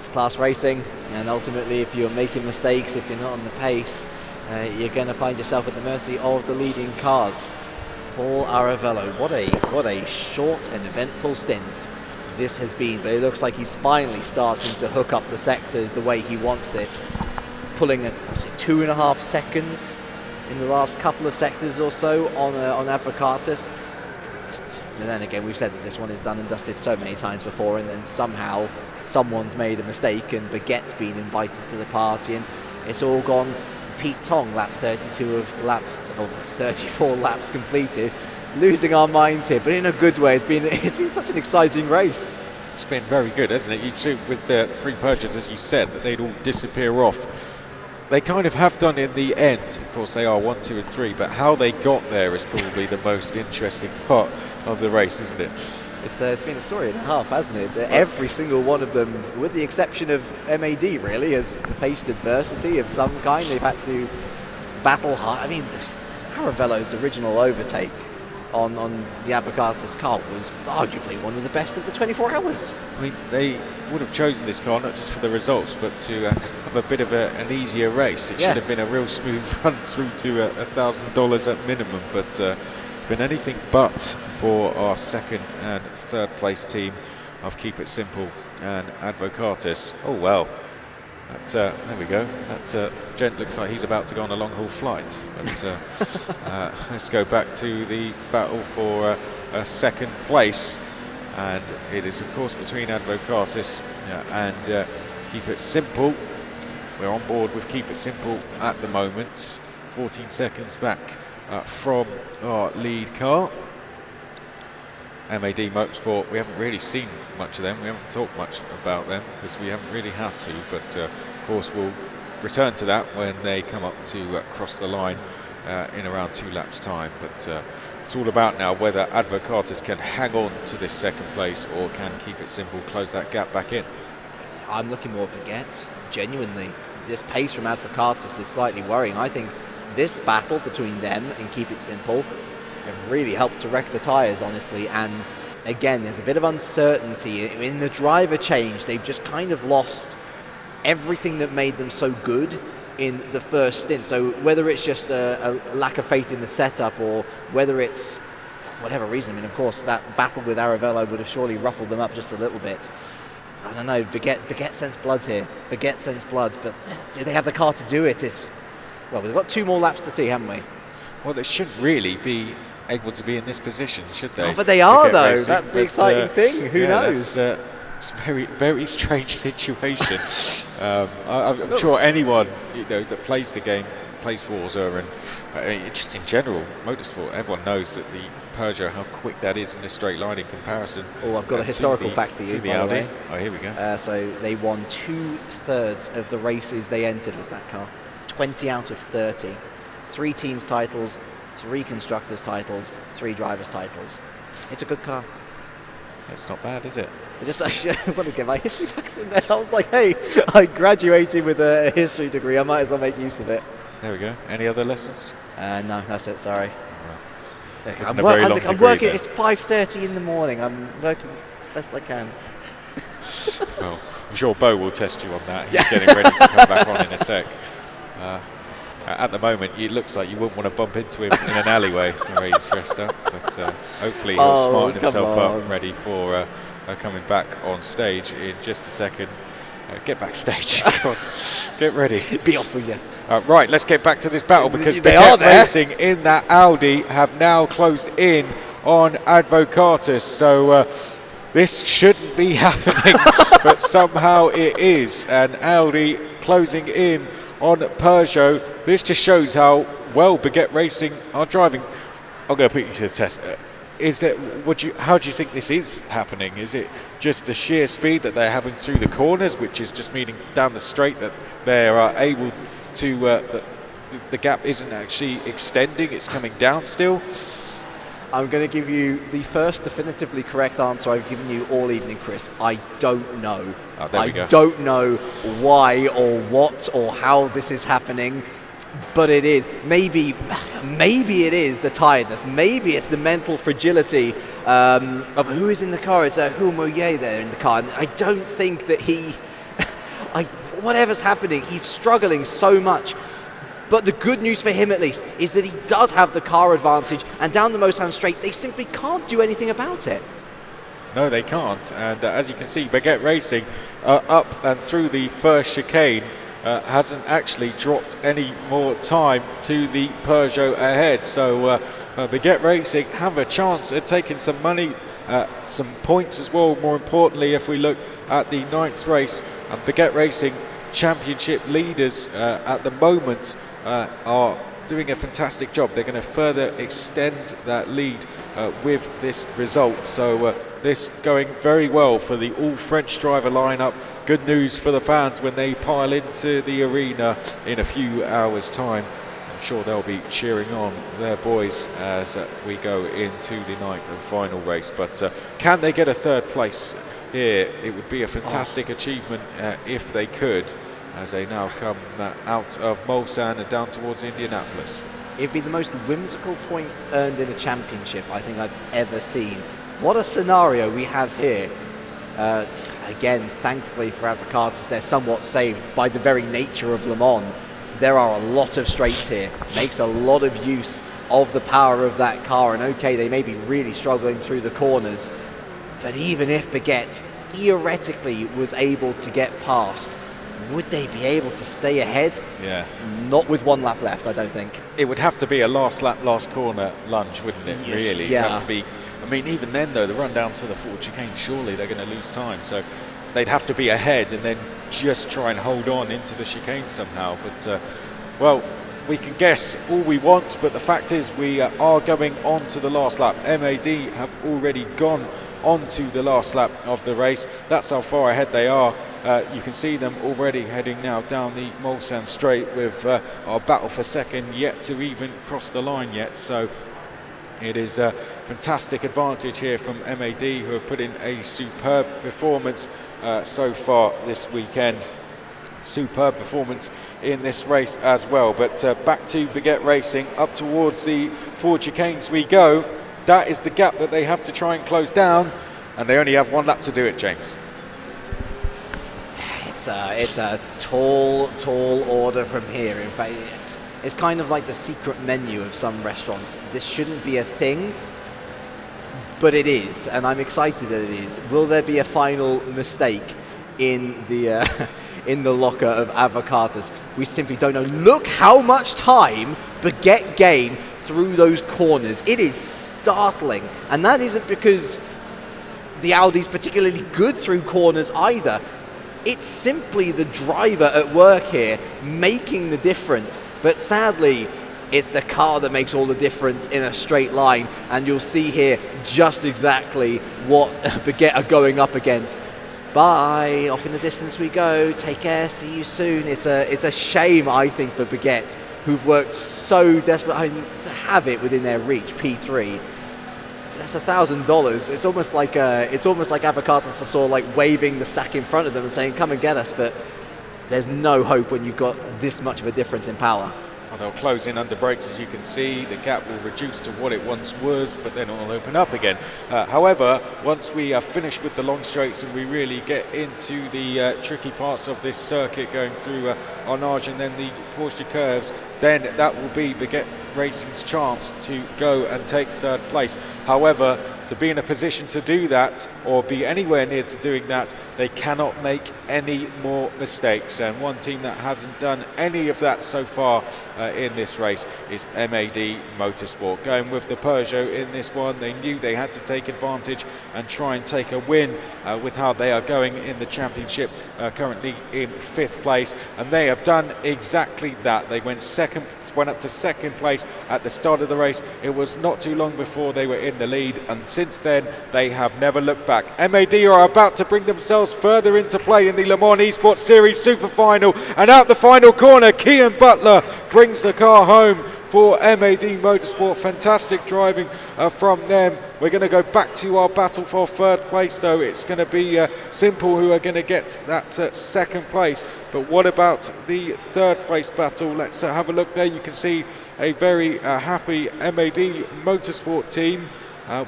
class racing, and ultimately, if you're making mistakes, if you're not on the pace, you're going to find yourself at the mercy of the leading cars. Paul Aravello, what a short and eventful stint this has been, but it looks like he's finally starting to hook up the sectors the way he wants it, pulling at 2.5 seconds in the last couple of sectors or so on Advocatus. But then again, we've said that this one is done and dusted so many times before, and somehow someone's made a mistake, and Baguette's been invited to the party, and it's all gone Pete Tong, lap 32 of 34 laps completed, losing our minds here, but in a good way. It's been such an exciting race. It's been very good, hasn't it? You see with the 3 Peugeots, as you said, that they'd all disappear off. They kind of have done in the end. Of course, they are 1, 2, and 3, but how they got there is probably the most interesting part of the race, isn't it? It's been a story and a half, hasn't it? Every single one of them, with the exception of MAD, really, has faced adversity of some kind. They've had to battle hard. I mean, Aravello's original overtake on the Avocatus car was arguably one of the best of the 24 hours. I mean, they would have chosen this car not just for the results, but to have a bit of an easier race. It should have been a real smooth run through to $1,000 at minimum, but it's been anything but for our second and third place team of Keep It Simple and Advocatus. Oh well. There we go. That gent looks like he's about to go on a long-haul flight. But let's go back to the battle for second place. And it is, of course, between Advocatus and Keep It Simple. We're on board with Keep It Simple at the moment. 14 seconds back from our lead car. MAD Motorsport, we haven't really seen much of them. We haven't talked much about them because we haven't really had to, but of course we'll return to that when they come up to cross the line in around 2 laps time. But it's all about now whether Advocatus can hang on to this second place or can Keep It Simple close that gap back in. I'm looking more at Baguette, genuinely. This pace from Advocatus is slightly worrying. I think this battle between them and Keep It Simple have really helped to wreck the tyres, honestly. And again, there's a bit of uncertainty in the driver change. They've just kind of lost everything that made them so good in the first stint. So whether it's just a lack of faith in the setup or whether it's whatever reason, I mean, of course, that battle with Aravello would have surely ruffled them up just a little bit. I don't know, Baguette sends blood here. Baguette sends blood, but do they have the car to do it? Well, we've got 2 more laps to see, haven't we? Well, they shouldn't really be able to be in this position, should they? Oh, but they are, though. Racing. That's the exciting thing. Who knows? It's a very, very strange situation. I'm sure anyone that plays the game, plays Forza, and just in general, motorsport, everyone knows that the Peugeot, how quick that is in a straight line in comparison. Oh, I've got a historical fact for you, by the way. Oh, here we go. So they won 2/3 of the races they entered with that car. 20 out of 30. 3 teams titles, 3 constructors titles, 3 drivers titles. It's a good car. It's not bad, is it? I want to get my history facts in there. I was like, hey, I graduated with a history degree. I might as well make use of it. There we go. Any other lessons? No, that's it. Sorry. I'm working. It's 5:30 in the morning. I'm working as best I can. Well, I'm sure Bo will test you on that. He's getting ready to come back on in a sec. At the moment, it looks like you wouldn't want to bump into him in an alleyway where he's dressed up, but hopefully he'll smarten himself up, ready for coming back on stage in just a second. Get backstage. Get ready. Be off with you. Right, let's get back to this battle because they are there. Racing in that Audi have now closed in on Advocatus. So this shouldn't be happening, but somehow it is. And Audi closing in on Peugeot. This just shows how well Baguette Racing are driving. I'm going to put you to the test. How do you think this is happening? Is it just the sheer speed that they're having through the corners, which is just meaning down the straight that they are able to, the gap isn't actually extending, it's coming down still? I'm going to give you the first definitively correct answer I've given you all evening, Chris. I don't know. I don't know why or what or how this is happening, but it is. Maybe it is the tiredness. Maybe it's the mental fragility of who is in the car. It's Humoye there in the car. And I don't think that whatever's happening, he's struggling so much. But the good news for him, at least, is that he does have the car advantage, and down the Mosan straight, they simply can't do anything about it. No, they can't. And as you can see, Baguette Racing up and through the first chicane hasn't actually dropped any more time to the Peugeot ahead. So Baguette Racing have a chance at taking some money, some points as well. More importantly, if we look at the 9th race, Baguette Racing championship leaders at the moment are doing a fantastic job. They're going to further extend that lead with this result. So this going very well for the all-French driver lineup. Good news for the fans when they pile into the arena in a few hours' time. I'm sure they'll be cheering on their boys as we go into the ninth and final race. But can they get a third place here? It would be a fantastic achievement if they could, as they now come out of Mulsanne and down towards Indianapolis. It'd be the most whimsical point earned in a championship I think I've ever seen. What a scenario we have here. Again, thankfully for Avocatus, they're somewhat saved by the very nature of Le Mans. There are a lot of straights here. Makes a lot of use of the power of that car. And okay, they may be really struggling through the corners, but even if Baguette theoretically was able to get past, would they be able to stay ahead? Yeah. Not with 1 lap left, I don't think. It would have to be a last lap, last corner lunge, wouldn't it? Yes, really? yeah. It'd have to be, I mean, even then, though, the run down to the forward chicane, surely they're going to lose time. So they'd have to be ahead and then just try and hold on into the chicane somehow. But, well, we can guess all we want, but the fact is we are going on to the last lap. MAD have already gone onto the last lap of the race. That's how far ahead they are. You can see them already heading now down the Mulsanne straight with our battle for second yet to even cross the line yet. So it is a fantastic advantage here from MAD, who have put in a superb performance so far this weekend. Superb performance in this race as well. But back to Baguette Racing, up towards the forward chicanes we go. That is the gap that they have to try and close down, and they only have 1 lap to do it, James. It's a tall order from here. In fact, it's kind of like the secret menu of some restaurants. This shouldn't be a thing, but it is, and I'm excited that it is. Will there be a final mistake in the locker of Avocatus? We simply don't know. Look how much time Baguette gain through those corners. It is startling, and that isn't because the Audi's particularly good through corners either. It's simply the driver at work here making the difference. But sadly, it's the car that makes all the difference in a straight line, and you'll see here just exactly what Baguette are going up against. Bye, off in the distance we go. Take care, see you soon. It's a shame, I think, for Baguette, who've worked so desperately to have it within their reach. P3. That's $1,000. It's almost like Avocatus saw like waving the sack in front of them and saying, "Come and get us." But there's no hope when you've got this much of a difference in power. Well, they'll close in under brakes, as you can see. The gap will reduce to what it once was, but then it'll open up again. However, once we are finished with the long straights and we really get into the tricky parts of this circuit, going through Arnage and then the Porsche curves, then that will be Baguette Racing's chance to go and take third place. However, to be in a position to do that, or be anywhere near to doing that, they cannot make any more mistakes. And one team that hasn't done any of that so far in this race is MAD Motorsport. Going with the Peugeot in this one, they knew they had to take advantage and try and take a win with how they are going in the championship, currently in 5th place. And they have done exactly that. They went up to second place at the start of the race. It was not too long before they were in the lead, and since then they have never looked back. MAD are about to bring themselves further into play in the Le Mans Esports Series Super Final, and out the final corner, Kian Butler brings the car home for MAD Motorsport. Fantastic driving from them. We're going to go back to our battle for third place, though. It's going to be Simple who are going to get that second place. But what about the third place battle? Let's have a look there. You can see a very happy MAD Motorsport team.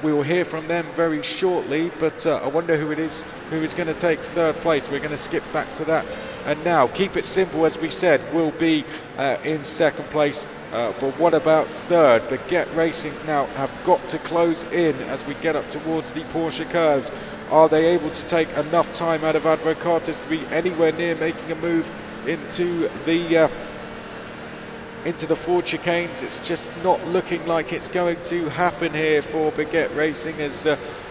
We will hear from them very shortly, but I wonder who it is who is going to take third place. We're going to skip back to that. And now, Keep It Simple, as we said, will be in second place. But what about third? Baguette Racing now have got to close in as we get up towards the Porsche curves. Are they able to take enough time out of Avocatus to be anywhere near making a move into the Ford chicanes? It's just not looking like it's going to happen here for Baguette Racing, as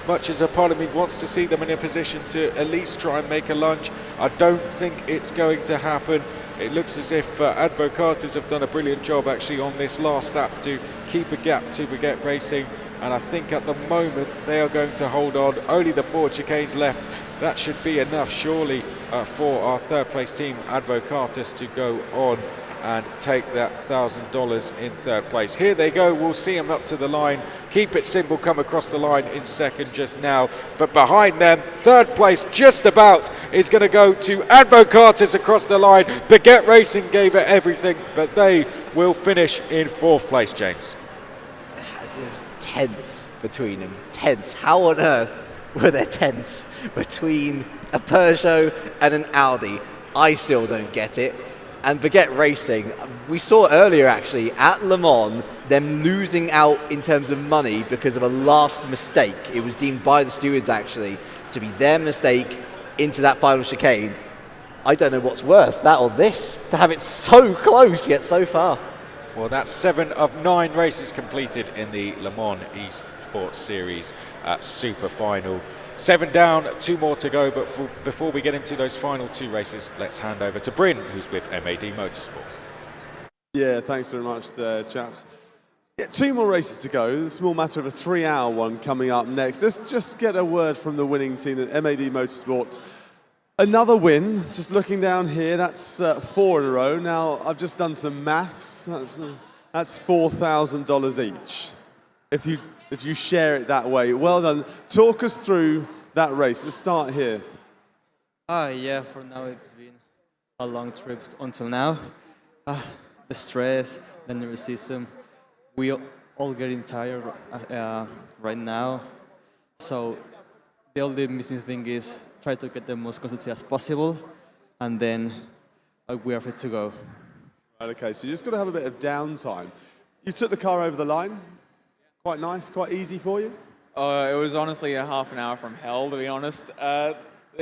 much as a part of me wants to see them in a position to at least try and make a lunge. I don't think it's going to happen. It looks as if Advocatus have done a brilliant job actually on this last lap to keep a gap to Baguette Racing, and I think at the moment they are going to hold on. Only the 4 chicanes left. That should be enough surely for our third place team Advocatus to go on and take that $1,000 in third place. Here they go, we'll see them up to the line. Keep It Simple come across the line in second just now, but behind them, third place just about is going to go to Advocatus across the line. Baguette Racing gave it everything, but they will finish in fourth place, James. There's tenths between them, tenths. How on earth were there tenths between a Peugeot and an Audi? I still don't get it. And Baguette Racing, we saw earlier actually at Le Mans them losing out in terms of money because of a last mistake. It was deemed by the stewards actually to be their mistake into that final chicane. I don't know what's worse, that or this, to have it so close yet so far. Well, that's 7 of 9 races completed in the Le Mans Esports Series Super Final. 7 down, 2 more to go, but before we get into those final 2 races, let's hand over to Bryn, who's with MAD Motorsport. Yeah, thanks very much, chaps. Yeah, 2 more races to go. The small matter of a 3-hour one coming up next. Let's just get a word from the winning team at MAD Motorsport. Another win, just looking down here, that's 4 in a row. Now, I've just done some maths. That's $4,000 each. If you share it that way. Well done. Talk us through that race. Let's start here. Yeah, for now it's been a long trip until now. The stress, the nervous we all getting tired right now. So the only missing thing is try to get the most consistency as possible, and then we are fit to go. Okay, so you just got to have a bit of downtime. You took the car over the line. Quite nice, quite easy for you? It was honestly a half an hour from hell, to be honest. The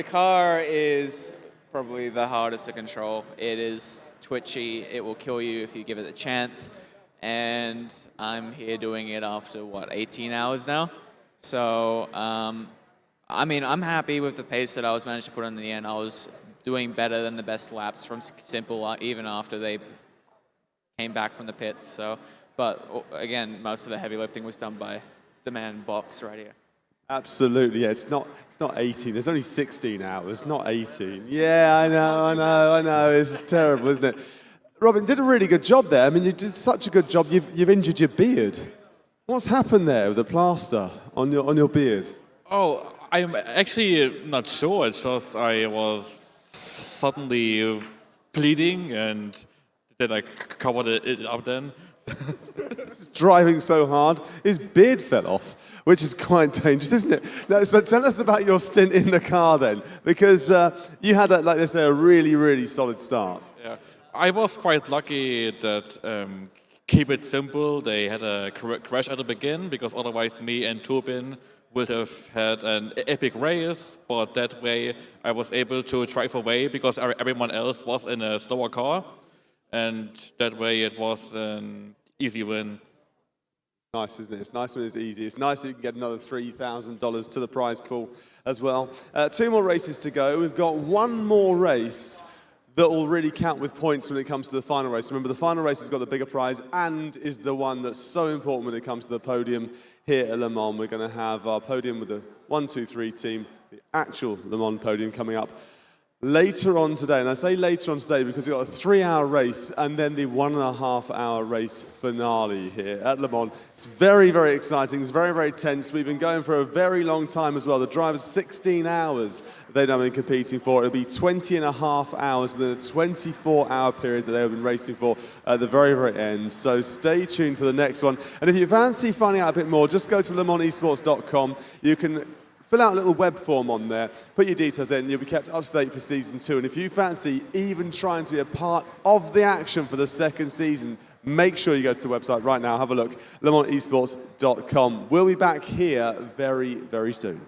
car is probably the hardest to control. It is twitchy. It will kill you if you give it a chance. And I'm here doing it after, 18 hours now? So, I mean, I'm happy with the pace that I was managed to put in the end. I was doing better than the best laps from Simple, even after they came back from the pits. So. But again, most of the heavy lifting was done by the man box right here. Absolutely, yeah. It's not 18. There's only 16 hours, not 18. Yeah, I know. It's terrible, isn't it? Robin did a really good job there. I mean, you did such a good job. You've injured your beard. What's happened there with the plaster on your beard? Oh, I'm actually not sure. It's just I was suddenly bleeding, and then I covered it up then. Driving so hard, his beard fell off, which is quite dangerous, isn't it? Now, so tell us about your stint in the car then, because you had, like they say, a really, really solid start. Yeah, I was quite lucky that Keep It Simple, they had a crash at the beginning, because otherwise me and Turbin would have had an epic race, but that way I was able to drive away because everyone else was in a slower car, and that way it was an easy win. Nice, isn't it? It's nice when it's easy. It's nice that you can get another $3,000 to the prize pool as well. 2 more races to go. We've got 1 more race that will really count with points when it comes to the final race. Remember, the final race has got the bigger prize and is the one that's so important when it comes to the podium here at Le Mans. We're going to have our podium with the 1, 2, 3 team, the actual Le Mans podium coming up later on today. And I say later on today because we've got a 3-hour race and then the 1.5-hour race finale here at Le Mans. It's very, very exciting. It's very, very tense. We've been going for a very long time as well. The drivers, 16 hours they've been competing for. It'll be 20.5 hours within a 24-hour period that they've been racing for at the very, very end. So stay tuned for the next one. And if you fancy finding out a bit more, just go to LeManEsports.com. You can fill out a little web form on there, put your details in, you'll be kept up to date for season 2. And if you fancy even trying to be a part of the action for the second season, make sure you go to the website right now, have a look, LeManEsports.com. We'll be back here very, very soon.